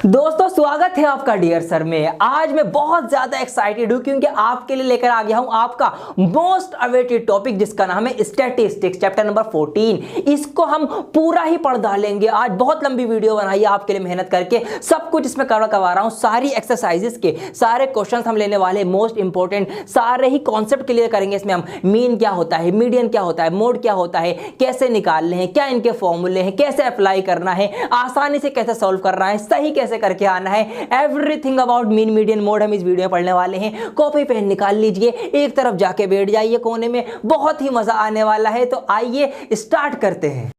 दोस्तों स्वागत है आपका डियर सर में। आज मैं बहुत ज्यादा एक्साइटेड हूं क्योंकि आपके लिए लेकर आ गया हूं आपका मोस्ट अवेटेड टॉपिक जिसका नाम है स्टैटिस्टिक्स चैप्टर नंबर 14। इसको हम पूरा ही पढ़ डालेंगे। आज बहुत लंबी वीडियो बनाई है आपके लिए मेहनत करके, सब कुछ इसमें कवर करवा रहा हूं। सारी एक्सरसाइजेस के सारे क्वेश्चन हम लेने वाले हैं, मोस्ट इंपॉर्टेंट सारे ही कॉन्सेप्ट क्लियर करेंगे। इसमें हम मीन क्या होता है, मीडियन क्या होता है, मोड क्या होता है, कैसे निकालने हैं, क्या इनके फॉर्मूले हैं, कैसे अप्लाई करना है, आसानी से कैसे सॉल्व करना है, सही कैसे करके आना है, everything about mean median mode हम इस वीडियो में पढ़ने वाले हैं। कॉपी पेन निकाल लीजिए, एक तरफ जाके बैठ जाइए कोने में, बहुत ही मजा आने वाला है। तो आइए स्टार्ट करते हैं।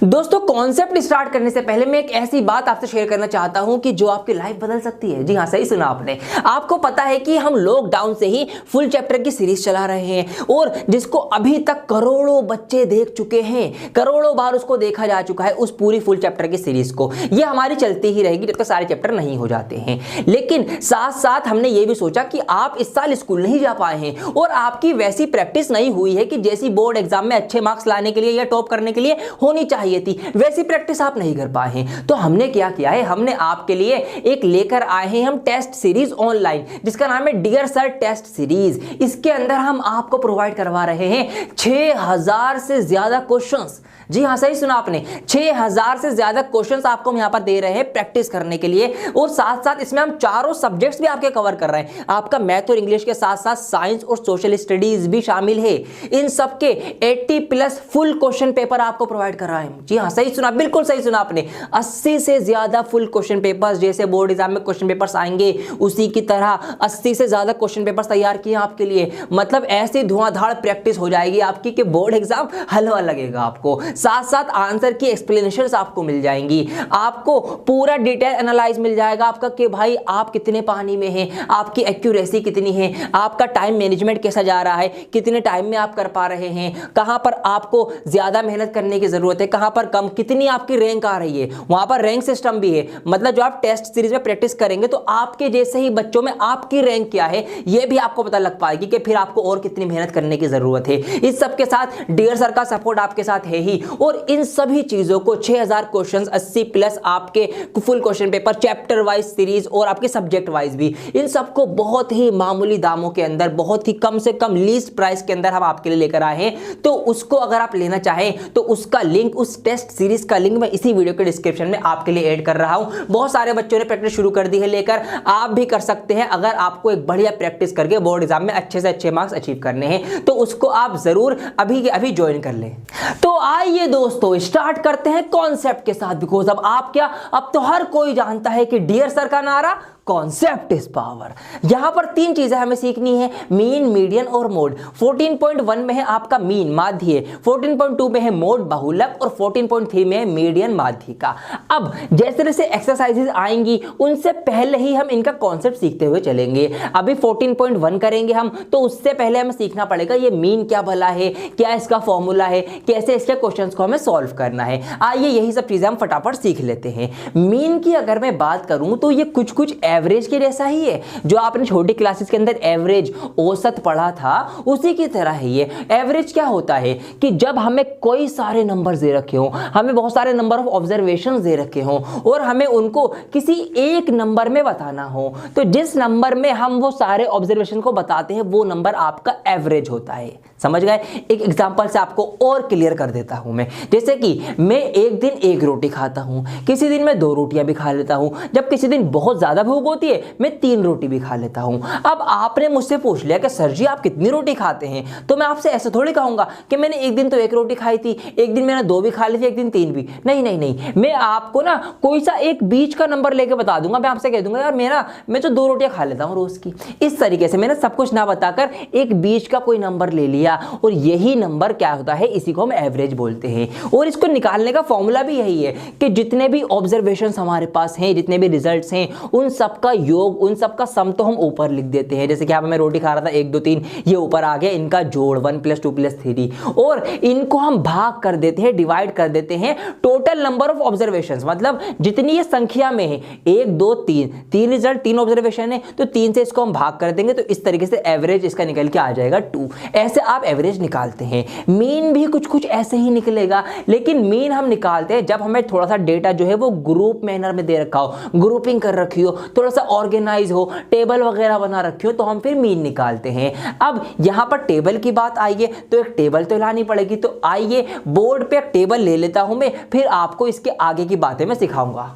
दोस्तों कॉन्सेप्ट स्टार्ट करने से पहले मैं एक ऐसी बात आपसे शेयर करना चाहता हूं कि जो आपकी लाइफ बदल सकती है। जी हां, सही सुना आपने। आपको पता है कि हम लॉकडाउन से ही फुल चैप्टर की सीरीज चला रहे हैं और जिसको अभी तक करोड़ों बच्चे देख चुके हैं, करोड़ों बार उसको देखा जा चुका है, उस पूरी फुल चैप्टर की सीरीज को। ये हमारी चलती ही रहेगी जब तक सारे चैप्टर नहीं हो जाते हैं। लेकिन साथ साथ हमने ये भी सोचा कि आप इस साल स्कूल नहीं जा पाए हैं और आपकी वैसी प्रैक्टिस नहीं हुई है कि जैसी बोर्ड एग्जाम में अच्छे मार्क्स लाने के लिए या टॉप करने के लिए होनी चाहिए थी, वैसी प्रैक्टिस आप नहीं कर पाए हैं। तो हमने क्या किया है, हमने आपके लिए एक लेकर आए हैं हम टेस्ट सीरीज ऑनलाइन जिसका नाम है डियर सर टेस्ट सीरीज। इसके अंदर हम आपको प्रोवाइड करवा रहे हैं 6000 से ज्यादा क्वेश्चंस। जी हां, सही सुना आपने, 6000 से ज्यादा क्वेश्चंस आपको हम यहां पर दे रहे हैं प्रैक्टिस करने के लिए। और साथ साथ इसमें हम चारों सब्जेक्ट्स भी आपके कवर कर रहे हैं। आपका मैथ और इंग्लिश के साथ साथ साइंस और सोशल स्टडीज भी शामिल है। इन सबके 80+ फुल क्वेश्चन पेपर आपको प्रोवाइड कर रहा है। जी हां, सही सुना, बिल्कुल सही सुना आपने। 80 से ज्यादा फुल क्वेश्चन पेपर्स, जैसे बोर्ड एग्जाम में क्वेश्चन पेपर्स आएंगे उसी की तरह 80 से ज्यादा क्वेश्चन पेपर्स तैयार किए आपके लिए। मतलब ऐसी धुआंधार प्रैक्टिस हो जाएगी आपकी कि बोर्ड एग्जाम हलवा लगेगा आपको। साथ साथ आंसर की एक्सप्लेनेशंस आपको मिल जाएंगी, आपको पूरा डिटेल एनालाइज मिल जाएगा आपका कि भाई आप कितने पानी में हैं, आपकी एक्यूरेसी कितनी है, आपका टाइम मैनेजमेंट कैसा जा रहा है, कितने टाइम में आप कर पा रहे हैं, कहां पर आपको ज्यादा मेहनत करने की जरूरत है, कहां पर कम, कितनी आपकी रैंक आ रही है। वहां पर रैंक सिस्टम भी है। मतलब जो आप टेस्ट सीरीज में प्रैक्टिस करेंगे तो आपके जैसे ही बच्चों में आपकी रैंक क्या है यह भी आपको पता लग पाएगी कि फिर आपको और कितनी मेहनत करने की जरूरत है। इस सब के साथ डियर सर का सपोर्ट आपके साथ है ही। और इन सभी चीजों को 6000 क्वेश्चंस, 80+ आपके full question paper, chapter wise series और आपके सब्जेक्ट वाइज भी, इन सबको बहुत ही मामूली दामों के अंदर, बहुत ही कम से कम लीस्ट प्राइस के अंदर हम आपके लिए लेकर आए हैं। तो उसको अगर आप लेना चाहें तो उसका लिंक, उस टेस्ट सीरीज का लिंक मैं इसी वीडियो के डिस्क्रिप्शन में आपके लिए ऐड कर रहा हूं। बहुत सारे बच्चों ने प्रैक्टिस शुरू कर दी है लेकर, आप भी कर सकते हैं। अगर आपको एक बढ़िया प्रैक्टिस करके बोर्ड एग्जाम में अच्छे से अच्छे मार्क्स अचीव करने हैं तो उसको आप जरूर अभी के अभी ज्वाइन कर लें। तो आइए दोस्तों स्टार्ट करते हैं कॉन्सेप्ट के साथ। बिकॉज अब तो हर कोई जानता है कि डियर सर का नारा कॉन्सेप्ट इज पावर। यहां पर 3 चीजें हमें सीखनी है, मीन, मीडियन और मोड। 14.1 में है आपका मीन माध्य, 14.2 में है मोड बहुलक और 14.3 में है मीडियन माध्यिका। अब जैसे जैसे एक्सरसाइजेज आएंगी उनसे पहले ही हम इनका कॉन्सेप्ट सीखते हुए चलेंगे। अभी 14.1 करेंगे हम, तो उससे पहले हमें सीखना पड़ेगा ये मीन क्या भला है, क्या इसका फॉर्मूला है, कैसे इसके क्वेश्चंस को हमें सॉल्व करना है। आइए यही सब चीजें हम फटाफट सीख लेते हैं। मीन की अगर मैं बात करूं तो ये कुछ एवरेज के जैसा ही है। जो आपने छोटी क्लासेस के अंदर एवरेज, औसत पढ़ा था उसी की तरह ही है। एवरेज क्या होता है कि जब हमें कोई सारे नंबर दे रखे हो, हमें बहुत सारे नंबर ऑफ ऑब्जर्वेशंस दे रखे हो और हमें उनको किसी एक नंबर में बताना हो, तो जिस नंबर में हम वो सारे ऑब्जर्वेशन को बताते हैं वो नंबर आपका एवरेज होता है। समझ गए? एक एग्जांपल से आपको और क्लियर कर देता हूं मैं। जैसे कि मैं एक दिन 1 रोटी खाता हूं, किसी दिन मैं 2 रोटियां भी खा लेता हूं, जब किसी दिन बहुत ज्यादा भूख होती है मैं 3 रोटी भी खा लेता हूं। अब आपने मुझसे पूछ लिया कि सर जी आप कितनी रोटी खाते हैं, तो मैं आपसे ऐसे थोड़ी कहूंगा कि मैंने एक दिन तो 1 रोटी खाई थी, एक दिन मैंने 2 भी खा ली थी, एक दिन 3 भी। नहीं नहीं नहीं, मैं आपको ना कोई सा एक बीच का नंबर लेके बता दूंगा। मैं आपसे कह दूंगा यार मैं तो 2 रोटियां खा लेता हूं रोज की। इस तरीके से मैंने सब कुछ ना बताकर एक बीच का कोई नंबर ले लिया और यही नंबर क्या होता है, इसी को हम एवरेज बोलते हैं। और इसको निकालने का फॉर्मूला भी यही है कि जितने भी ऑब्जर्वेशंस हमारे पास हैं, जितने भी रिजल्ट्स हैं, उन सबका योग, उन सबका सम तो हम ऊपर लिख देते हैं। जैसे कि मैं रोटी खा रहा था 1 2 3, ये ऊपर आ गया, इनका जोड़ 1 + 2 + 3 और इनको हम भाग कर देते हैं, डिवाइड कर देते हैं टोटल नंबर ऑफ ऑब्जर्वेशंस। मतलब जितनी ये संख्या में है 1 2 3 रिजल्ट, 3 ऑब्जर्वेशन है, तो 3 से इसको हम भाग कर देंगे तो इस तरीके से एवरेज इसका निकल के आ जाएगा 2। ऐसे आप आप एवरेज निकालते हैं। मीन भी कुछ कुछ ऐसे ही निकलेगा, लेकिन मीन हम निकालते हैं जब हमें थोड़ा सा डेटा जो है वो ग्रुप मैनर में दे रखा हो, ग्रुपिंग कर रखी हो, थोड़ा सा ऑर्गेनाइज हो, टेबल वगैरह बना रखी हो, तो हम फिर मीन निकालते हैं। अब यहां पर टेबल की बात आई है तो एक टेबल तो लानी पड़ेगी, तो आइए बोर्ड पे एक टेबल ले लेता हूं मैं, फिर आपको इसके आगे की बातें मैं सिखाऊंगा।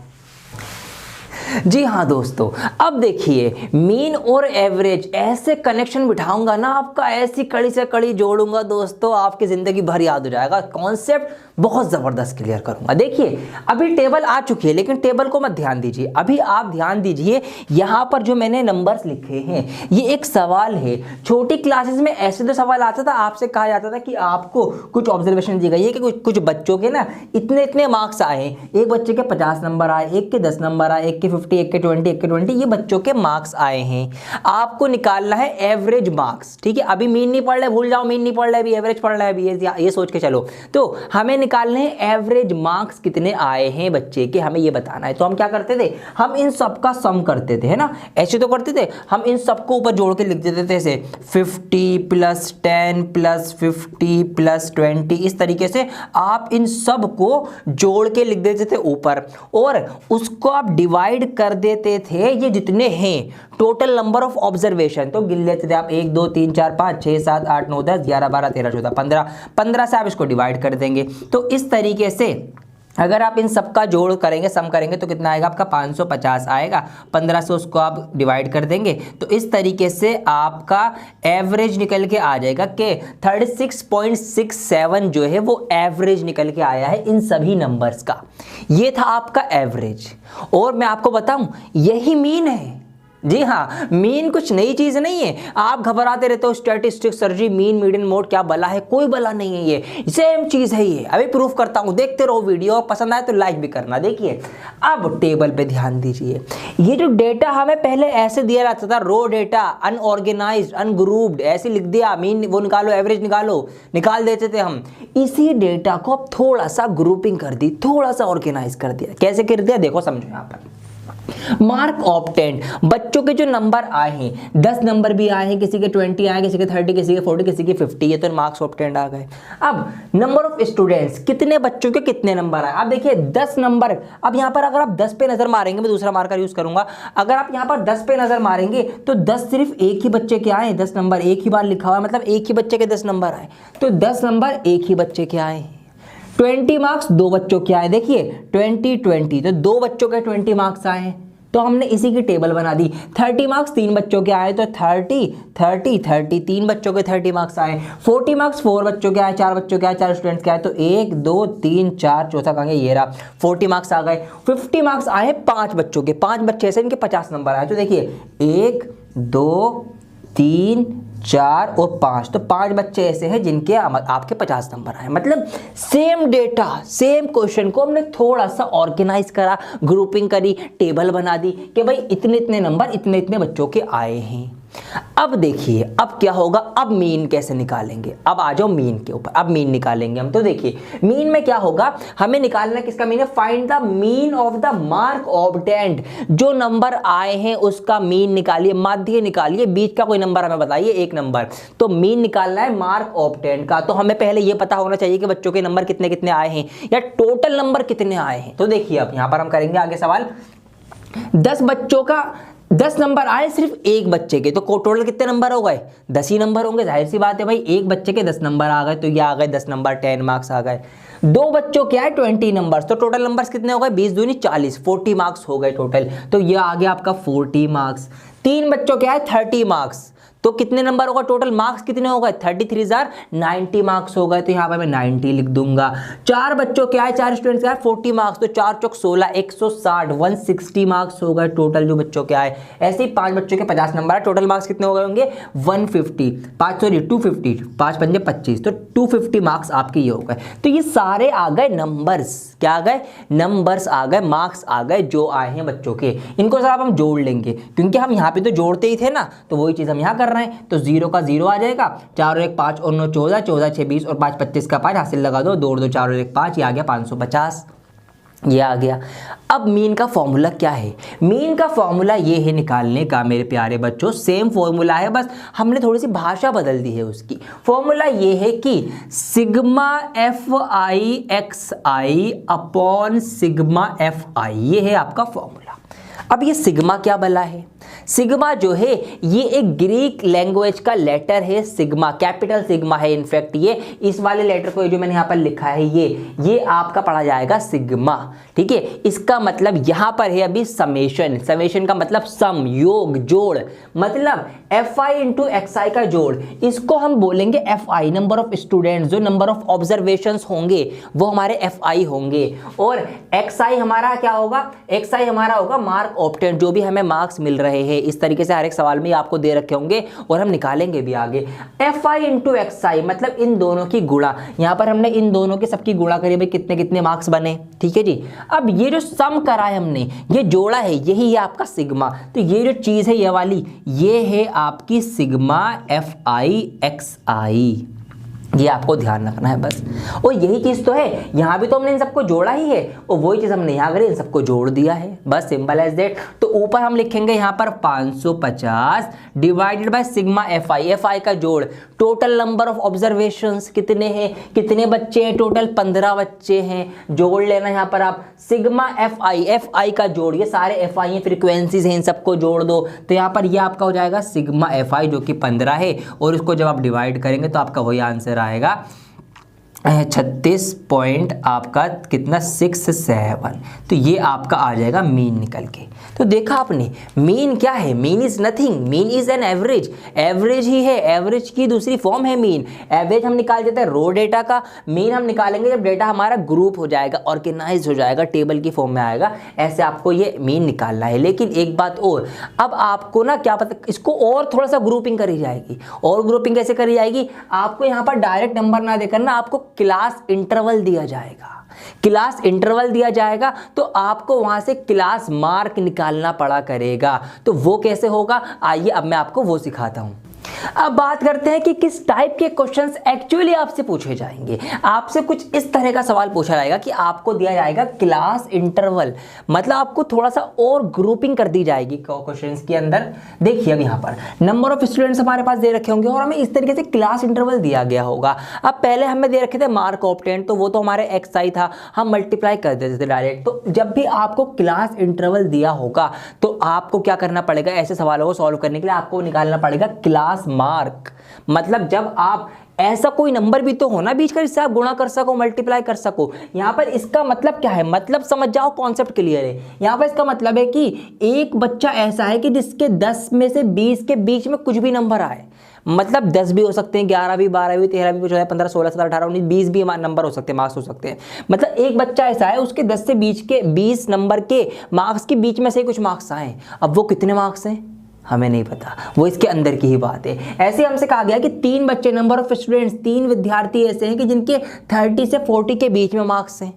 जी हाँ दोस्तों, अब देखिए मीन और एवरेज ऐसे कनेक्शन बिठाऊंगा ना आपका, ऐसी कड़ी से कड़ी जोड़ूंगा दोस्तों, आपकी जिंदगी भर याद हो जाएगा। कॉन्सेप्ट बहुत जबरदस्त क्लियर करूंगा। देखिए अभी टेबल आ चुकी है, लेकिन टेबल को मत ध्यान दीजिए, अभी आप ध्यान दीजिए यहां पर जो मैंने नंबर्स लिखे हैं, ये एक सवाल है। छोटी क्लासेस में ऐसे तो सवाल आता था, आपसे कहा जाता था कि आपको कुछ ऑब्जर्वेशन दी गई है कि कुछ बच्चों के ना इतने इतने मार्क्स आए, एक बच्चे के 50 नंबर आए, एक के 10 नंबर आए, एक के 50, एक के 20, एक के 20, ये बच्चों के मार्क्स आए हैं। आपको निकालना है एवरेज मार्क्स, ठीक है। अभी मीन नहीं पढ़ रहे, भूल जाओ मीन नहीं पढ़ रहे, अभी एवरेज पढ़ रहे, अभी ये सोच के चलो। तो हमें निकालने हैं एवरेज मार्क्स कितने आए हैं बच्चे के, हमें ये बताना है। तो हम क्या करते थे, हम इन सब का सम करते थे, है ना, ऐसे तो करते थे। हम इन सबको ऊपर जोड़ के लिख देते थे, ऐसे 50 + 10 + 50 + 20, इस तरीके से आप इन सब को जोड़ के लिख देते थे ऊपर, और उसको आप डिवाइड कर देते थे ये जितने हैं टोटल नंबर ऑफ ऑब्जर्वेशन, तो गिन लेते थे आप 1 2 3 4 5 6 7 8 9 10 11 12 13 14 15, 15 से आप इसको डिवाइड कर देंगे। तो इस तरीके से अगर आप इन सबका जोड़ करेंगे, सम करेंगे, तो कितना आएगा आपका 550 आएगा। 15 से उसको आप डिवाइड कर देंगे, तो इस तरीके से आपका एवरेज निकल के आ जाएगा कि 36.67 जो है वो एवरेज निकल के आया है इन सभी नंबर्स का। ये था आपका एवरेज, और मैं आपको बताऊं यही मीन है। जी हाँ, मीन कुछ नई चीज नहीं है। आप घबराते रहते हो स्टैटिस्टिक्स सर जी, मीन मीडियन मोड क्या बला है, कोई बला नहीं है, ये सेम चीज है। ये अभी प्रूफ करता हूं, देखते रहो वीडियो, पसंद आए तो लाइक भी करना। देखिए अब टेबल पे ध्यान दीजिए, ये जो डेटा हमें पहले ऐसे दिया जाता था, रो डेटा, अनऑर्गेनाइज्ड, अनग्रुप्ड, ऐसे लिख दिया, मीन वो निकालो, एवरेज निकालो, निकाल देते थे हम। इसी डेटा को अब थोड़ा सा ग्रुपिंग कर दी, थोड़ा सा ऑर्गेनाइज कर दिया। कैसे कर दिया देखो, समझो। यहाँ पर मार्क ऑब्टेन्ड, बच्चों के जो नंबर आए हैं, 10 नंबर भी आए हैं, किसी के 20 आए, किसी के 30, किसी के 40, किसी के 50, ये तो मार्क्स ऑब्टेन्ड आ गए। अब नंबर ऑफ स्टूडेंट्स, कितने बच्चों के कितने नंबर आए। अब देखिए 10 नंबर, अब यहाँ पर अगर आप 10 पे नजर मारेंगे, मैं दूसरा मार्कर यूज करूंगा, अगर आप यहाँ पर 10 पे नजर मारेंगे तो 10 सिर्फ एक ही बच्चे के आए, 10 नंबर एक ही बार लिखा हुआ है, मतलब एक ही बच्चे के 10 नंबर आए, तो 10 नंबर एक ही बच्चे के आए। 20 मार्क्स दो बच्चों के आए, देखिए 20 20, तो दो बच्चों के 20 मार्क्स आए, तो हमने इसी की टेबल बना दी। 30 मार्क्स 3 बच्चों के आए, तो 30 30 30, 3 बच्चों के 30 मार्क्स आए। 40 मार्क्स 4 बच्चों के आए, 4 बच्चों के आए, 4 स्टूडेंट्स के आए, तो 1 2 3 4, चौथा कहां गया, ये रहा, 40 मार्क्स आ गए। 50 मार्क्स आए 5 बच्चों के, 5 बच्चे ऐसे इनके 50 नंबर आए, तो देखिए 1 2 3 4 और 5, तो 5 बच्चे ऐसे हैं जिनके आपके 50 नंबर आए। मतलब सेम डेटा, सेम क्वेश्चन को हमने थोड़ा सा ऑर्गेनाइज करा, ग्रुपिंग करी, टेबल बना दी कि भाई इतने इतने नंबर इतने इतने बच्चों के आए हैं। अब देखिए अब क्या होगा, अब मीन कैसे निकालेंगे। अब आ जाओ मीन के ऊपर, अब मीन निकालेंगे हम। तो देखिए मीन में क्या होगा, हमें निकालना किसका मीन है, find the mean of the mark obtained. जो नंबर आए हैं उसका मीन निकालिए, माध्य निकालिए, बीच का कोई नंबर हमें बताइए, एक नंबर। तो मीन निकालना है मार्क ऑब्टेन्ड का, तो हमें पहले यह पता होना चाहिए कि बच्चों के नंबर कितने कितने आए हैं या टोटल नंबर कितने आए हैं। तो देखिए अब यहां पर हम करेंगे आगे सवाल, 10 बच्चों का 10 नंबर आए सिर्फ एक बच्चे के, तो टोटल कितने नंबर हो गए, 10 ही नंबर होंगे। जाहिर सी बात है भाई, एक बच्चे के 10 नंबर आ गए, तो ये आ गए 10 नंबर, 10 मार्क्स आ गए। 2 बच्चों के आए 20 नंबर्स, तो टोटल नंबर्स कितने हो गए, 20 दूनी 40, 40 मार्क्स हो गए टोटल, तो ये आ गया आपका 40 मार्क्स। 3 बच्चों के आए 30 मार्क्स, तो कितने नंबर होगा, टोटल मार्क्स कितने हो गए, 33 90 मार्क्स हो गए, तो यहाँ पर मैं 90 लिख दूंगा। 4 बच्चों के आए, 4 स्टूडेंट्स के आए 40 मार्क्स, तो 4 चौक 16, 160, 160 मार्क्स हो गए टोटल जो बच्चों के आए। ऐसे ही 5 बच्चों के 50 नंबर, टोटल मार्क्स कितने हो गए होंगे, 150, 250, 5 पंजे 25, तो 250 मार्क्स आपके ये हो गए। तो ये सारे आ गए नंबर्स, क्या आ गए, नंबर्स आ गए, मार्क्स आ गए जो आए हैं बच्चों के। इनको सर हम जोड़ लेंगे, क्योंकि हम यहाँ पे तो जोड़ते ही थे ना, तो वही चीज हम यहाँ कर रहे हैं। तो 0 का 0 आ जाएगा, 4 और 1 5 और 9 14, 14 6 20 और 5 25 का 5 हासिल लगा दो, 2 और 2 4 और 1 5, ये आ गया 550। ये आ गया। अब मीन का फॉर्मूला क्या है? मीन का फॉर्मूला ये है निकालने का मेरे प्यारे बच्चों, सेम फॉर्मूला है, बस हमने थोड़ी सी भाषा बदल दी है उसकी। फॉर्मूला ये है कि सिग्मा एफ आई एक्स आई अपॉन सिग्मा एफ आई, ये है आपका फॉर्मूला। अब ये सिग्मा क्या भला है? सिग्मा जो है ये एक ग्रीक लैंग्वेज का लेटर है, सिग्मा, कैपिटल सिग्मा है इनफैक्ट। ये इस वाले लेटर को जो मैंने यहाँ पर लिखा है ये आपका पढ़ा जाएगा सिग्मा, ठीक है। इसका मतलब यहाँ पर है अभी समेशन, समेशन का मतलब सम, योग, जोड़, मतलब एफ आई इंटू एक्स आई का जोड़। इसको हम बोलेंगे F I, number of students, जो नंबर ऑफ ऑब्जर्वेशंस होंगे वो हमारे एफ आई होंगे। और एक्स आई हमारा क्या होगा? एक्स आई हमारा होगा मार्क ऑब्टेन, जो भी हमें मार्क्स मिल रहे हैं। इस तरीके से हर एक सवाल में आपको दे रखे होंगे और हम निकालेंगे भी आगे। एफ आई इंटू एक्स आई मतलब इन दोनों की गुणा। यहां पर हमने इन दोनों की सबकी गुणा करी, भाई कितने कितने मार्क्स बने, ठीक है जी। अब ये जो सम करा है हमने, ये जोड़ा है, यही है आपका सिग्मा। तो ये जो चीज है ये वाली, ये है आपकी सिग्मा एफ आई एक्स आई। ये आपको ध्यान रखना है बस। और यही चीज तो है, यहां भी तो हमने इन सबको जोड़ा ही है और वही चीज हमने यहां करी, इन सबको जोड़ दिया है, बस सिंपल एज दैट। तो ऊपर हम लिखेंगे यहां पर 550 divided by sigma F I, F आई का जोड़, टोटल नंबर ऑफ ऑब्जर्वेशंस कितने हैं, कितने बच्चे हैं, टोटल 15 बच्चे हैं, जोड़ लेना यहां पर आप सिग्मा एफ आई का जोड़, ये सारे एफ आई फ्रीक्वेंसीज हैं, इन सबको जोड़ दो। तो यहां पर ये आपका हो जाएगा सिग्मा एफ आई जो कि 15 है, और इसको जब आप डिवाइड करेंगे तो आपका वही आंसर आएगा 36 पॉइंट आपका कितना 67। तो ये आपका आ जाएगा मीन निकल के। तो देखा आपने मीन क्या है? Mean is nothing, mean is an average, average ही है, एवरेज की दूसरी फॉर्म है मीन। एवरेज हम निकाल देते हैं रो डेटा का, मीन हम निकालेंगे जब डेटा हमारा ग्रुप हो जाएगा, ऑर्गेनाइज हो जाएगा, टेबल की फॉर्म में आएगा, ऐसे आपको ये मीन निकालना है। लेकिन एक बात और, अब आपको ना क्या पता, इसको और थोड़ा सा ग्रुपिंग करी जाएगी। और ग्रुपिंग कैसे करी जाएगी? आपको यहाँ पर डायरेक्ट नंबर ना देकर ना आपको क्लास इंटरवल दिया जाएगा, क्लास इंटरवल दिया जाएगा, तो आपको वहां से क्लास मार्क निकालना पड़ा करेगा। तो वो कैसे होगा, आइए अब मैं आपको वो सिखाता हूं। अब बात करते हैं कि किस टाइप के क्वेश्चंस एक्चुअली आपसे पूछे जाएंगे। आपसे कुछ इस तरह का सवाल पूछा जाएगा कि आपको दिया जाएगा क्लास इंटरवल, मतलब आपको थोड़ा सा और ग्रुपिंग कर दी जाएगी क्वेश्चंस के अंदर। देखिए अब यहाँ पर नंबर ऑफ स्टूडेंट्स हमारे पास दे रखे होंगे और हमें इस तरीके से क्लास इंटरवल दिया गया होगा। अब पहले हमें दे रखे थे मार्क ऑब्टेन, तो वो तो हमारे एक्स आई था, हम मल्टीप्लाई कर देते थे डायरेक्ट। तो जब भी आपको क्लास इंटरवल दिया होगा तो आपको क्या करना पड़ेगा, ऐसे सवालों को सॉल्व करने के लिए आपको निकालना पड़ेगा क्लास मार्क। मतलब जब आप ऐसा कोई नंबर भी तो होना बीच का जिससे आप गुणा कर सको, मल्टीप्लाई कर सको। यहां पर इसका मतलब क्या है, मतलब समझ जाओ, कॉन्सेप्ट क्लियर है। यहां पर इसका मतलब है कि एक बच्चा ऐसा है कि जिसके 10 में से 20 के बीच में कुछ भी नंबर आए, मतलब 10 भी हो सकते हैं, 11 भी, 12 भी, 13 भी, 14, 15, 16, 17, 18, 19, 20 भी नंबर हो सकते हैं, मार्क्स हो सकते हैं। मतलब एक बच्चा ऐसा है उसके 10 से 20 नंबर के मार्क्स के बीच में से कुछ मार्क्स आए। अब वो कितने मार्क्स हैं हमें नहीं पता, वो इसके अंदर की ही बात है। ऐसे हमसे कहा गया कि 3 बच्चे, नंबर ऑफ स्टूडेंट्स, 3 विद्यार्थी ऐसे हैं कि जिनके 30 से 40 के बीच में मार्क्स हैं।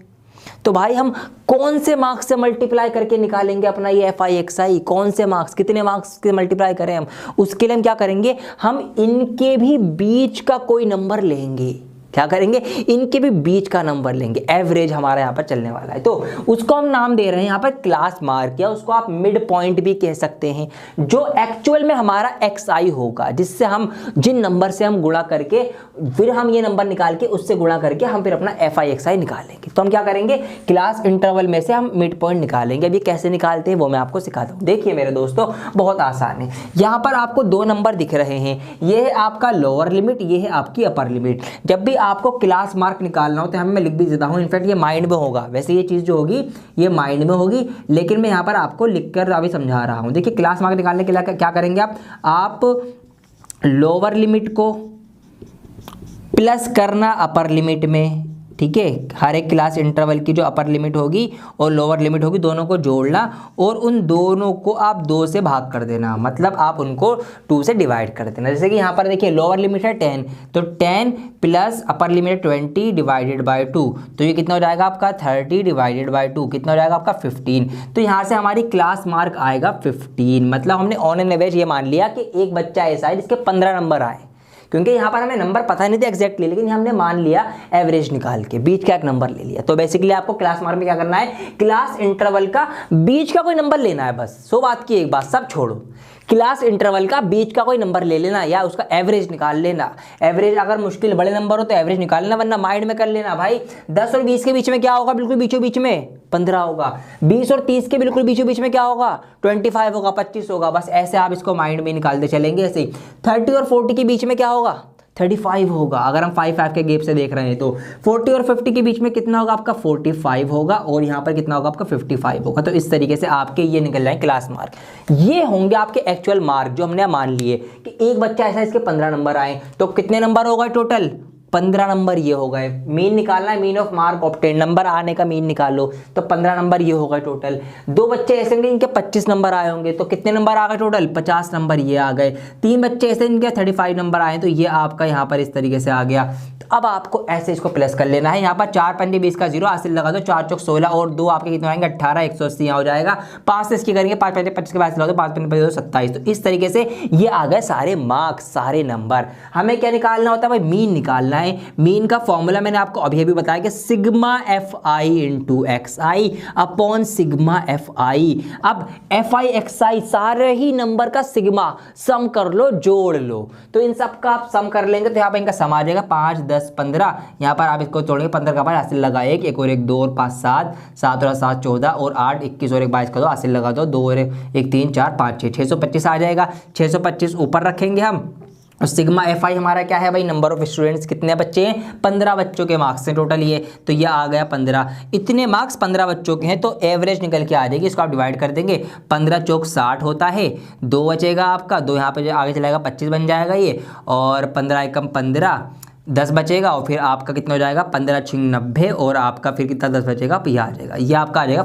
तो भाई हम कौन से मार्क्स से मल्टीप्लाई करके निकालेंगे अपना ये एफ आई एक्स आई, कौन से मार्क्स, कितने मार्क्स के मल्टीप्लाई करें हम? उसके लिए हम क्या करेंगे, हम इनके भी बीच का कोई नंबर लेंगे। क्या करेंगे, इनके भी बीच का नंबर लेंगे। एवरेज हमारा यहाँ पर चलने वाला है, तो उसको हम नाम दे रहे हैं यहाँ पर क्लास मार्क, या उसको आप मिड पॉइंट भी कह सकते हैं, जो एक्चुअल में हमारा एक्स आई होगा, जिससे हम जिन नंबर से हम गुणा करके फिर हम ये नंबर निकाल के उससे गुणा करके हम फिर अपना एफ आई एक्स आई निकालेंगे। तो हम क्या करेंगे, क्लास इंटरवल में से हम मिड पॉइंट निकालेंगे। अभी कैसे निकालते हैं वो मैं आपको सिखाता हूँ। देखिए मेरे दोस्तों, बहुत आसान है। यहाँ पर आपको 2 नंबर दिख रहे हैं, ये है आपका लोअर लिमिट, ये है आपकी अपर लिमिट। जब भी आपको क्लास मार्क निकालना हो तो मैं लिख भी देता हूं, इनफैक्ट ये माइंड में होगा। वैसे ये चीज जो होगी ये माइंड में होगी, लेकिन मैं यहां पर आपको लिखकर अभी समझा रहा हूं। देखिए क्लास मार्क निकालने के लिए क्या करेंगे आप लोअर लिमिट को प्लस करना अपर लिमिट में, ठीक है। हर एक क्लास इंटरवल की जो अपर लिमिट होगी और लोअर लिमिट होगी, दोनों को जोड़ना और उन दोनों को आप 2 से भाग कर देना, मतलब आप उनको 2 से डिवाइड कर देना। जैसे कि यहाँ पर देखिए लोअर लिमिट है 10, तो 10 plus upper limit 20 divided by 2, तो ये कितना हो जाएगा आपका 30 डिवाइडेड बाय 2, कितना हो जाएगा आपका 15। तो यहाँ से हमारी क्लास मार्क आएगा 15। मतलब हमने ऑन एन एवरेज ये मान लिया कि एक बच्चा ऐसा है जिसके 15 नंबर आए, क्योंकि यहाँ पर हमें नंबर पता नहीं था एग्जैक्टली, लेकिन हमने मान लिया एवरेज निकाल के बीच का एक नंबर ले लिया। तो बेसिकली आपको क्लास मार्क में क्या करना है, क्लास इंटरवल का बीच का कोई नंबर लेना है बस। सो बात की एक बात, सब छोड़ो, क्लास इंटरवल का बीच का कोई नंबर ले लेना या उसका एवरेज निकाल लेना। एवरेज अगर मुश्किल बड़े नंबर हो तो एवरेज निकाल लेना, वरना माइंड में कर लेना भाई 10 और 20 के बीच में क्या होगा, बिल्कुल बीचों बीच में 15 होगा। 20 और 30 के बिल्कुल बीचों बीच में क्या होगा, 25 होगा, 25 होगा। बस ऐसे आप इसको माइंड में निकालते चलेंगे। ऐसे ही 30 और 40 के बीच में क्या होगा, 35 होगा। अगर हम 5 के गैप से देख रहे हैं तो 40 और 50 के बीच में कितना होगा आपका, 45 होगा। और यहाँ पर कितना होगा आपका, 55 होगा। तो इस तरीके से आपके ये निकल जाए क्लास मार्क। ये होंगे आपके एक्चुअल मार्क जो हमने मान लिए कि एक बच्चा ऐसा इसके 15 नंबर आए तो कितने नंबर होगा टोटल, 15 नंबर ये हो गए। मीन निकालना है, mean of mark obtain, number आने का मीन निकालो, तो 15 नंबर ये होगा टोटल। 2 बच्चे ऐसे होंगे इनके 25 नंबर आए होंगे तो कितने नंबर आ गए टोटल, 50 नंबर ये आ गए। 3 बच्चे ऐसे इनके 35 नंबर आए तो ये आपका यहाँ पर इस तरीके से आ गया। अब आपको ऐसे इसको प्लस कर लेना है। यहाँ पर 4 पंजे 20 का 0 हासिल लगा दो, 4 चौक 16 और 2 आपके कितने आएंगे 18, 180 यहाँ हो जाएगा। 5 से इसकी करेंगे, 5 पंजे 25 के बाद लगा दो, 5 पंजे 27। तो इस तरीके से ये आ गए सारे मार्क्स, सारे नंबर। हमें क्या निकालना होता है भाई, मीन निकालना है। मीन का फॉर्मूला मैंने आपको अभी अभी बताया कि sigma F I into X I upon sigma F आई। अब एफ आई एक्स आई सारे ही नंबर का सिग्मा सम कर लो, जोड़ लो। तो इन सब का आप सम कर लेंगे तो यहाँ पर इनका सम आ जाएगा 5, 10, 15। यहाँ पर आप इसको तोड़ेंगे, 15 का 5 हासिल लगा 1 और 1 2 और 5 7, 7 और 7 14 और 8 21 और 1 22 का 2 हासिल लगा दो, 2 और 1 3 4 5 6, 625 आ जाएगा। 625 ऊपर रखेंगे हम। सिग्मा एफ आई हमारा क्या है भाई, नंबर ऑफ स्टूडेंट्स कितने बच्चे हैं, 15 बच्चों के मार्क्स हैं टोटल ये, तो ये आ गया 15। इतने मार्क्स 15 बच्चों के हैं तो एवरेज निकल के आ जाएगी। इसको आप डिवाइड कर देंगे, 15 चौक 60 होता है, 2 बचेगा आपका, 2 यहाँ पे आगे चलाएगा 25 बन जाएगा ये, और 15 एकम 15, 10 बचेगा और फिर आपका कितना हो जाएगा 15 छिंग 90 और आपका फिर कितना 10 बचेगा, ये आ जाएगा, ये आपका आ जाएगा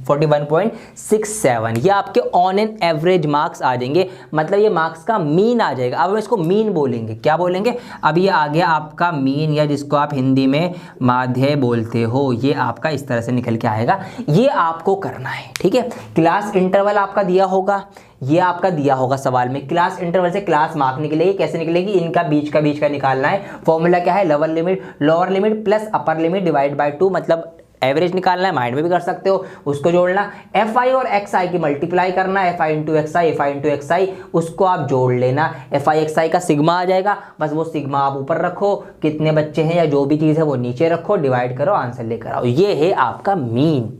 41.67। ये आपके ऑन एन एवरेज मार्क्स आ जाएंगे, मतलब ये मार्क्स का मीन आ जाएगा। अब हम इसको मीन बोलेंगे, क्या बोलेंगे, अब ये आ गया आपका मीन, या जिसको आप हिंदी में माध्य बोलते हो, ये आपका इस तरह से निकल के आएगा। ये आपको करना है, ठीक है। क्लास इंटरवल आपका दिया होगा, ये आपका दिया होगा सवाल में, क्लास इंटरवल से क्लास मार्क निकलेगी। कैसे निकलेगी, इनका बीच का निकालना है। फॉर्मूला क्या है, lower limit plus upper limit divide by 2, मतलब एवरेज निकालना है, माइंड में भी कर सकते हो, उसको जोड़ना। एफ आई और एक्स आई की मल्टीप्लाई करना, F I into X I, F I into X I, उसको आप जोड़ लेना। एफ आई एक्स आई का सिग्मा आ जाएगा, बस वो सिग्मा आप ऊपर रखो, कितने बच्चे हैं या जो भी चीज़ है वो नीचे रखो, डिवाइड करो, आंसर लेकर आओ। ये है आपका मीन।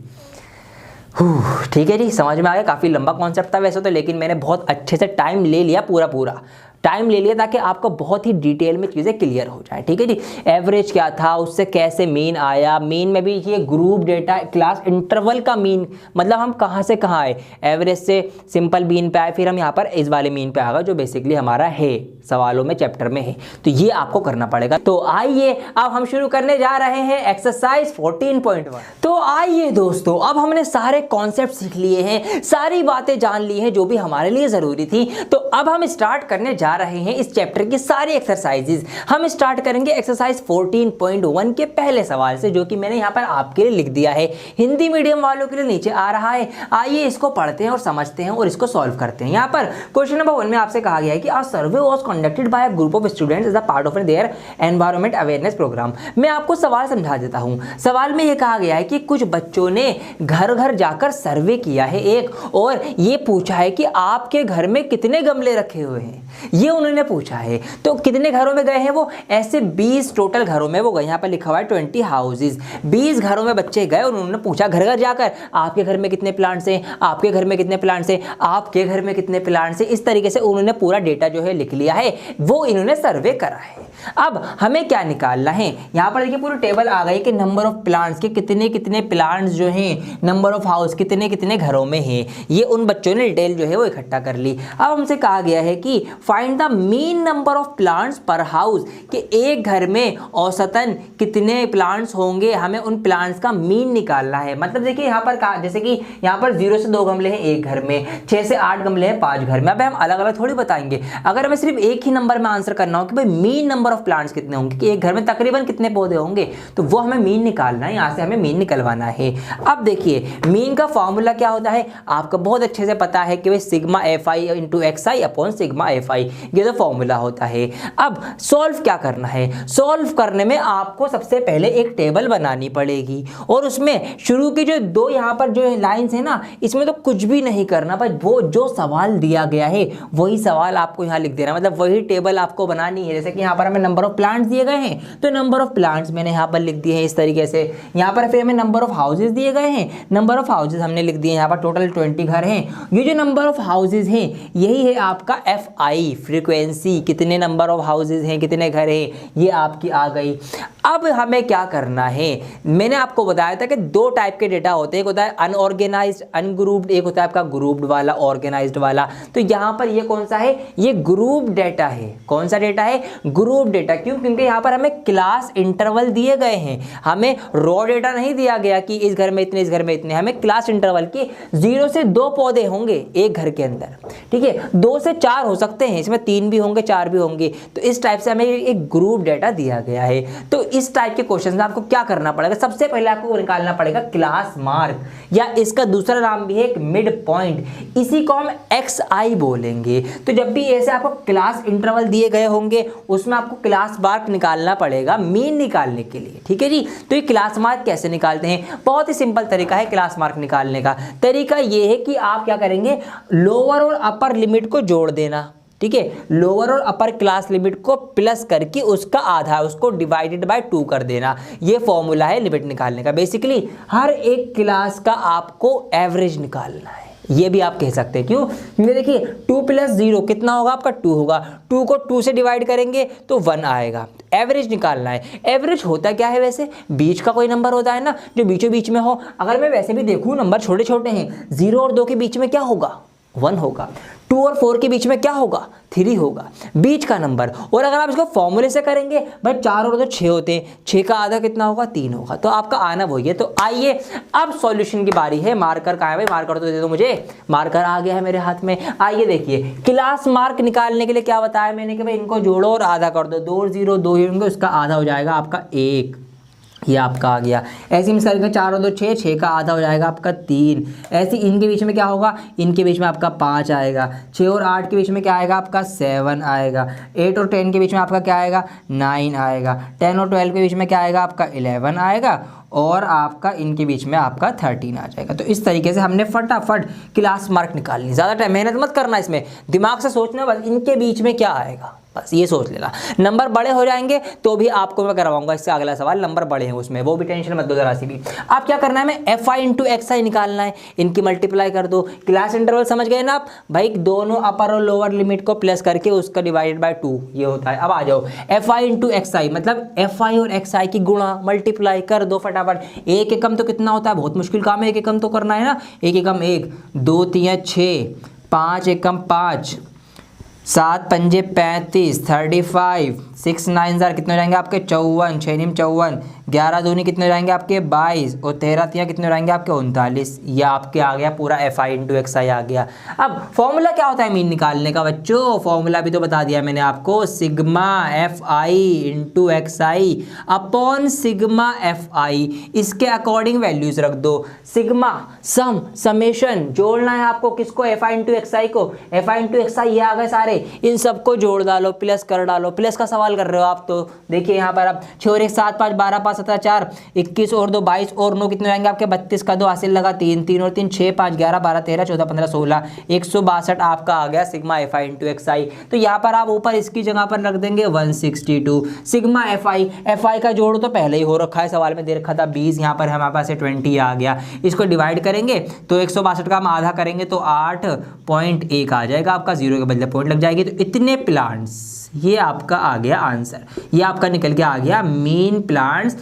ठीक है जी, समझ में आ गया। काफ़ी लंबा कॉन्सेप्ट था वैसे तो, लेकिन मैंने बहुत अच्छे से टाइम ले लिया, पूरा टाइम ले लिया ताकि आपको बहुत ही डिटेल में चीज़ें क्लियर हो जाए। ठीक है जी, एवरेज क्या था, उससे कैसे मीन आया, मीन में भी ये ग्रुप डेटा, क्लास इंटरवल का मीन, मतलब हम कहाँ से कहाँ आए, एवरेज से सिंपल मीन पे आए, फिर हम यहाँ पर इस वाले मीन पे आ गए जो बेसिकली हमारा है सवालों में, चैप्टर में है। तो ये आपको करना पड़ेगा। तो आइए अब हम शुरू करने जा रहे हैं एक्सरसाइज 14.1। तो आइए दोस्तों, अब हमने सारे कॉन्सेप्ट सीख लिए हैं, सारी बातें जान ली हैं जो भी हमारे लिए ज़रूरी थी। तो अब हम स्टार्ट करने जा रहे हैं इस चैप्टर की सारी एक्सरसाइजेज। हम स्टार्ट करेंगे एक्सरसाइज 14.1 के पहले सवाल से, जो कि मैंने यहाँ पर आपके लिए लिख दिया है। हिंदी मीडियम वालों के लिए नीचे आ रहा है। आइए इसको पढ़ते हैं और समझते हैं और इसको सॉल्व करते हैं। यहाँ पर क्वेश्चन नंबर 1 में आपसे कहा गया है कि a survey was conducted by a group of students as a part of their environment awareness programme. मैं आपको सवाल समझा देता हूँ। सवाल में यह कहा गया है कि कुछ बच्चों ने घर घर जाकर सर्वे किया है एक, और ये पूछा है कि आपके घर में कितने गमले रखे हुए हैं, ये उन्होंने पूछा है। तो कितने घरों में गए हैं वो, ऐसे 20 टोटल घरों में वो गए। यहाँ पर लिखा हुआ है 20 हाउसेज, 20 घरों में बच्चे गए और उन्होंने पूछा घर घर जाकर आपके घर में कितने प्लांट्स हैं, आपके घर में कितने प्लांट्स हैं, आपके घर में कितने प्लांट्स हैं। इस तरीके से उन्होंने पूरा डेटा जो है लिख लिया है, वो इन्होंने सर्वे करा है। अब हमें क्या निकालना है, यहाँ पर देखिए पूरी टेबल आ गई कि नंबर ऑफ प्लांट्स के कितने कितने प्लांट्स जो हैं, नंबर ऑफ हाउस कितने कितने घरों में हैं, ये उन बच्चों ने डिटेल जो है वो इकट्ठा कर ली। अब हमसे कहा गया है कि find the mean number of plants पर हाउस, कि एक घर में औसतन कितने प्लांट्स होंगे, हमें उन प्लांट्स का मीन निकालना है। मतलब देखिए यहाँ पर कहा, जैसे कि यहाँ पर 0 से 2 गमले हैं एक घर में, 6 से 8 गमले हैं 5 घर में। अब हम अलग अलग थोड़ी बताएंगे, अगर हमें सिर्फ एक ही नंबर में आंसर करना हो कि भाई mean number number of plants कितने होंगे, कि एक घर में तकरीबन कितने पौधे होंगे, तो वो हमें मीन निकालना है, यहाँ से हमें मीन निकलवाना है। अब देखिए मीन का फॉर्मूला क्या होता है, आपको बहुत अच्छे से पता है कि भाई sigma F I into X I upon sigma F आई, ये तो फॉर्मूला होता है। अब सॉल्व क्या करना है, सॉल्व करने में आपको सबसे पहले एक टेबल बनानी पड़ेगी और उसमें शुरू की जो दो यहाँ पर जो लाइंस है ना, इसमें तो कुछ भी नहीं करना, बस वो जो सवाल दिया गया है वही सवाल आपको यहाँ लिख देना, मतलब वही टेबल आपको बनानी है। जैसे कि यहाँ पर हमें नंबर ऑफ प्लांट्स दिए गए हैं तो नंबर ऑफ प्लांट्स मैंने यहाँ पर लिख दिए हैं इस तरीके से। यहाँ पर फिर हमें नंबर ऑफ हाउसेज दिए गए हैं, नंबर ऑफ हाउसेज हमने लिख दिए, यहाँ पर टोटल 20 घर हैं। ये जो नंबर ऑफ हाउसेज हैं यही है आपका एफ आई, फ्रीक्वेंसी, कितने नंबर ऑफ हाउसेज हैं, कितने घर हैं, ये आपकी आ गई। अब हमें क्या करना है, मैंने आपको बताया था कि दो टाइप के डेटा होते हैं, एक होता है अनऑर्गेनाइज्ड अनग्रुप्ड, एक होता है आपका ग्रुप्ड वाला ऑर्गेनाइज्ड वाला। तो यहाँ पर ये कौन सा है, ये ग्रुप डेटा है। कौन सा डेटा है, ग्रुप डेटा। क्यों, क्योंकि यहाँ पर हमें क्लास इंटरवल दिए गए हैं, हमें रॉ डेटा नहीं दिया गया कि इस घर में इतने इस घर में इतने, हमें क्लास इंटरवल की 0 से 2 पौधे होंगे एक घर के अंदर, ठीक है, 2 से 4 हो सकते हैं, इसमें 3 भी होंगे 4 भी होंगे। तो इस टाइप से हमें एक ग्रुप डेटा दिया गया है। तो इस टाइप के क्वेश्चन में आपको क्या करना पड़ेगा, सबसे पहले आपको निकालना पड़ेगा क्लास मार्क, या इसका दूसरा नाम भी है एक मिड पॉइंट, इसी को हम एक्स आई बोलेंगे। तो जब भी ऐसे आपको क्लास इंटरवल दिए गए होंगे उसमें आपको क्लास मार्क निकालना पड़ेगा मीन निकालने के लिए, ठीक है जी। तो ये क्लास मार्क कैसे निकालते हैं, बहुत ही सिंपल तरीका है क्लास मार्क निकालने का। तरीका ये है कि आप क्या करेंगे, लोअर और अपर लिमिट को जोड़ देना, ठीक है, लोअर और अपर क्लास लिमिट को प्लस करके उसका आधा, उसको डिवाइडेड बाय 2 कर देना। ये फॉर्मूला है लिमिट निकालने का। बेसिकली हर एक क्लास का आपको एवरेज निकालना है, ये भी आप कह सकते हैं। क्यों, क्योंकि देखिए 2 + 0 कितना होगा आपका 2 होगा, 2 को 2 से डिवाइड करेंगे तो 1 आएगा। एवरेज निकालना है। एवरेज होता क्या है, वैसे बीच का कोई नंबर होता है ना जो बीचों बीच में हो। अगर मैं वैसे भी देखूँ नंबर छोटे छोटे हैं, 0 और 2 के बीच में क्या होगा, 1 होगा, 2 और 4 के बीच में क्या होगा, 3 होगा, बीच का नंबर। और अगर आप इसको फॉर्मूले से करेंगे, भाई 4 और 2 6 होते हैं, 6 का आधा कितना होगा, 3 होगा। तो आपका आना वही है। तो आइए अब सॉल्यूशन की बारी है। मार्कर कहाँ है भाई, मार्कर तो दे दो मुझे, मार्कर आ गया है मेरे हाथ में। आइए देखिए, क्लास मार्क निकालने के लिए क्या बताया मैंने कि भाई इनको जोड़ो और आधा कर दो, 2 और 0 2 ही होंगे, उसका आधा हो जाएगा आपका 1, ये आपका आ गया। ऐसे में करेंगे 4 और 2 6, 6 का आधा हो जाएगा आपका 3। ऐसे इनके बीच में क्या होगा, इनके बीच में आपका 5 आएगा। 6 और 8 के बीच में क्या आएगा आपका 7 आएगा। 8 और 10 के बीच में आपका क्या आएगा 9 आएगा। 10 और 12 के बीच में क्या आएगा आपका 11 आएगा। और आपका इनके बीच में आपका 13 आ जाएगा। तो इस तरीके से हमने फटाफट क्लास मार्क निकालनी, ज़्यादा टाइम मेहनत मत करना इसमें, दिमाग से सोचना बस इनके बीच में क्या आएगा, बस ये सोच लेना। नंबर बड़े हो जाएंगे तो भी आपको मैं करवाऊंगा इससे अगला सवाल, नंबर बड़े हैं उसमें, वो भी टेंशन मत दो जरा सी भी। आप क्या करना है, हमें एफ आई इंटू एक्स आई निकालना है, इनकी मल्टीप्लाई कर दो। क्लास इंटरवल समझ गए ना आप भाई, दोनों अपर और लोअर लिमिट को प्लस करके उसका डिवाइडेड बाय 2 ये होता है। अब आ जाओ, एफ आई इंटू एक्स आई मतलब एफ आई और एक्स आई की गुणा मल्टीप्लाई कर दो फटाफट। एक एकम तो कितना होता है, बहुत मुश्किल काम है, एक एकम तो करना है ना। एक एकम 1 2 3 6, 5 एकम 5, 7 पंजे 35, 35, 6 9 कितने हो जाएंगे आपके 54, 6 निम 54, 11 दूनी कितने हो जाएंगे आपके 22 और 13 तिया कितने हो जाएंगे आपके 39। ये आपके आ गया पूरा एफ आई इंटू एक्स आई आ गया। अब फॉर्मूला क्या होता है मीन निकालने का बच्चों, फॉर्मूला भी तो बता दिया मैंने आपको, sigma F I into X I upon sigma F आई। इसके अकॉर्डिंग वैल्यूज रख दो। सिग्मा समेशन जोड़ना है आपको, किसको, एफ आई इंटू एक्स आई को। एफ आई इंटू एक्स आई ये आ गए सारे, इन सबको जोड़ डालो, प्लस कर डालो। प्लस का सवाल कर रहे हो आप तो देखिए यहाँ पर आप 6 और 1 7 5 12 5 17 4 21 और 2 22 और 9 कितने जाएंगे आपके 32 का 2 हासिल लगा 3 3 और 3 6 5 11 12 13 14 15 16 162 आपका आ गया sigma F I into X I. तो यहाँ पर आप ऊपर इसकी जगह पर रख देंगे 162 सिग्मा एफ आई का जोड़ तो पहले ही हो रखा है, सवाल में दे रखा था 20, यहाँ पर हमारे पास 20 आ गया। इसको डिवाइड करेंगे तो 162 का हम आधा करेंगे तो 8.1 आ जाएगा आपका, 0 के बदले पॉइंट लग जाएगी। तो इतने प्लांट्स, ये आपका आ गया आंसर, ये आपका निकल के आ गया मीन प्लांट्स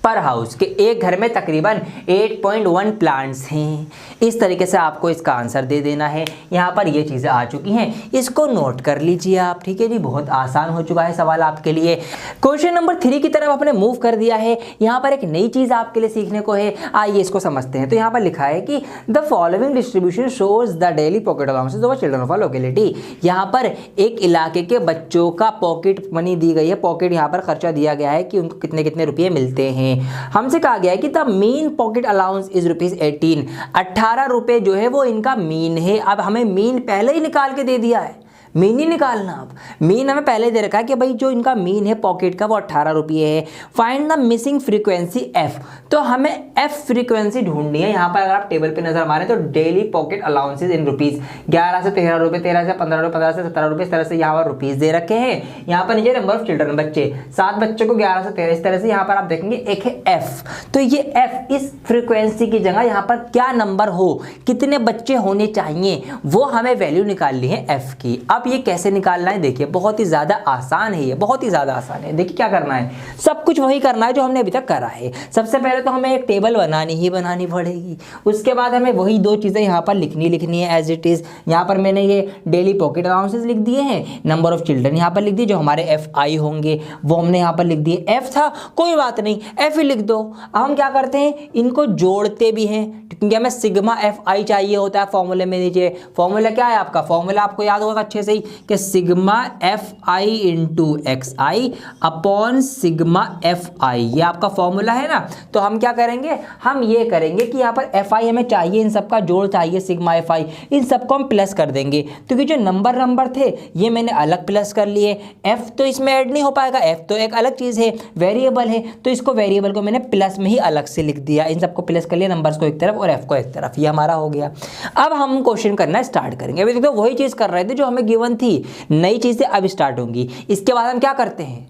पर हाउस के एक घर में तकरीबन 8.1 प्लांट्स हैं। इस तरीके से आपको इसका आंसर दे देना है। यहाँ पर ये चीज़ें आ चुकी हैं, इसको नोट कर लीजिए आप, ठीक है जी। बहुत आसान हो चुका है सवाल आपके लिए। क्वेश्चन नंबर 3 की तरफ आपने मूव कर दिया है। यहाँ पर एक नई चीज़ आपके लिए सीखने को है, आइए इसको समझते हैं। तो यहाँ पर लिखा है कि the following distribution shows the daily pocket allowances of children of a locality. यहाँ पर एक इलाके के बच्चों का पॉकेट मनी दी गई है, पॉकेट यहाँ पर खर्चा दिया गया है कि उनको कितने कितने रुपये मिलते हैं। हमसे कहा गया है कि the mean pocket allowance is ₹18। 18 रुपये जो है वो इनका मीन है। अब हमें मीन पहले ही निकाल के दे दिया है, मीन ही निकालना। अब मीन हमें पहले दे रखा है कि भाई जो इनका मीन है पॉकेट का वो 18 रुपये है। Find the missing frequency F. तो हमें एफ फ्रीक्वेंसी ढूंढनी है। यहाँ पर अगर आप टेबल पे नजर मारें तो daily pocket allowances in rupees 11 से 13 रुपये, 13 से 15 रुपये, 15 से 17 रुपये, इस तरह से यहाँ पर रुपीज दे रखे हैं। यहाँ पर नीचे नंबर ऑफ चिल्ड्रन, बच्चे, 7 बच्चों को 11 से 13, इस तरह से यहाँ पर आप देखेंगे एक है एफ। तो ये एफ, इस फ्रीक्वेंसी की जगह यहाँ पर क्या नंबर हो, कितने बच्चे होने चाहिए, वो हमें वैल्यू निकालनी है एफ की। अब ये कैसे निकालना है, देखिए बहुत ही ज्यादा आसान है, ये बहुत ही ज्यादा आसान है। देखिए क्या करना है, सब कुछ वही करना है जो हमने अभी तक करा है। सबसे पहले तो हमें एक टेबल बनानी पड़ेगी। उसके बाद हमें वही दो चीजें यहाँ पर लिखनी है एज इट इज। यहाँ पर मैंने ये डेली पॉकेट अलाउंसेस लिख दिए हैं, नंबर ऑफ चिल्ड्रन यहाँ पर लिख दिए, जो हमारे एफ आई होंगे वो हमने यहाँ पर लिख दिए। एफ था, कोई बात नहीं, एफ ही लिख दो। अब हम क्या करते हैं, इनको जोड़ते भी हैं, क्योंकि हमें सिग्मा एफ आई चाहिए होता है फॉर्मूले में। नीचे फॉर्मूला क्या है आपका, फॉर्मूला आपको याद होगा अच्छे से ही कि sigma F I into X I upon sigma F आई, ये आपका फॉर्मूला है ना। तो हम क्या करेंगे, हम ये करेंगे कि यहाँ पर एफ आई हमें चाहिए, इन सबका जोड़ चाहिए सिग्मा एफ आई, इन सबको हम प्लस कर देंगे, क्योंकि जो नंबर थे ये मैंने अलग प्लस कर लिए। एफ तो इसमें ऐड नहीं हो पाएगा, एफ तो एक अलग चीज़ है, वेरिएबल है, तो इसको वेरिएबल को मैंने प्लस में ही अलग से लिख दिया। इन सबको प्लस कर लिया, नंबर्स को एक तरफ और एफ को एक तरफ, ये हमारा हो गया। अब हम क्वेश्चन करना स्टार्ट करेंगे। अभी देखो वही चीज़ कर रहे थे जो हमें गिवन थी, नई चीज़ें अब स्टार्ट होंगी। इसके बाद हम क्या करते हैं,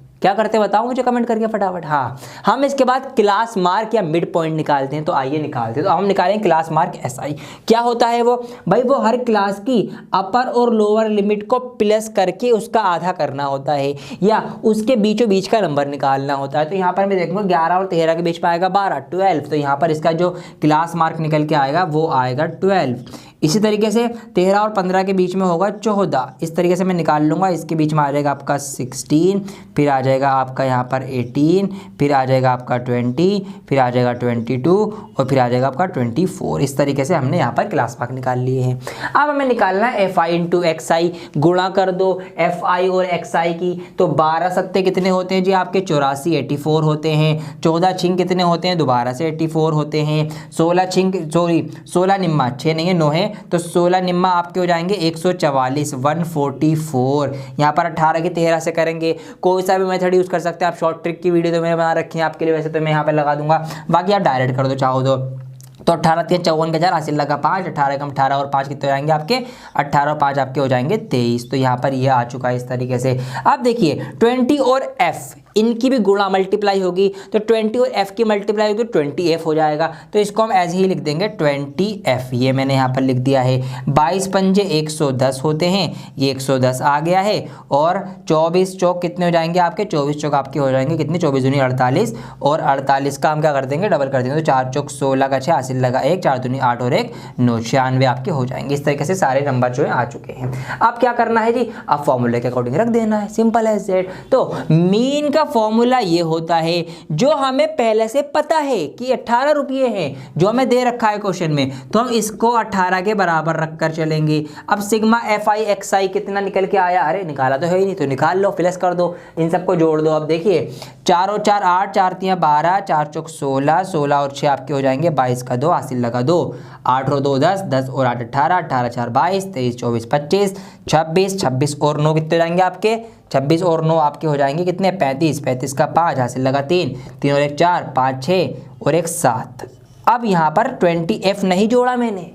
बताओ मुझे कमेंट करके फटाफट। हाँ, हम इसके बाद क्लास मार्क या मिड पॉइंट निकालते हैं। तो आइए निकालते हैं। तो हम निकालेंगे क्लास मार्क एस आई। क्या होता है वो, भाई वो हर क्लास की अपर और लोअर लिमिट को प्लस करके उसका आधा करना होता है, या उसके बीचों बीच का नंबर निकालना होता है। तो यहाँ पर मैं देखूंगा 11 और 13 के बीच में आएगा 12, 12। तो यहाँ पर इसका जो क्लास मार्क निकल के आएगा वो आएगा 12। इसी तरीके से 13 और 15 के बीच में होगा 14। इस तरीके से मैं निकाल लूँगा। इसके बीच में आ जाएगा आपका 16, फिर आ जाएगा आपका यहाँ पर 18, फिर आ जाएगा आपका 20, फिर आ जाएगा 22 और फिर आ जाएगा आपका 24। इस तरीके से हमने यहाँ पर क्लास मार्क निकाल लिए हैं। अब हमें निकालना है एफ आई इंटू एक्स आई। गुणा कर दो एफ आई और एक्स आई की। तो 12 सत्ते कितने होते हैं जी आपके, 84, 84 होते हैं। 14 छिंग कितने होते हैं, दोबारा से 84 होते हैं। 16 निम्मा 6 नहीं है 9 है, तो 16 निम्मा आपके हो जाएंगे 144, 144। यहाँ पर 18 की 13 से करेंगे, कोई सा भी मेथड यूज कर सकते हैं आप। शॉर्ट ट्रिक की वीडियो तो मैंने बना रखी है आपके लिए, वैसे तो मैं यहाँ पे लगा दूंगा, बाकी आप डायरेक्ट कर दो चाहो तो 18 3 54 के 4 हासिल लगा 5, 18 कम 18 और 5 कितने हो जाएंगे आपके, 18 और 5 आपके हो जाएंगे 23। तो यहाँ पर ये आ चुका है इस तरीके से। अब देखिए 20 और f इनकी भी गुणा मल्टीप्लाई होगी, तो 20 और f की मल्टीप्लाई होगी 20f हो जाएगा। तो इसको हम ऐसे ही लिख देंगे 20f, ये मैंने यहाँ पर लिख दिया है। 22 पंजे 110 होते हैं, ये 110 आ गया है। और 24 चौक कितने हो जाएंगे आपके, 24 चौक आपके हो जाएंगे कितने, 24 दूनी 48, और 48 का हम क्या कर देंगे, डबल कर देंगे। तो 4 चौक 16 का 6 हासिल लगा 1, 4 दूनी 8 और 1 9, 96 आपके हो जाएंगे। इस तरीके से सारे नंबर जो है आ चुके हैं। अब क्या करना है जी, अब फॉर्मूले के अकॉर्डिंग रख देना है, सिंपल है दैट। तो मीन का फॉर्मूला ये होता है जो हमें पहले से पता है कि 18 रुपये है, जो हमें दे रखा है क्वेश्चन में, तो हम इसको 18 के बराबर रखकर चलेंगे। अब सिग्मा एफ आई एक्स आई कितना निकल के आया, अरे निकाला तो है ही नहीं, तो निकाल लो, प्लस कर दो, इन सबको जोड़ दो। अब देखिए 4 और 4 8, 4 3 12, 4 चौक 16, 16 और 6 आपके हो जाएंगे 22 का 2 हासिल लगा 2, 8 और 2 10, 10 और 8 18, 18 4 22, 23 24 25, 26, 26 और 9 कितने जाएंगे आपके, 26 और 9 आपके हो जाएंगे कितने, 35, 35 का 5 हासिल लगा 3, 3 और 1 4, 5 6 और 1 7। अब यहाँ पर 20f नहीं जोड़ा मैंने,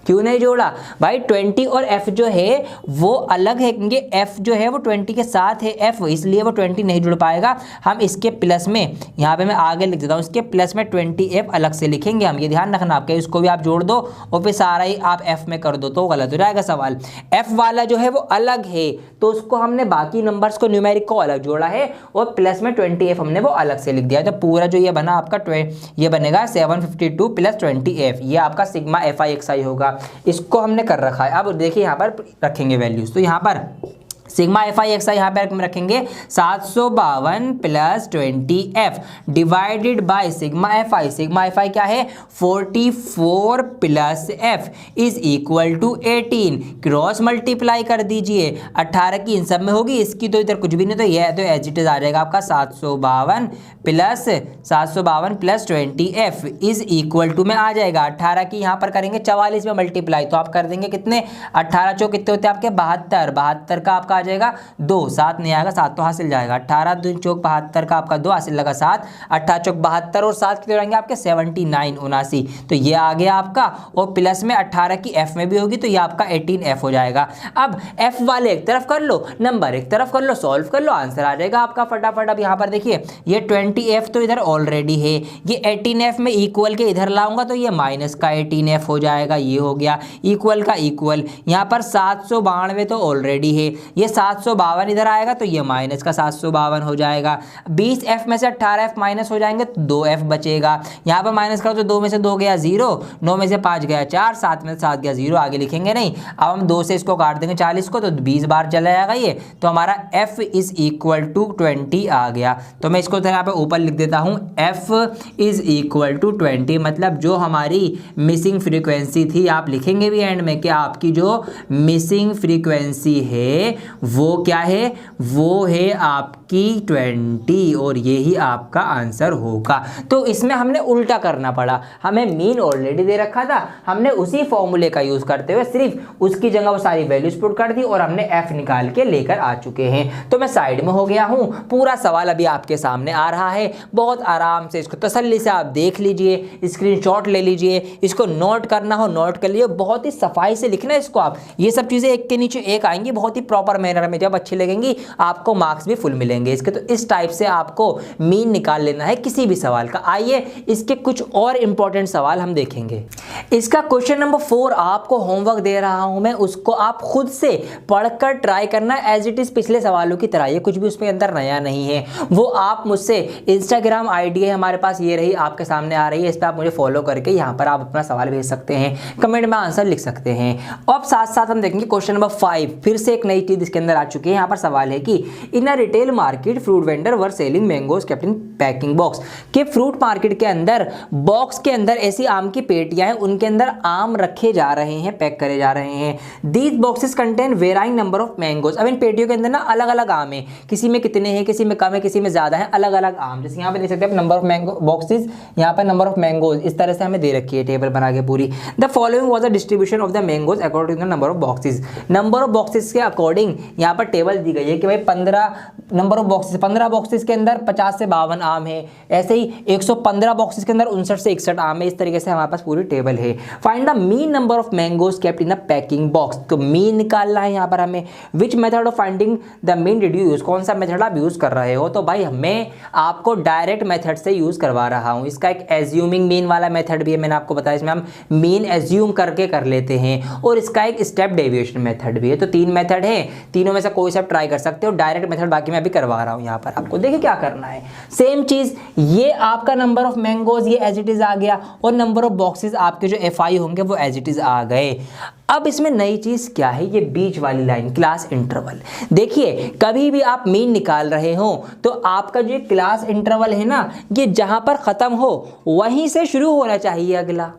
क्यों नहीं जोड़ा भाई? 20 और f जो है वो अलग है, क्योंकि f जो है वो 20 के साथ है f, इसलिए वो 20 नहीं जुड़ पाएगा। हम इसके प्लस में, यहाँ पे मैं आगे लिख देता हूँ, इसके प्लस में 20f अलग से लिखेंगे हम। ये ध्यान रखना आपके, इसको भी आप जोड़ दो और फिर सारा ही आप f में कर दो तो गलत हो जाएगा सवाल। f वाला जो है वो अलग है, तो उसको हमने बाकी नंबर्स को न्यूमेरिक को अलग जोड़ा है और प्लस में 20f हमने वो अलग से लिख दिया। तो पूरा जो ये बना आपका ये बनेगा 752 प्लस 20f, ये आपका सिग्मा FI होगा। इसको हमने कर रखा है। अब देखिए यहाँ पर रखेंगे वैल्यूज, तो यहाँ पर सिग्मा FI यहाँ पे रखेंगे 752 plus 20f divided by sigma FI। Sigma FI क्या है? 44 plus f is equal to 18। Cross multiply कर दीजिए, 18 की इन सब में होगी, इसकी तो इधर कुछ भी नहीं, तो यह तो एज इट इज आ जाएगा आपका 752 plus 20f is equal to में आ जाएगा 18 की यहाँ पर करेंगे 44 में मल्टीप्लाई, तो आप कर देंगे कितने? 18 चौक कितने होते हैं आपके? 72। 72 का आपका आ जाएगा 2, 7 नहीं आएगा, 7 तो हासिल जाएगा। 18 2 चौक 72 का आपका 2 हासिल लगा 7, 18 चौक 72 और 7 कितने रहेंगे आपके? 79 79। तो ये आ गया आपका, और प्लस में 18 की f में भी होगी, तो ये आपका 18f हो जाएगा। अब f वाले एक तरफ कर लो, नंबर एक तरफ कर लो, सॉल्व कर लो, आंसर आ जाएगा आपका फटाफट। अब यहाँ पर देखिए ये 20f तो इधर ऑलरेडी है, ये 18f में इक्वल के इधर लाऊंगा तो ये माइनस का 18f हो जाएगा, ये हो गया इक्वल का इक्वल। यहाँ पर 792 तो ऑलरेडी है, ये 752 इधर आएगा तो ये माइनस का 752 हो जाएगा। 20f में से 18f माइनस हो जाएंगे तो 2f बचेगा। यहाँ पर माइनस करो तो 2 में से 2 गया 0, 9 में से 5 गया 4, 7 में से 7 गया 0, आगे लिखेंगे नहीं। अब हम 2 से इसको काट देंगे 40 को, तो 20 बार चला जाएगा ये, तो हमारा f इज इक्वल टू 20 आ गया। तो मैं इसको यहाँ पे ऊपर लिख देता हूँ, f इज इक्वल टू 20, मतलब जो हमारी मिसिंग फ्रीक्वेंसी थी, आप लिखेंगे भी एंड में कि आपकी जो मिसिंग फ्रीक्वेंसी है वो क्या है? वो है आपकी 20, और यही आपका आंसर होगा। तो इसमें हमने उल्टा करना पड़ा, हमें मीन ऑलरेडी दे रखा था, हमने उसी फॉर्मूले का यूज करते हुए सिर्फ उसकी जगह वो सारी वैल्यूज पुट कर दी और हमने f निकाल के लेकर आ चुके हैं। तो मैं साइड में हो गया हूं, पूरा सवाल अभी आपके सामने आ रहा है, बहुत आराम से इसको तसल्ली से आप देख लीजिए, स्क्रीनशॉट ले लीजिए, इसको नोट करना हो नोट कर लीजिए, बहुत ही सफाई से लिखना है इसको आप। ये सब चीजें एक के नीचे एक आएंगी बहुत ही प्रॉपर मैनर में, जब अच्छी लगेंगी आपको मार्क्स भी फुल मिलेंगे इसके। तो इस टाइप से आपको मीन निकाल लेना है किसी भी सवाल का। आइए इसके कुछ और इंपॉर्टेंट सवाल हम देखेंगे। इसका क्वेश्चन नंबर 4 आपको होमवर्क दे रहा हूं मैं, उसको आप खुद से पढ़कर ट्राई करना एज इट इज पिछले सवालों की तरह, ये कुछ भी उसमें अंदर नया नहीं है। वो आप मुझसे इंस्टाग्राम आईडी है हमारे पास, ये रही आपके सामने आ रही है, इस पर आप मुझे फॉलो करके यहाँ पर आप अपना सवाल भेज सकते हैं, कमेंट में आंसर लिख सकते हैं। अब साथ साथ हम देखेंगे क्वेश्चन नंबर 5, फिर से एक नई चीज इसके अंदर आ चुकी है। यहाँ पर सवाल है कि in a retail market fruit vendor were selling mangoes kept in packing box, कि फ्रूट मार्केट के अंदर बॉक्स के अंदर ऐसी आम की पेटियां हैं, उनके अंदर आम रखे जा रहे हैं, पैक करे जा रहे हैं। These boxes contain varying number of mangoes, अब इन पेटियों के अंदर ना अलग अलग आम है, किसी में कितने हैं, किसी में कम है, किसी में ज्यादा है, अलग अलग आम। जैसे यहाँ पे देख सकते हैं नंबर ऑफ मैंगो बॉक्सेस, यहाँ पर नंबर ऑफ मैंगोज इस तरह से हमें दे रखी है टेबल बना के पूरी। The following was the distribution of the mangoes according to the number of boxes, number of boxes के अकॉर्डिंग यहाँ पर टेबल दी गई है कि भाई 15 नंबर ऑफ बॉक्सेस, 15 बॉक्सेस के अंदर 50 से 52 आम है, ऐसे ही 115 बॉक्सेस के अंदर 59 से 61 आम है। इस तरीके से हमारे पास पूरी टेबल है। Find the mean number of mangoes kept in a packing box, तो मीन निकालना है यहाँ पर हमें। Which method of finding the mean did you use, कौन सा मेथड आप यूज कर रहे हो? तो भाई मैं आपको डायरेक्ट मेथड से यूज करवा रहा हूँ। इसका एक एज्यूमिंग मीन वाला मेथड भी है, मैंने आपको बताया, इसमें हम मीन एज्यूम करके कर लेते हैं, और इसका एक स्टेप डेविएशन मेथड भी है। तो 3 मेथड है, तीनों में से कोई सा ट्राई कर सकते हो। डायरेक्ट मेथड बाकी मैं अभी करवा रहा हूँ यहाँ पर आपको। देखिए क्या करना है, सेम चीज, ये आपका नंबर ऑफ मैंगोज ये एज इट इज आ गया, और नंबर ऑफ बॉक्सेस आपके जो FI होंगे वो एज इट इज आ गए। अब इसमें नई चीज क्या है, ये बीच वाली लाइन क्लास इंटरवल। देखिए कभी भी आप मीन निकाल रहे हो तो आपका जो क्लास इंटरवल है ना, ये जहां पर खत्म हो वहीं से शुरू होना चाहिए अगला,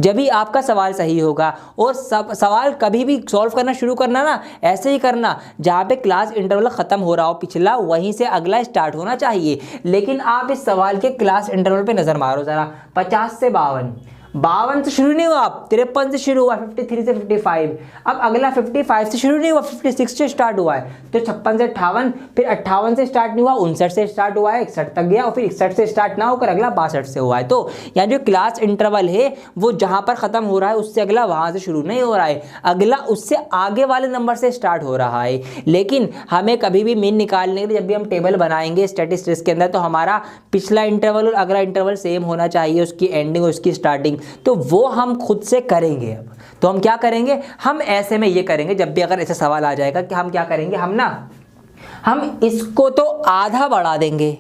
जब भी आपका सवाल सही होगा। और सब सवाल कभी भी सॉल्व करना शुरू करना ना ऐसे ही करना, जहाँ पे क्लास इंटरवल खत्म हो रहा हो पिछला, वहीं से अगला स्टार्ट होना चाहिए। लेकिन आप इस सवाल के क्लास इंटरवल पे नजर मारो जरा, 50 से 52, 52 से शुरू नहीं हुआ, आप 53 से शुरू हुआ, 53 से 55। अब अगला 55 से शुरू नहीं हुआ, 56 से स्टार्ट हुआ है, तो 56 से 58, फिर 58 से स्टार्ट नहीं हुआ, 59 से स्टार्ट हुआ है, 61 तक गया, और फिर 61 से स्टार्ट ना होकर अगला 62 से हुआ है। तो यहाँ जो क्लास इंटरवल है वो जहां पर खत्म हो रहा है उससे अगला वहां से शुरू नहीं हो रहा है, अगला उससे आगे वाले नंबर से स्टार्ट हो रहा है। लेकिन हमें कभी भी मीन निकालने के लिए जब भी हम टेबल बनाएंगे स्टैटिस्टिक्स के अंदर, तो हमारा पिछला इंटरवल और अगला इंटरवल सेम होना चाहिए, उसकी एंडिंग और उसकी स्टार्टिंग, तो वो हम खुद से करेंगे। अब तो हम क्या करेंगे, हम ऐसे में ये करेंगे, जब भी अगर ऐसा सवाल आ जाएगा कि हम क्या करेंगे, हम इसको तो आधा बढ़ा देंगे,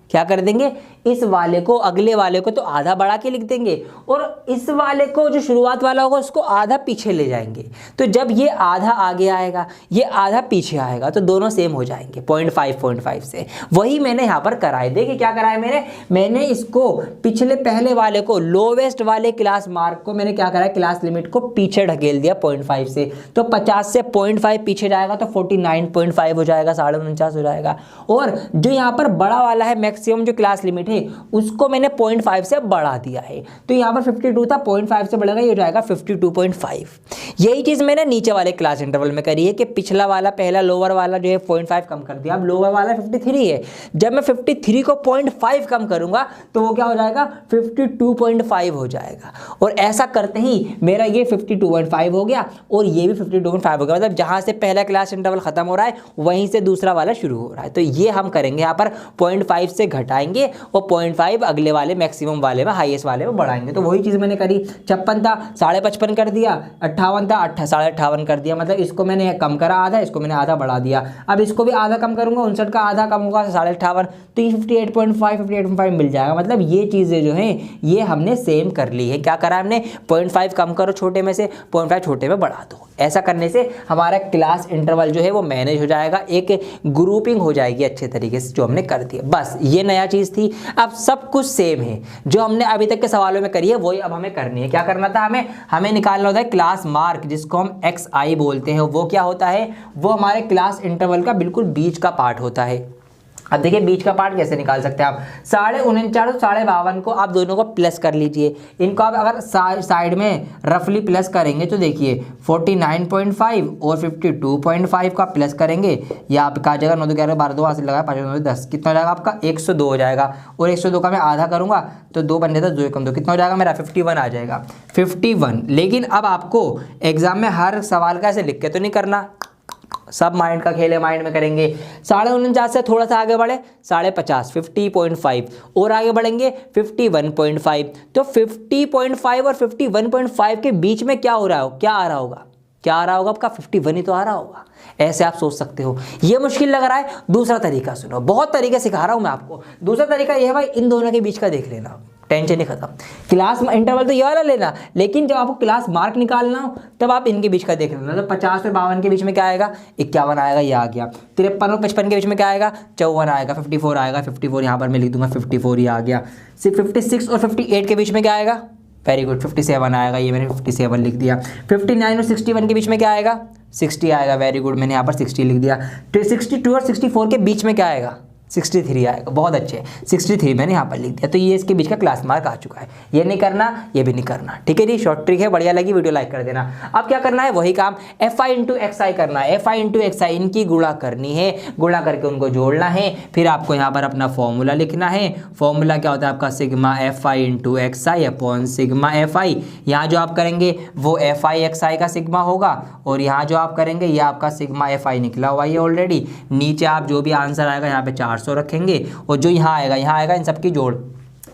क्या कर देंगे, इस वाले को अगले वाले को तो आधा बढ़ा के लिख देंगे, और इस वाले को जो शुरुआत वाला होगा उसको आधा पीछे ले जाएंगे। तो जब ये आधा आगे आएगा, ये आधा पीछे आएगा, तो दोनों सेम हो जाएंगे 0.5 से। वही मैंने यहाँ पर कराए। देखिए क्या कराया मैंने इसको पिछले पहले वाले को, लोवेस्ट वाले क्लास मार्क को मैंने क्या कराया, क्लास लिमिट को पीछे ढकेल दिया 0.5 से, तो 50 से 0.5 पीछे जाएगा तो 49.5 हो जाएगा, 49.5 हो जाएगा। और जो यहाँ पर बड़ा वाला है मैक्सिमम जो क्लास लिमिट है, उसको मैंने 0.5 से बढ़ा दिया है, तो यहाँ पर 52 था, 0.5 से बढ़ेगा, ये हो जाएगा 52.5। यही चीज मैंने नीचे वाले क्लास इंटरवल में करी है कि पिछला वाला, पहला लोअर वाला जो है 0.5 कम कर दिया। अब लोअर वाला 53 है, जब मैं 53 को 0.5 कम करूंगा तो वो क्या हो जाएगा, 52.5 हो जाएगा। और ऐसा करते ही मेरा ये 52.5 हो गया और ये भी 52.5 हो गया, मतलब जहां से पहला क्लास इंटरवल खत्म हो रहा है वहीं से दूसरा वाला शुरू हो रहा है। तो ये हम करेंगे, यहाँ पर 0.5 से घटाएंगे और 0.5 अगले वाले मैक्सिमम वाले में, हाईएस्ट वाले में बढ़ाएंगे। तो वही चीज मैंने करी, 56 था 55.5 कर दिया, 58 था 58.5 कर दिया, मतलब इसको मैंने कम करा आधा, इसको मैंने आधा बढ़ा दिया। अब इसको भी आधा कम करूंगा, 59 का आधा कम होगा 58.5, तो ये 58.5 मिल जाएगा। मतलब ये चीजें जो है ये हमने सेम कर ली है। क्या करा हमने, 0.5 कम करो छोटे में से, 0.5 छोटे में बढ़ा दो। ऐसा करने से हमारा क्लास इंटरवल जो है वो मैनेज हो जाएगा, एक ग्रुपिंग हो जाएगी अच्छे तरीके से, जो हमने कर दिया। बस ये नया चीज थी। अब सब कुछ सेम है, जो हमने अभी तक के सवालों में करी है वही अब हमें करनी है। क्या करना था, हमें निकालना होता है क्लास मार्क, जिसको हम XI बोलते हैं। वो क्या होता है, वो हमारे क्लास इंटरवल का बिल्कुल बीच का पार्ट होता है। अब देखिए बीच का पार्ट कैसे निकाल सकते हैं आप, 49.5 और 52 को आप दोनों को प्लस कर लीजिए। इनको आप अगर साइड में रफली प्लस करेंगे तो देखिए 49.5 और 52.5 का प्लस करेंगे, या आपका आ जाएगा 9 2 11 12 2 हासिल लगा 5 9 10, कितना हो जाएगा आपका 102 हो जाएगा। और 102 का मैं आधा करूंगा तो 2 बन जाता है, 2 कम 2 कितना हो जाएगा मेरा 51 आ जाएगा, 51। लेकिन अब आपको एग्जाम में हर सवाल का ऐसे लिख के तो नहीं करना, सब माइंड का खेल है, माइंड में करेंगे। 49.5 से थोड़ा सा आगे बढ़े 50.5 50.5 और आगे बढ़ेंगे 51.5, तो 50.5 और 51.5 के बीच में क्या हो रहा हो, क्या आ रहा होगा आपका 51 ही तो आ रहा होगा। ऐसे आप सोच सकते हो। ये मुश्किल लग रहा है, दूसरा तरीका सुनो, बहुत तरीके सिखा रहा हूं मैं आपको। दूसरा तरीका ये है भाई, इन दोनों के बीच का देख लेना, टेंशन ही खत्म। क्लास इंटरवल तो ये वाला लेना, लेकिन जब आपको क्लास मार्क निकालना हो तब आप इनके बीच का देख लेना। तो 50 और 52 के बीच में क्या आएगा, 51 आएगा, ये आ गया। 53 और 55 के बीच में क्या आएगा, 54 आएगा, 54 आएगा, 54 यहाँ पर मैं लिख दूंगा 54 ही आ गया। 56 और 58 के बीच में क्या आएगा, वेरी गुड 57 आएगा, ये मैंने 57 लिख दिया। 59 और 61 के बीच में क्या आएगा, 60 आएगा, वेरी गुड मैंने यहाँ पर 60 लिख दिया। 62 और 64 के बीच में क्या आएगा, 63 आएगा, बहुत अच्छे 63 मैंने यहाँ पर लिख दिया। तो ये इसके बीच का क्लास मार्क आ चुका है। ये नहीं करना, ये भी नहीं करना, ठीक है जी। शॉर्ट ट्रिक है, बढ़िया लगी वीडियो लाइक कर देना। अब क्या करना है, वही काम FI इंटू XI करना है। FI इंटू XI इनकी गुणा करनी है, गुणा करके उनको जोड़ना है। फिर आपको यहाँ पर अपना फॉर्मूला लिखना है। फॉर्मूला क्या होता है आपका, sigma FI into XI upon sigma FI। यहाँ जो आप करेंगे वो FI XI का सिग्मा होगा, और यहाँ जो आप करेंगे ये आपका सिग्मा FI निकला हुआ है ऑलरेडी। नीचे आप जो भी आंसर आएगा यहाँ पे 400 रखेंगे, और जो यहाँ आएगा इन सबकी जोड़,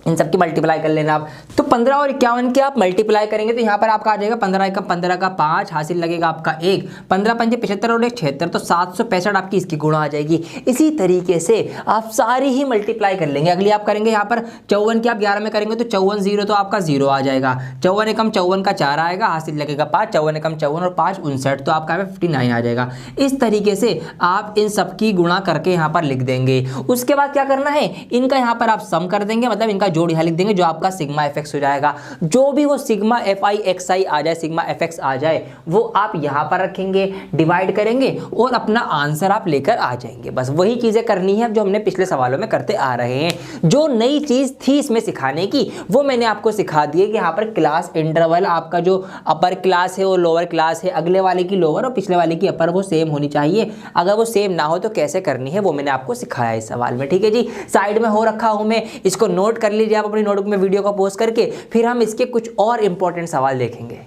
इन सबकी मल्टीप्लाई कर लेना आप। तो 15 और 51 के आप मल्टीप्लाई करेंगे तो यहाँ पर आपका आ जाएगा 15 का 5 हासिल लगेगा आपका 1, 15 पंजे 75 और 1 76, तो 765 आपकी इसकी गुणा आ जाएगी। इसी तरीके से आप सारी ही मल्टीप्लाई कर लेंगे। अगली आप करेंगे यहाँ पर 54 की आप 11 में करेंगे तो 54 0 तो आपका 0 आ जाएगा। 54 एकम 54 का 4 आएगा, हासिल लगेगा 5, 54 एकम 54 और 5 59, तो आपका 59 आ जाएगा। इस तरीके से आप इन सबकी गुणा करके यहाँ पर लिख देंगे। उसके बाद क्या करना है, इनका यहाँ पर आप सम कर देंगे, मतलब इनका जोड़ यहाँ लिख देंगे जो आपका सिग्मा एफ एक्स हो जाएगा। जो भी वो सिग्मा एफ आई एक्स आई आ जाए, सिग्मा एफ एक्स आ जाए, वो आप यहाँ पर रखेंगे, डिवाइड करेंगे और अपना आंसर आप लेकर आ जाएंगे। बस वही चीज़ें करनी है जो हमने पिछले सवालों में करते आ रहे हैं। जो नई चीज़ थी इसमें सिखाने की वो मैंने आपको सिखा दी है कि यहाँ पर क्लास इंटरवल आपका जो अपर क्लास है वो लोअर क्लास है, अगले वाले की लोअर और पिछले वाले की अपर वो सेम होनी चाहिए। अगर वो सेम ना हो तो कैसे करनी है वो मैंने आपको सिखाया इस सवाल में। ठीक है जी, साइड में हो रखा हूं मैं, इसको नोट कर लीजिए आप अपनी नोटबुक में वीडियो को पॉज करके, फिर हम इसके कुछ और इंपॉर्टेंट सवाल देखेंगे।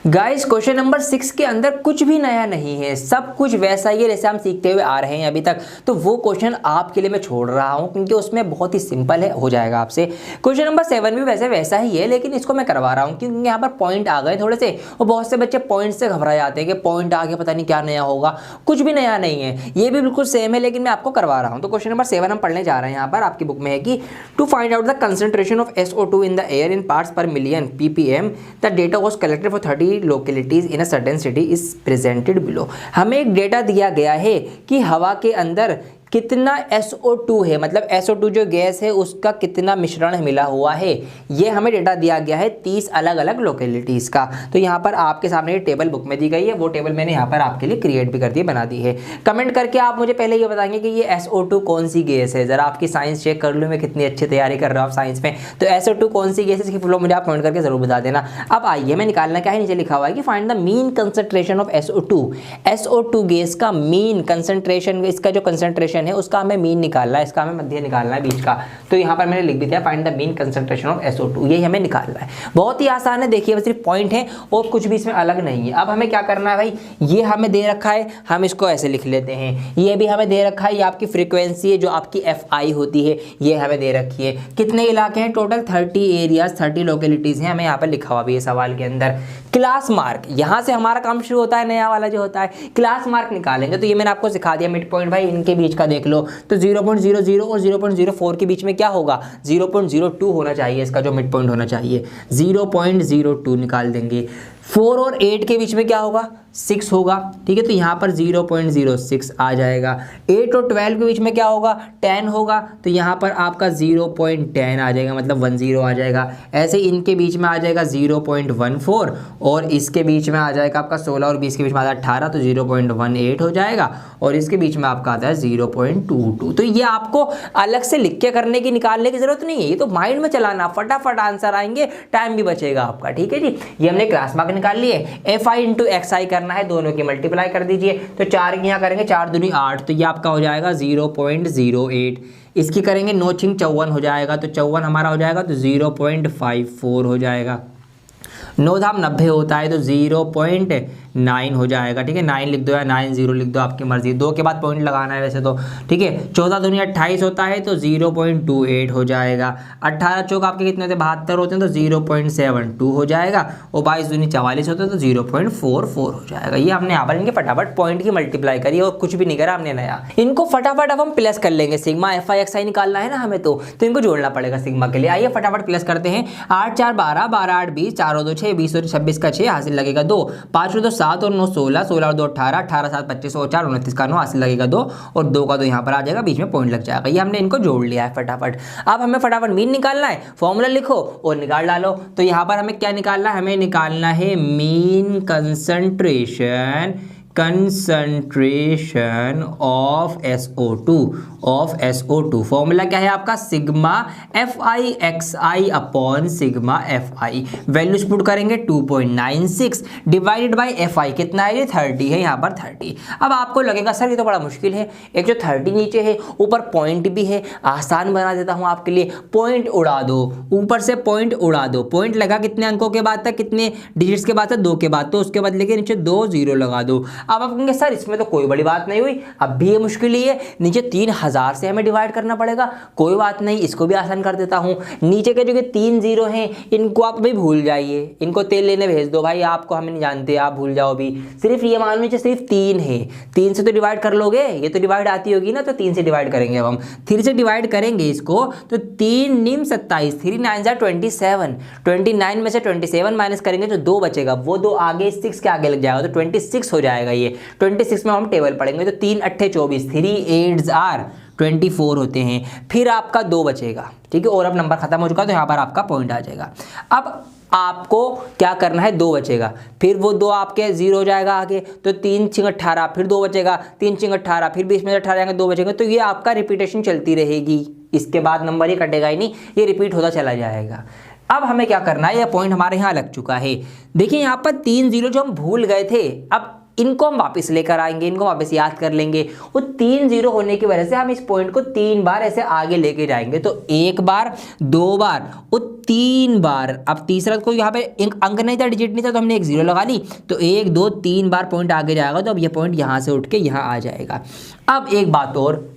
गाइस क्वेश्चन नंबर 6 के अंदर कुछ भी नया नहीं है, सब कुछ वैसा ही है जैसे हम सीखते हुए आ रहे हैं अभी तक। तो वो क्वेश्चन आपके लिए मैं छोड़ रहा हूं क्योंकि उसमें बहुत ही सिंपल है, हो जाएगा आपसे। क्वेश्चन नंबर 7 भी वैसे वैसा ही है, लेकिन इसको मैं करवा रहा हूं क्योंकि यहाँ पर पॉइंट आ गए थोड़े से, और बहुत से बच्चे पॉइंट से घबरा जाते हैं कि पॉइंट आ गया पता नहीं क्या नया होगा। कुछ भी नया नहीं है, ये भी बिल्कुल सेम है, लेकिन मैं आपको करवा रहा हूँ। तो क्वेश्चन नंबर 7 हम पढ़ने जा रहे हैं। यहाँ पर आपकी बुक में है कि to find out the concentration of SO2 in the air in parts per million ppm, the data was collected for 30 localities in a certain city is presented below. हमें एक डेटा दिया गया है कि हवा के अंदर कितना SO2 है, मतलब SO2 जो गैस है उसका कितना मिश्रण मिला हुआ है, ये हमें डेटा दिया गया है 30 अलग अलग लोकेलिटीज़ का। तो यहाँ पर आपके सामने ये टेबल बुक में दी गई है, वो टेबल मैंने यहाँ पर आपके लिए क्रिएट भी कर दी, बना दी है। कमेंट करके आप मुझे पहले ये बताएंगे कि ये SO2 कौन सी गैस है। ज़रा आपकी साइंस चेक कर लूँ मैं, कितनी अच्छी तैयारी कर रहा हूँ आप साइंस में। तो SO2 कौन सी गैस है इसकी फुल मुझे आप कमेंट करके जरूर बता देना। अब आइए मैं निकालना क्या है, नीचे लिखा हुआ है कि find the mean concentration of SO2। SO2 gas का मीन कंसंट्रेशन, इसका जो कंसंट्रेशन है उसका हमें मीन निकालना है, इसका हमें मध्य निकालना है बीच का। तो यहाँ पर मैंने लिख भी दिया find the mean concentration of SO2, यही हमें निकालना है। बहुत ही आसान है, देखिए बस सिर्फ पॉइंट है और कुछ भी इसमें अलग नहीं है। अब हमें क्या करना है भाई, ये हमें दे रखा है, हम इसको ऐसे लिख लेते हैं। ये भी हमें दे रखा है, ये आपकी फ्रीक्वेंसी है जो आपकी FI होती है, ये हमें दे रखी है। कितने इलाके हैं टोटल, 30 एरियाज, 30 लोकेलिटीज हैं, हमें यहाँ पर लिखा हुआ भी है सवाल के अंदर। क्लास मार्क, यहाँ से हमारा काम शुरू होता है, नया वाला जो होता है क्लास मार्क निकालेंगे। तो ये मैंने आपको सिखा दिया, मिड पॉइंट भाई इनके बीच का देख लो। तो 0.00 और 0.04 के बीच में क्या होगा, 0.02 होना चाहिए, इसका जो मिड पॉइंट होना चाहिए 0.02 निकाल देंगे। 4 और 8 के बीच में क्या होगा, 6 होगा। ठीक है, तो यहाँ पर 0.06 आ जाएगा। 8 और 12 के बीच में क्या होगा, 10 होगा, तो यहाँ पर आपका 0.10 आ जाएगा, मतलब 10 आ जाएगा। ऐसे इनके बीच में आ जाएगा 0.14 और इसके बीच में आ जाएगा आपका 16 और 20 के बीच में आता है 18, तो 0.18 हो जाएगा। और इसके बीच में आपका आता है 0.22। तो ये आपको अलग से लिख के करने की, निकालने की जरूरत नहीं है, ये तो माइंड में चलाना, फटाफट आंसर आएंगे, टाइम भी बचेगा आपका। ठीक है जी, ये हमने क्लास मार्क निकाल लिए। FI इंटू XI करना है, दोनों की मल्टीप्लाई कर दीजिए। तो 4 यहाँ करेंगे, 4 दूनी 8, तो ये आपका हो जाएगा 0.08। इसकी करेंगे 9 छिंग 54 हो जाएगा, तो 54 हमारा हो जाएगा, तो 0.54 हो जाएगा। 9 धाम 90 होता है, तो 0.9 हो जाएगा। ठीक है, 9 लिख दो या 90 लिख दो, आपकी मर्जी, 2 के बाद पॉइंट लगाना है वैसे तो। ठीक है, 14 दूनी 28 होता है, तो 0.28 हो जाएगा। 18 चौक आपके कितने होते हैं, 72 होते हैं, तो 0.72 हो जाएगा। और 22 दूनी 44 होते हैं, तो 0.44 हो जाएगा। ये हमने यहाँ पर इनके फटाफट पॉइंट की मल्टीप्लाई करी और कुछ भी नहीं करा हमने नया। इनको फटाफट अब हम प्लस कर लेंगे, सिग्मा FI XI निकालना है ना हमें, तो इनको जोड़ना पड़ेगा सिग्मा के लिए। आइए फटाफट प्लस करते हैं। 8 4 12, 12 8 20, 4 और 2 6, 20 और 26 का 6, हासिल लगेगा 2, 5 और 2 7 और 9 16, 16 और 2 18, 18 7 25 और 4 29 का 9, हासिल लगेगा 2 और 2 का 2 यहाँ पर आ जाएगा, बीच में पॉइंट लग जाएगा। ये हमने इनको जोड़ लिया है फटाफट। अब हमें फटाफट मीन निकालना है, फॉर्मूला लिखो और निकाल डालो। तो यहाँ पर हमें क्या निकालना है, हमें निकालना है mean concentration of SO2 formula क्या है आपका, sigma FI XI upon sigma FI। Values put करेंगे 2.96 डिवाइडेड बाय FI कितना है, ये 30 है, यहाँ पर 30। अब आपको लगेगा सर ये तो बड़ा मुश्किल है, एक जो 30 नीचे है, ऊपर पॉइंट भी है, आसान बना देता हूँ आपके लिए। पॉइंट उड़ा दो, ऊपर से पॉइंट उड़ा दो। पॉइंट लगा कितने अंकों के बाद तक, कितने डिजिट्स के बाद तक, 2 के बाद, तो उसके बाद लेके नीचे 2 0 लगा दो। अब आप कहेंगे सर इसमें तो कोई बड़ी बात नहीं हुई, अब भी ये मुश्किल ही है, नीचे 3000 से हमें डिवाइड करना पड़ेगा। कोई बात नहीं, इसको भी आसान कर देता हूँ। नीचे के जो कि 3 0 हैं इनको आप भी भूल जाइए, इनको तेल लेने भेज दो भाई, आपको हमें नहीं जानते, आप भूल जाओ भी। सिर्फ ये मान लीजिए सिर्फ 3 है, 3 से तो डिवाइड कर लोगे, ये तो डिवाइड आती होगी ना, तो 3 से डिवाइड करेंगे। अब हम 3 से डिवाइड करेंगे इसको, तो 3 निम 27, 3 9 27, 29 में से 27 माइनस करेंगे तो 2 बचेगा, वो 2 आगे 6 के आगे लग जाएगा, तो 26 हो जाएगा। ये 26 में हम टेबल पढ़ेंगे, तो 3 8 24, 3 8 आर 24 होते हैं, फिर आपका 2 बचेगा, ठीक है, और अब नंबर खत्म हो चुका तो यहाँ पर आपका पॉइंट आ जाएगा। अब आपको क्या करना है, 2 बचेगा, फिर वो 2 आपके 0 हो जाएगा आगे, तो 3 6 18, फिर 2 बचेगा, 3 6 18, फिर 20 में 18 जाएंगे, 2 बचेंगे, तो ये आपका रिपीटेशन चलती रहेगी, इसके बाद नंबर ये कटेगा ही नहीं, ये रिपीट होता चला जाएगा। अब हमें क्या करना है, ये पॉइंट हमारे यहाँ लग चुका है। देखिए यहाँ पर 3 0 जो हम भूल गए थे, अब इनको हम वापस लेकर आएंगे, इनको वापस याद कर लेंगे। वो 3 0 होने की वजह से हम इस पॉइंट को 3 बार ऐसे आगे लेके जाएंगे, तो 1 बार 2 बार और 3 बार। अब तीसरा को यहाँ पे अंक नहीं था, डिजिट नहीं था, तो हमने एक 0 लगा ली, तो 1 2 3 बार पॉइंट आगे जाएगा, तो अब ये पॉइंट यहाँ से उठ के यहाँ आ जाएगा। अब एक बात और,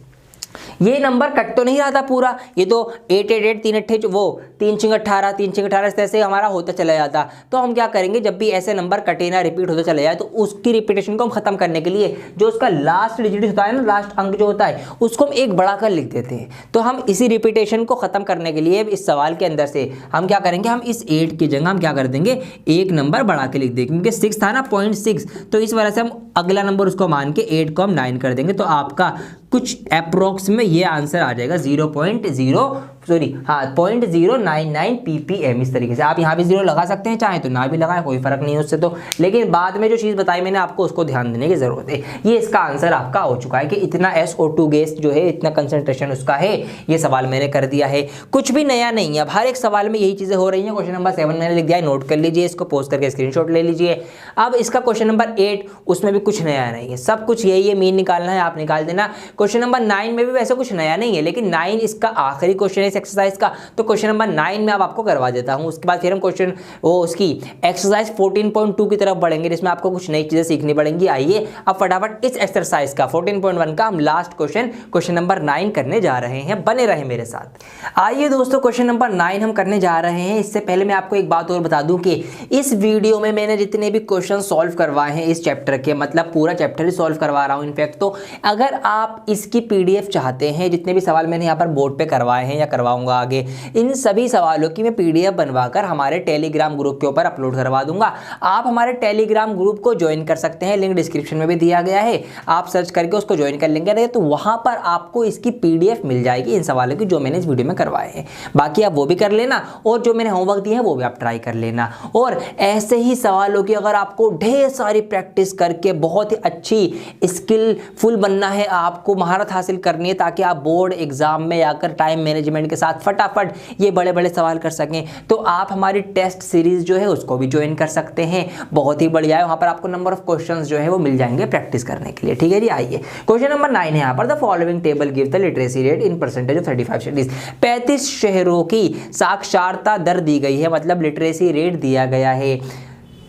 ये नंबर कट तो नहीं रहा था पूरा, ये तो 8 8 8 3 8 वो 3 6 18 3 6 18 इस तरह से हमारा होता चला जाता। तो हम क्या करेंगे, जब भी ऐसे नंबर कटे ना रिपीट होता चला जाए, तो उसकी रिपीटेशन को हम खत्म करने के लिए जो उसका लास्ट डिजिट होता है ना, लास्ट अंक जो होता है, उसको हम 1 बढ़ा कर लिख देते हैं। तो हम इसी रिपीटेशन को खत्म करने के लिए इस सवाल के अंदर से हम क्या करेंगे, हम इस 8 की जगह हम क्या कर देंगे, 1 नंबर बढ़ा के लिख देंगे, क्योंकि 6 था ना 0.6, तो इस वजह से हम अगला नंबर उसको मान के 8 को हम 9 कर देंगे, तो आपका कुछ अप्रोक्स में ये आंसर आ जाएगा 0.099 ppm। इस तरीके से आप यहाँ भी 0 लगा सकते हैं, चाहे तो ना भी लगाएं, कोई फर्क नहीं है उससे तो, लेकिन बाद में जो चीज़ बताई मैंने आपको उसको ध्यान देने की जरूरत है। ये इसका आंसर आपका हो चुका है कि इतना SO2 गैस जो है, इतना कंसंट्रेशन उसका है, ये सवाल मैंने कर दिया है। कुछ भी नया नहीं है, अब हर एक सवाल में यही चीज़ें हो रही हैं। क्वेश्चन नंबर 7 मैंने लिख दिया है, नोट कर लीजिए, इसको पोस्ट करके स्क्रीनशॉट ले लीजिए। अब इसका क्वेश्चन नंबर 8, उसमें भी कुछ नया नहीं है, सब कुछ यही है, मीन निकालना है, आप निकाल देना। क्वेश्चन नंबर 9 में भी वैसे कुछ नया नहीं है, लेकिन 9 इसका आखिरी क्वेश्चन है इस एक्सरसाइज का, तो क्वेश्चन नंबर 9 में अब आपको करवा देता हूं। उसके बाद फिर हम क्वेश्चन उसकी एक्सरसाइज 14.2 की तरफ बढ़ेंगे, जिसमें आपको कुछ नई चीजें सीखनी पड़ेंगी। आइए अब फटाफट इस एक्सरसाइज का 14.1 का हम लास्ट क्वेश्चन नंबर 9 करने जा रहे हैं, बने रहे मेरे साथ। आइए दोस्तों, क्वेश्चन नंबर 9 हम करने जा रहे हैं। इससे पहले मैं आपको एक बात और बता दूं कि इस वीडियो में मैंने जितने भी क्वेश्चन सॉल्व करवाए हैं इस चैप्टर के, मतलब पूरा चैप्टर ही सॉल्व करवा रहा हूं इनफैक्ट, तो अगर आप इसकी PDF चाहते हैं, जितने भी सवाल मैंने यहाँ पर बोर्ड पे करवाए हैं या करवाऊंगा आगे, इन सभी सवालों की मैं PDF बनवाकर हमारे टेलीग्राम ग्रुप के ऊपर अपलोड करवा दूंगा। आप हमारे टेलीग्राम ग्रुप को ज्वाइन कर सकते हैं, लिंक डिस्क्रिप्शन में भी दिया गया है, आप सर्च करके उसको ज्वाइन कर लेंगे, तो वहां पर आपको इसकी PDF मिल जाएगी इन सवालों की जो मैंने इस वीडियो में करवाए हैं। बाकी आप वो भी कर लेना, और जो मैंने होमवर्क दिए हैं वो भी आप ट्राई कर लेना। और ऐसे ही सवालों की अगर आपको ढेर सारी प्रैक्टिस करके बहुत ही अच्छी स्किलफुल बनना है, आपको महारत हासिल करनी है, ताकि आप बोर्ड एग्जाम में आकर टाइम मैनेजमेंट के साथ फटाफट ये बड़े बड़े सवाल कर सकें, तो आप हमारी टेस्ट सीरीज जो है उसको भी ज्वाइन कर सकते हैं। बहुत ही बढ़िया है, वहां पर आपको नंबर ऑफ क्वेश्चंस जो है वो मिल जाएंगे प्रैक्टिस करने के लिए। ठीक है जी, आइए क्वेश्चन नंबर 9 है यहाँ पर, the following table give the literacy rate in percentage of 35 cities. 35 शहरों की साक्षरता दर दी गई है, मतलब लिटरेसी रेट दिया गया है।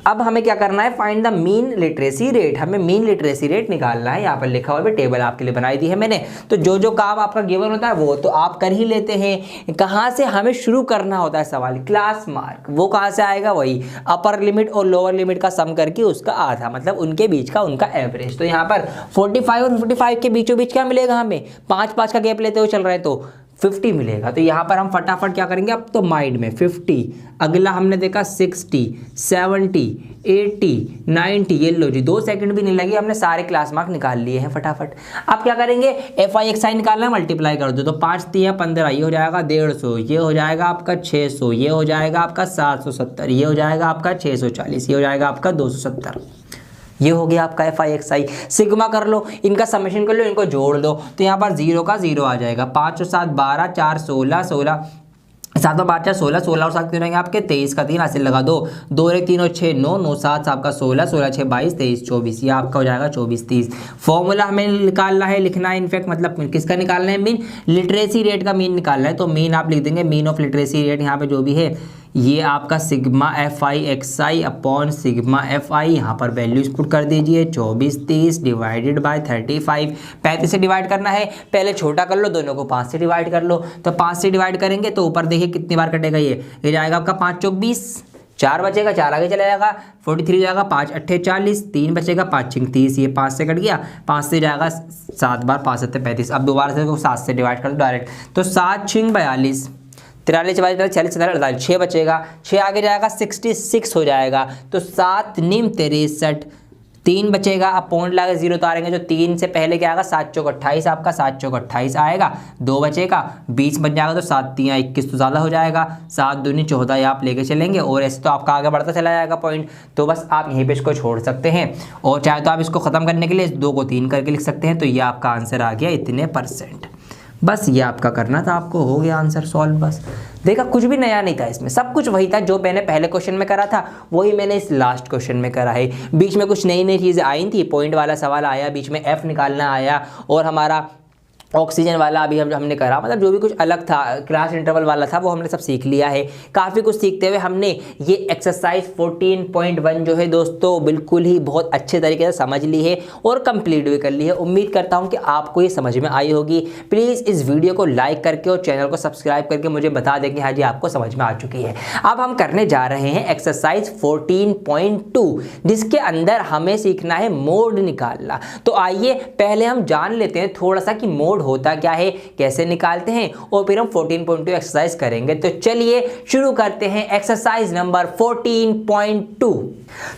अब हमें क्या करना है, find the mean literacy rate, हमें मीन लिटरेसी रेट निकालना है। यहाँ पर लिखा हुआ है, टेबल आपके लिए बनाई दी है मैंने, तो जो जो काम आपका गिवन होता है वो तो आप कर ही लेते हैं। कहाँ से हमें शुरू करना होता है सवाल, क्लास मार्क, वो कहाँ से आएगा, वही अपर लिमिट और लोअर लिमिट का सम करके उसका आधा, मतलब उनके बीच का उनका एवरेज। तो यहाँ पर 45 और 55 के बीचों बीच क्या मिलेगा, हमें 5-5 का गैप लेते हुए चल रहे हैं तो 50 मिलेगा। तो यहाँ पर हम फटाफट क्या करेंगे, अब तो माइंड में 50, अगला हमने देखा 60, 70, 80, 90, ये लो जी 2 सेकंड भी नहीं लगे, हमने सारे क्लास मार्क निकाल लिए हैं फटाफट। अब क्या करेंगे, FI निकालना, मल्टीप्लाई कर दो, तो 5 3 15, ये हो जाएगा 150, ये हो जाएगा आपका 600, ये हो जाएगा आपका 770, ये हो जाएगा आपका 640, ये हो जाएगा आपका 270। ये हो गया आपका FI सिग्मा कर लो, इनका समेशन कर लो, इनको जोड़ दो, तो यहाँ पर 0 का 0 आ जाएगा। 5 और 7 12, 4 16, 16 7 और 5 16, 16 और 7 कितने रहेंगे आपके 23 का 3 हासिल लगा दो, 2 और 1 3 और 6 9, 9 7 आपका 16, 16 6 22, 23 24, ये आपका हो जाएगा 24 30। फॉर्मूला हमें निकालना है, लिखना है इनफैक्ट, मतलब किसका निकालना है, मीन लिटरेसी रेट का मीन निकालना है। तो मीन आप लिख देंगे, मीन ऑफ लिटरेसी रेट यहाँ पे जो भी है ये आपका sigma FI upon sigma FI, यहाँ पर वैल्यूज पुट कर दीजिए 24 30 डिवाइडेड बाय 35। 35 से डिवाइड करना है, पहले छोटा कर लो, दोनों को 5 से डिवाइड कर लो, तो 5 से डिवाइड करेंगे तो ऊपर देखिए कितनी बार कटेगा, ये जाएगा आपका 5 चौक 20, 4 बचेगा, 4 आगे चला जाएगा, 43 जाएगा, 5 8 40, 3 बचेगा, 5 6 30, ये 5 से कट गया, 5 से जाएगा 7 बार, 5 7 35। अब दोबारा से 7 से डिवाइड कर दो डायरेक्ट, तो 7 6 42, 43 40 48, 6 बचेगा, 6 आगे जाएगा 66 हो जाएगा, तो 7 9 63, 3 बचेगा, अब पॉइंट लगा 0 उतारेंगे जो 3 से पहले क्या आएगा 7 चौक 28 आपका, 7 चौक 28 आएगा, 2 बचेगा, 20 बन जाएगा तो 7 3 21 तो ज़्यादा हो जाएगा, 7 दूनी 14 ये आप लेके चलेंगे और ऐसे तो आपका आगे बढ़ता चला जाएगा पॉइंट। तो बस आप यहीं पे इसको छोड़ सकते हैं और चाहे तो आप इसको ख़त्म करने के लिए 2 को 3 करके लिख सकते हैं। तो ये आपका आंसर आ गया इतने %। बस ये आपका करना था, आपको हो गया आंसर सॉल्व। बस देखा, कुछ भी नया नहीं था इसमें, सब कुछ वही था जो मैंने पहले क्वेश्चन में करा था वही मैंने इस लास्ट क्वेश्चन में करा है। बीच में कुछ नई नई चीज़ें आई थी, पॉइंट वाला सवाल आया, बीच में एफ निकालना आया और हमारा ऑक्सीजन वाला अभी हमने करा, मतलब जो भी कुछ अलग था क्लास इंटरवल वाला था वो हमने सब सीख लिया है। काफ़ी कुछ सीखते हुए हमने ये एक्सरसाइज 14.1 जो है दोस्तों बिल्कुल ही बहुत अच्छे तरीके से समझ ली है और कंप्लीट भी कर ली है। उम्मीद करता हूँ कि आपको ये समझ में आई होगी। प्लीज़ इस वीडियो को लाइक करके और चैनल को सब्सक्राइब करके मुझे बता दें कि हाँ जी आपको समझ में आ चुकी है। अब हम करने जा रहे हैं एक्सरसाइज 14.2 जिसके अंदर हमें सीखना है मोड निकालना। तो आइए पहले हम जान लेते हैं थोड़ा सा कि मोड होता क्या है, कैसे निकालते हैं और फिर हम 14.2 एक्सरसाइज करेंगे। तो चलिए शुरू करते हैं एक्सरसाइज नंबर 14.2।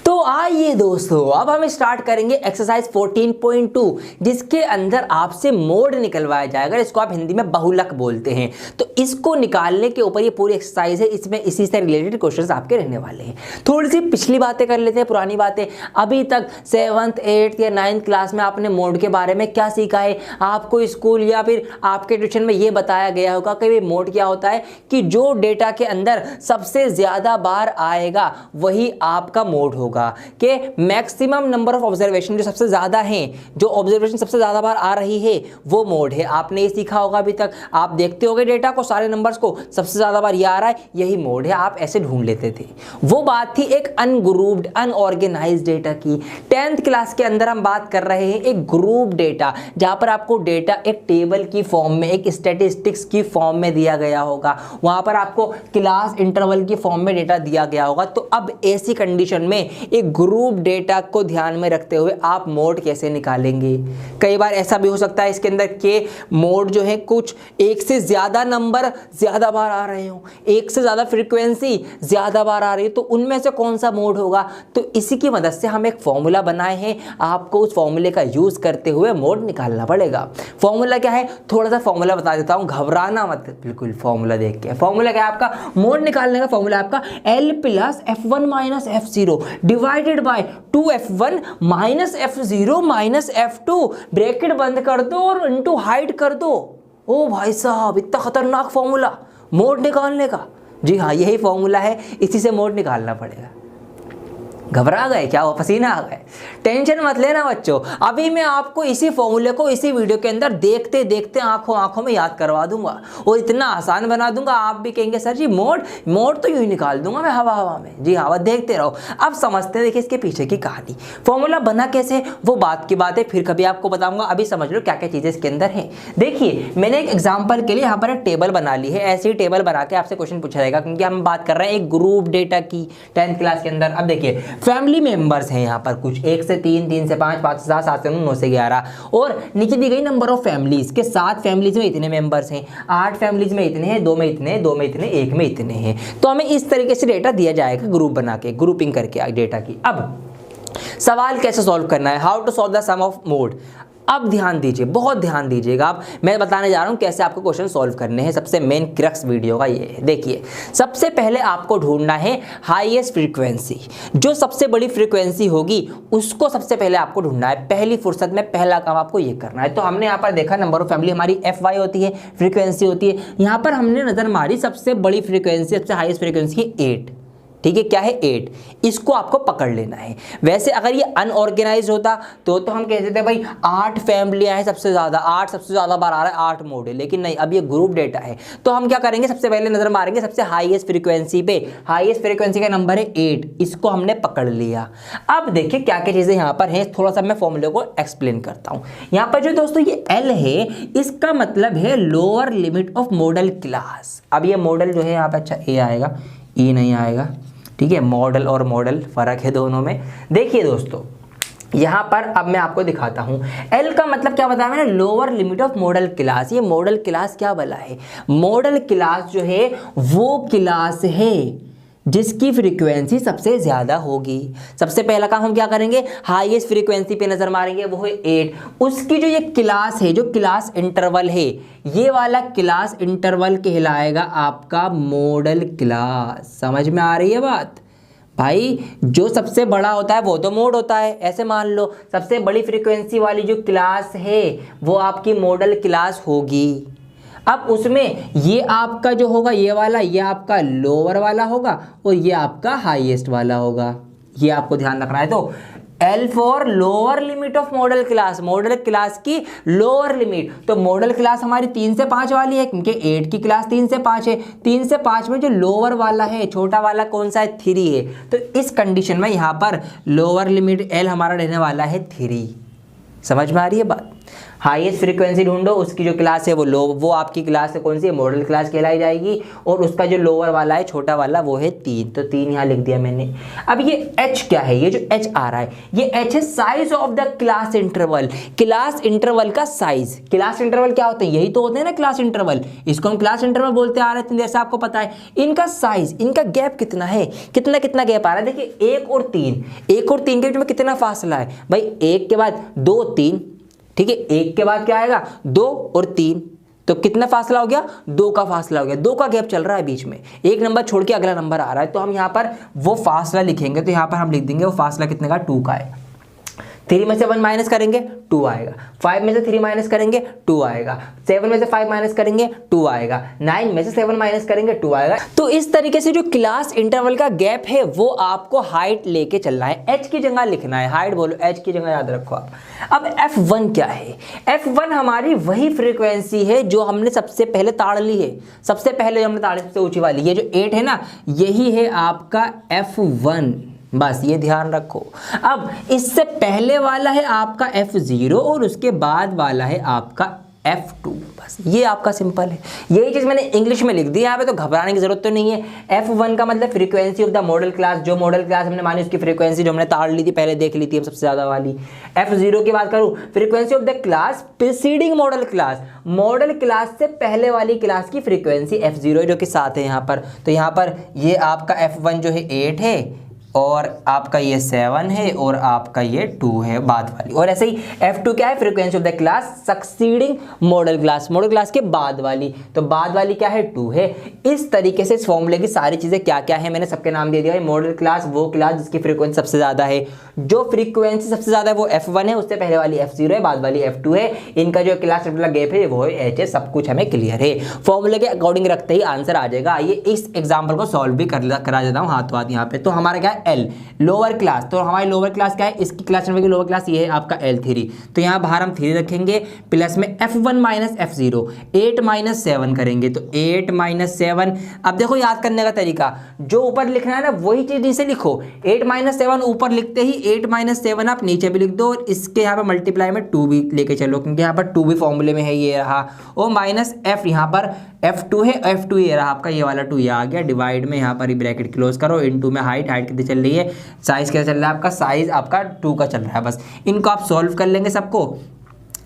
तो आइए दोस्तों अब हम स्टार्ट करेंगे एक्सरसाइज 14.2 जिसके अंदर आपसे मोड निकलवाया जाएगा, इसको आप हिंदी में बहुलक बोलते हैं। तो इसको निकालने के ऊपर ये पूरी एक्सरसाइज है, इसमें इसी से रिलेटेड क्वेश्चंस आपके रहने वाले हैं। थोड़ी सी पिछली बातें कर लेते हैं, पुरानी बातें। अभी तक 7th 8th या 9th क्लास में आपने मोड के बारे में क्या सीखा है? आपको स्कूल या फिर आपके ट्यूशन में ये बताया गया होगा कि मोड क्या होता है, कि जो डेटा के अंदर सबसे ज्यादा बार आएगा वही आपका मोड होगा, कि मैक्सिमम नंबर ऑफ ऑब्जर्वेशन जो सबसे ज्यादा हैं, जो ऑब्जर्वेशन सबसे ज्यादा बार आ रही है वो मोड है। आपने ये सीखा होगा अभी तक, आप देखते होगे डेटा को, सारे नंबर्स को, सबसे ज्यादा बार ये आ रहा है यही मोड है, आप ऐसे ढूंढ लेते थे। वो बात थी एक अनग्रुप्ड अनऑर्गेनाइज्ड डेटा की। 10th क्लास के अंदर हम बात कर रहे हैं एक ग्रुप डेटा, जहां पर आपको डेटा एक टेबल की फॉर्म में, एक स्टैटिस्टिक्स की फॉर्म में दिया गया होगा, वहां पर आपको क्लास इंटरवल की फॉर्म में डेटा दिया गया होगा। तो अब ऐसी कंडीशन में एक ग्रुप डेटा को ध्यान में रखते हुए आप मोड कैसे निकालेंगे? कई बार ऐसा भी हो सकता है इसके अंदर के मोड जो है कुछ एक से ज्यादा नंबर ज्यादा बार आ रहे हो, एक से ज्यादा फ्रीक्वेंसी ज्यादा बार आ रही है, तो उनमें से कौन सा मोड होगा? तो इसी की मदद से हम एक फॉर्मूला बनाए हैं, आपको उस फॉर्मूले का यूज करते हुए मोड निकालना पड़ेगा। फॉर्मूला क्या है? थोड़ा सा फॉर्मूला बता देता हूं, घबराना मत बिल्कुल फॉर्मूला देख के। फॉर्मूला क्या है आपका? मोड निकालने का फॉर्मूला आपका L plus F1 minus F0 divided by 2F1 minus F0 minus F2, bracket बंद कर दो और इनटू हाइड कर दो। ओ भाई साहब, इतना खतरनाक फॉर्मूला मोड निकालने का। जी हाँ, यही फॉर्मूला है, इसी से मोड निकालना पड़ेगा। घबरा गए क्या? वो पसीना आ गए? टेंशन मत लेना बच्चों, अभी मैं आपको इसी फॉर्मूले को इसी वीडियो के अंदर देखते देखते आंखों आंखों में याद करवा दूंगा और इतना आसान बना दूंगा, आप भी कहेंगे सर जी मोड तो यूं ही निकाल दूंगा मैं हवा हवा में। जी हाँ, देखते रहो। अब समझते हैं, देखिए इसके पीछे की कहानी। फॉर्मूला बना कैसे वो बात की बात है, फिर कभी आपको बताऊंगा। अभी समझ लो क्या क्या चीजें इसके अंदर है। देखिए मैंने एक एग्जाम्पल के लिए यहाँ पर एक टेबल बना ली है, ऐसी टेबल बना के आपसे क्वेश्चन पूछा जाएगा, क्योंकि हम बात कर रहे हैं एक ग्रुप डेटा की 10th क्लास के अंदर। अब देखिए फैमिली मेंबर्स हैं यहाँ पर कुछ 1 से 3, 3 से 5, 5 से 7, 7 से 9, 9 से 11 और नीचे दी गई नंबर ऑफ फैमिलीज के 7 फैमिलीज में इतने मेंबर्स हैं, 8 फैमिलीज में इतने हैं, 2 में इतने, 2 में इतने, 1 में इतने हैं। तो हमें इस तरीके से डेटा दिया जाएगा ग्रुप बना के, ग्रुपिंग करके डेटा की। अब सवाल कैसे सॉल्व करना है, how to solve the sum of mode. अब ध्यान दीजिए, बहुत ध्यान दीजिएगा। आप मैं बताने जा रहा हूं कैसे आपको क्वेश्चन सॉल्व करने हैं। सबसे मेन क्रक्स वीडियो का ये है। देखिए सबसे पहले आपको ढूंढना है हाईएस्ट फ्रीक्वेंसी, जो सबसे बड़ी फ्रीक्वेंसी होगी उसको सबसे पहले आपको ढूंढना है। पहली फुर्सत में पहला काम आपको ये करना है। तो हमने यहाँ पर देखा नंबर ऑफ फैमिली हमारी FY होती है, फ्रीक्वेंसी होती है। यहाँ पर हमने नजर मारी सबसे बड़ी फ्रीक्वेंसी, सबसे हाईएस्ट फ्रीक्वेंसी है 8। ठीक है, क्या है 8, इसको आपको पकड़ लेना है। वैसे अगर ये अनऑर्गेनाइज होता तो हम कहते थे भाई 8 फैमिलियां हैं सबसे ज्यादा, 8 सबसे ज्यादा बार आ रहा है, 8 मोड है। लेकिन नहीं, अब ये ग्रुप डेटा है। तो हम क्या करेंगे, सबसे पहले नजर मारेंगे सबसे हाईएस्ट फ्रीक्वेंसी पे। हाईएस्ट फ्रीक्वेंसी का नंबर है 8, इसको हमने पकड़ लिया। अब देखिए क्या क्या चीजें यहाँ पर हैं, थोड़ा सा मैं फॉर्मूले को एक्सप्लेन करता हूँ। यहाँ पर जो दोस्तों ये L है, इसका मतलब है lower limit of model class. अब ये मॉडल जो है यहाँ पर, अच्छा A आएगा, E नहीं आएगा। ठीक है, मॉडल और मॉडल फर्क है दोनों में। देखिए दोस्तों यहां पर अब मैं आपको दिखाता हूं, L का मतलब क्या बताया मैंने, lower limit of model class. ये मॉडल क्लास क्या बोला है? मॉडल क्लास जो है वो क्लास है जिसकी फ्रीक्वेंसी सबसे ज़्यादा होगी। सबसे पहला काम हम क्या करेंगे, हाईएस्ट फ्रीक्वेंसी पे नज़र मारेंगे, वो है 8। उसकी जो ये क्लास है, जो क्लास इंटरवल है, ये वाला क्लास इंटरवल कहलाएगा आपका मॉडल क्लास। समझ में आ रही है बात भाई? जो सबसे बड़ा होता है वो तो मोड होता है, ऐसे मान लो सबसे बड़ी फ्रीक्वेंसी वाली जो क्लास है वो आपकी मॉडल क्लास होगी। अब उसमें ये आपका जो होगा ये वाला, ये आपका लोअर वाला होगा और ये आपका हाईएस्ट वाला होगा। ये आपको ध्यान रखना है। तो L for lower limit of model class, model class की लोअर लिमिट। तो मॉडल क्लास हमारी 3 से 5 वाली है, क्योंकि 8 की क्लास 3 से 5 है। 3 से 5 में जो लोअर वाला है, छोटा वाला कौन सा है, 3 है। तो इस कंडीशन में यहाँ पर लोअर लिमिट L हमारा रहने वाला है 3। समझ में आ रही है बात? हाईएस्ट फ्रीक्वेंसी ढूंढो, उसकी जो क्लास है वो आपकी क्लास है कौन सी है, मॉडल क्लास कहलाई जाएगी। और उसका जो लोअर वाला है, छोटा वाला, वो है 3। तो 3 यहाँ लिख दिया मैंने। अब ये H क्या है, ये जो H आ रहा है, ये H है size of the class interval. Class interval का साइज। क्लास इंटरवल क्या होते हैं, यही तो होते हैं ना क्लास इंटरवल। इसको हम क्लास इंटरवल बोलते आ रहे थे, जैसे आपको पता है। इनका साइज, इनका गैप कितना है, कितना कितना गैप आ रहा है। देखिए 1 और 3, 1 और 3 के बीच में कितना फासला है भाई, 1 के बाद 2 3, ठीक है। 1 के बाद क्या आएगा, 2 और 3, तो कितना फासला हो गया, 2 का फासला हो गया। 2 का गैप चल रहा है बीच में, एक नंबर छोड़ के अगला नंबर आ रहा है। तो हम यहाँ पर वो फासला लिखेंगे, तो यहाँ पर हम लिख देंगे वो फासला कितने का, 2 का है। 3 में से 1 माइनस करेंगे 2 आएगा, 5 में से 3 माइनस करेंगे 2 आएगा, 7 में से 5 माइनस करेंगे 2 आएगा, 9 में से 7 माइनस करेंगे 2 आएगा। तो इस तरीके से जो क्लास इंटरवल का गैप है वो आपको हाइट लेके चलना है, h की जगह लिखना है, हाइट बोलो, h की जगह याद रखो आप। अब f1 क्या है, f1 हमारी वही फ्रीक्वेंसी है जो हमने सबसे पहले ताड़ ली है। सबसे पहले जो हमने ताड़ी सबसे ऊंची वाली, ये जो 8 है ना, यही है आपका f1, बस ये ध्यान रखो। अब इससे पहले वाला है आपका F0 और उसके बाद वाला है आपका F2, बस ये आपका सिंपल है। यही चीज़ मैंने इंग्लिश में लिख दी, यहाँ पे तो घबराने की जरूरत तो नहीं है। F1 का मतलब frequency of the model class, जो मॉडल क्लास हमने मानी उसकी फ्रीक्वेंसी जो हमने ताड़ ली थी, पहले देख ली थी हम सबसे ज़्यादा वाली। F0 की बात करूँ, frequency of the class preceding model class, model class से पहले वाली क्लास की फ्रीक्वेंसी F0 जो कि 7 है यहाँ पर। तो यहाँ पर ये आपका F1 जो है 8 है और आपका ये 7 है और आपका ये 2 है बाद वाली। और ऐसे ही F2 क्या है, frequency of the class succeeding model class, model class के बाद वाली। तो बाद वाली क्या है, 2 है। इस तरीके से इस फॉर्मूले की सारी चीज़ें क्या क्या है मैंने सबके नाम दे दिया है। मॉडल क्लास वो क्लास जिसकी फ्रीक्वेंसी सबसे ज़्यादा है, जो फ्रीक्वेंसी सबसे ज़्यादा है वो F1 है, उससे पहले वाली F0 है, बाद वाली F2 है। इनका जो क्लास गैप है वो है H है। सब कुछ हमें क्लियर है, फॉर्मूले के अकॉर्डिंग रखते ही आंसर आ जाएगा। आइए इस एग्जाम्पल को सॉल्व भी करा देता हूँ हाथों हाथ यहाँ पे। तो हमारा क्या है, L लोअर क्लास। तो हमारी लोअर क्लास क्या है, इसकी क्लास नंबर की लोअर क्लास ये है आपका L3। तो यहाँ बाहर हम 3 रखेंगे, प्लस में F1 माइनस F0, 8 माइनस 7 करेंगे तो 8 माइनस 7। अब देखो याद करने का तरीका, जो ऊपर लिखना है ना वही चीज नीचे लिखो। 8 माइनस 7 ऊपर लिखते ही 8 माइनस 7 आप नीचे भी लिख दो, और इसके यहाँ पर मल्टीप्लाई में 2 भी लेके चलो, क्योंकि यहाँ पर 2 भी फॉर्मूले में है, ये रहा। और माइनस F यहाँ पर F2 है, F2 ये रहा आपका, ये वाला 2 ये आ गया। डिवाइड में यहाँ पर ही ब्रैकेट क्लोज करो, इनटू में हाइट कितनी चल रही है, साइज क्या चल रहा है आपका, साइज आपका 2 का चल रहा है। बस इनको आप सॉल्व कर लेंगे सबको।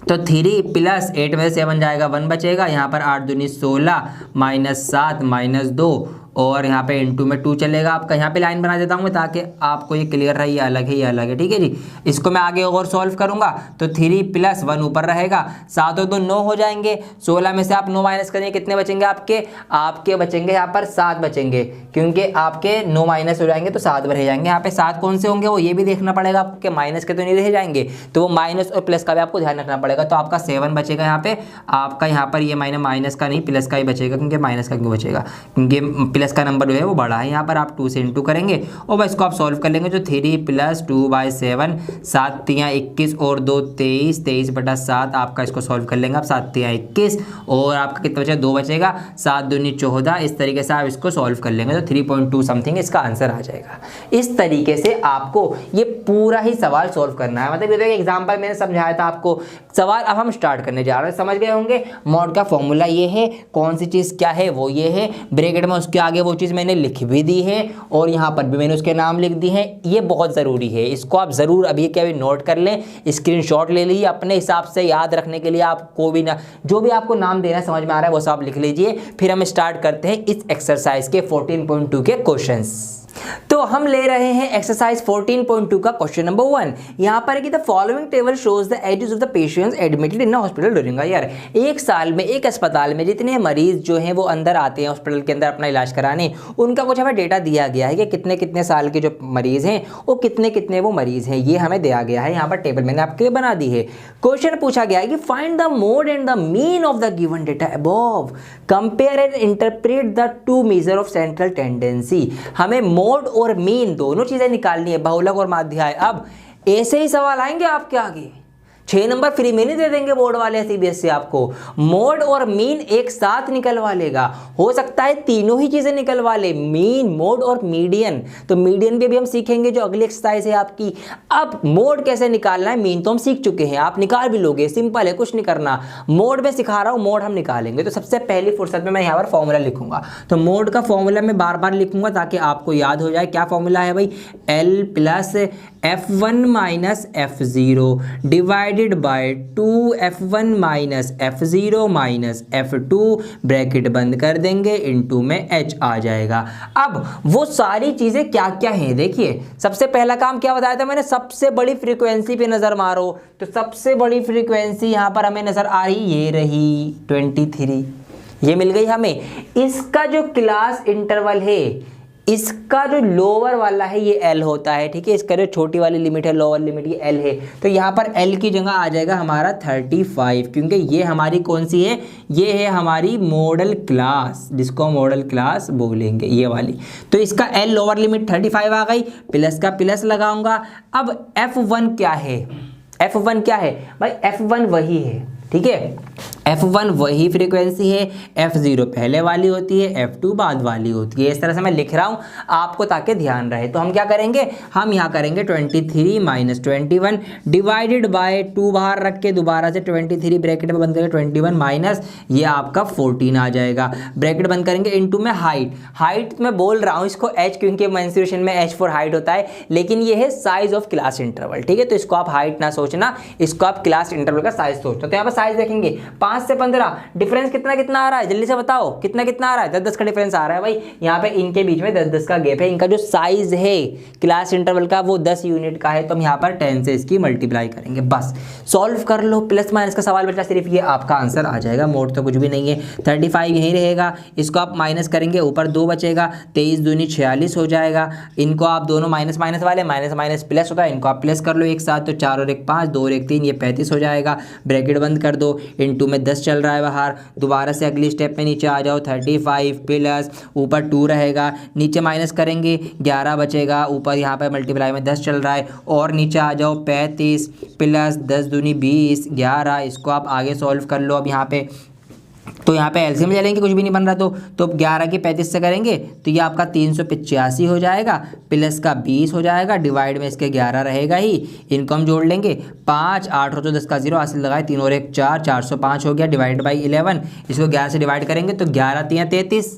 तो 3 प्लस 8 में से 7 जाएगा, 1 बचेगा। यहाँ पर 8 दूनी 16 माइनस 7 माइनस 2, और यहाँ पे इनटू में 2 चलेगा आपका। यहाँ पे लाइन बना देता हूँ मैं ताकि आपको ये क्लियर रहे, ये अलग है ये अलग है, ठीक है जी। इसको मैं आगे और सॉल्व करूँगा तो 3 प्लस 1 ऊपर रहेगा, 7 और 2 9 हो जाएंगे। 16 में से आप 9 माइनस करेंगे, कितने बचेंगे आपके बचेंगे यहाँ पर 7 बचेंगे, क्योंकि आपके 9 माइनस हो जाएंगे तो 7 रह जाएंगे। यहाँ पे 7 कौन से होंगे वो ये भी देखना पड़ेगा आपको, कि माइनस के तो नहीं रह जाएंगे, तो वो माइनस और प्लस का भी आपको ध्यान रखना पड़ेगा। तो आपका 7 बचेगा यहाँ पे, आपका यहाँ पर ये माइनस का नहीं प्लस का ही बचेगा, क्योंकि माइनस का क्यों बचेगा, क्योंकि प्लस का नंबर जो है वो बड़ा है। यहाँ पर आप 2 से इंटू करेंगे और बस इसको आप सॉल्व कर लेंगे। तो 3 प्लस 2/7, 7 3 21 और 2 23, 23/7 आपका इसको सॉल्व कर लेंगे आप, 7 3 21, और आपका कितना बचेगा, 2 बचेगा, 7 दूनी 14। इस तरीके से आप इसको सॉल्व कर लेंगे तो 3.2 समथिंग इसका आंसर आ जाएगा। इस तरीके से आपको ये पूरा ही सवाल सॉल्व करना है। मतलब ये एग्जाम्पल मैंने समझाया था आपको, सवाल अब हम स्टार्ट करने जा रहे हैं। समझ गए होंगे मॉड का फॉर्मूला ये है, कौन सी चीज़ क्या है वो ये है, ब्रैकेट में उसके आगे वो चीज़ मैंने लिख भी दी है और यहाँ पर भी मैंने उसके नाम लिख दी है। ये बहुत ज़रूरी है, इसको आप ज़रूर अभी के अभी नोट कर लें, स्क्रीनशॉट ले लीजिए, अपने हिसाब से याद रखने के लिए आपको भी ना जो भी आपको नाम देना समझ में आ रहा है वो सब लिख लीजिए। फिर हम स्टार्ट करते हैं इस एक्सरसाइज के 14.2 के क्वेश्चंस। तो हम ले रहे हैं एक्सरसाइज 14.2 का क्वेश्चन नंबर 1। यहाँ पर है कि the following table shows the ages of the patients admitted in hospital during a year. एक साल में एक अस्पताल में जितने मरीज जो हैं वो अंदर आते हैं हॉस्पिटल के अंदर अपना इलाज कराने, उनका कुछ हमें डेटा दिया गया है कि कितने कितने साल के जो मरीज हैं वो कितने कितने वो मरीज हैं, ये हमें दिया गया है। यहाँ पर टेबल मैंने आपके लिए बना दी है। क्वेश्चन पूछा गया है कि find the mode and the mean of the given data above, compare and interpret the two measure of central tendency. हमें मोड और मीन दोनों चीजें निकालनी है, बहुलक और माध्याय। अब ऐसे ही सवाल आएंगे आपके आगे, 6 नंबर फ्री में नहीं दे देंगे बोर्ड वाले सीबीएसई आपको। मोड और मीन एक साथ निकलवा लेगा, हो सकता है तीनों ही चीजें निकलवा ले, मीन, मोड और मीडियन। तो मीडियन भी हम सीखेंगे जो अगली एक्सरसाइज है आपकी। अब मोड कैसे निकालना है, मीन तो हम सीख चुके हैं, आप निकाल भी लोगे, सिंपल है, कुछ नहीं करना। मोड में सिखा रहा हूं, मोड हम निकालेंगे। तो सबसे पहली फुर्सत में मैं यहाँ पर फॉर्मूला लिखूंगा। तो मोड का फॉर्मूला मैं बार बार लिखूंगा ताकि आपको याद हो जाए। क्या फॉर्मूला है भाई, L plus F1 minus F0 divided by 2F1 minus F0 minus F2, bracket बंद कर देंगे, इनटू में H आ जाएगा। अब वो सारी चीजें क्या क्या हैं देखिए। सबसे पहला काम क्या बताया था मैंने, सबसे बड़ी फ्रीक्वेंसी पे नजर मारो। तो सबसे बड़ी फ्रीक्वेंसी यहाँ पर हमें नजर आ रही, ये रही 23, ये मिल गई हमें। इसका जो क्लास इंटरवल है, इसका जो लोअर वाला है ये L होता है, ठीक है। इसका जो छोटी वाली लिमिट है, लोअर लिमिट, ये L है। तो यहाँ पर L की जगह आ जाएगा हमारा 35, क्योंकि ये हमारी कौन सी है, ये है हमारी मॉडल क्लास, जिसको मॉडल क्लास बोलेंगे, ये वाली। तो इसका L लोअर लिमिट 35 आ गई, प्लस का प्लस लगाऊंगा। अब F1 क्या है, F1 क्या है भाई, F1 वही है, ठीक है। F1 वही फ्रीक्वेंसी है, F0 पहले वाली होती है, F2 बाद वाली होती है। इस तरह से मैं लिख रहा हूँ आपको ताकि ध्यान रहे। तो हम क्या करेंगे, हम यहाँ करेंगे 23 माइनस 21 डिवाइडेड बाय 2 बाहर रख के दोबारा से 23 ब्रैकेट में बंद करेंगे, 21 माइनस ये आपका 14 आ जाएगा, ब्रैकेट बंद करेंगे, इनटू में हाइट। हाइट मैं बोल रहा हूँ इसको H, क्योंकि मेंस्ट्रुएशन में H फॉर हाइट होता है, लेकिन ये है साइज ऑफ क्लास इंटरवल, ठीक है। तो इसको आप हाइट ना सोचना, इसको आप क्लास इंटरवल का साइज सोचना। तो यहाँ पर साइज देखेंगे 5 से 15, डिफरेंस कितना कितना आ रहा है, जल्दी से बताओ, कितना कितना आ रहा है, 10-10 का डिफरेंस आ रहा है भाई। यहाँ पे इनके बीच में 10-10 का गैप है। इनका जो साइज है क्लास इंटरवल का वो 10 यूनिट का है, तो हम यहाँ पर 10 से इसकी मल्टीप्लाई करेंगे, बस सॉल्व कर लो। प्लस माइनस का सवाल बचा, सिर्फ ये आपका आंसर आ जाएगा, मोड तो कुछ भी नहीं है। 35 यही रहेगा, इसको आप माइनस करेंगे, ऊपर 2 बचेगा, 23 दूनी 46 हो जाएगा। इनको आप दोनों माइनस माइनस वाले, माइनस माइनस प्लस होता है, इनको आप प्लस कर लो एक साथ। तो 4 और 1 5, 2 और 1 3, ये 35 हो जाएगा, ब्रैकेट बंद कर दो, इनटू में 10 चल रहा है बाहर। दोबारा से अगली स्टेप में नीचे आ जाओ, 35 प्लस ऊपर 2 रहेगा, नीचे माइनस करेंगे 11 बचेगा, ऊपर यहाँ पे मल्टीप्लाई में 10 चल रहा है, और नीचे आ जाओ 35 प्लस 10 दूनी 20 11। इसको आप आगे सॉल्व कर लो। अब यहाँ पे तो यहाँ पे एलसीएम ले लेंगे, कुछ भी नहीं बन रहा तो 11 की 35 से करेंगे तो ये आपका 385 हो जाएगा, प्लस का 20 हो जाएगा, डिवाइड में इसके 11 रहेगा ही, इनको हम जोड़ लेंगे 5 8 और 10 का 0 हासिल लगाए, 3 और 1 4, 405 हो गया, डिवाइड बाई 11। इसको 11 से डिवाइड करेंगे तो 11 3 33,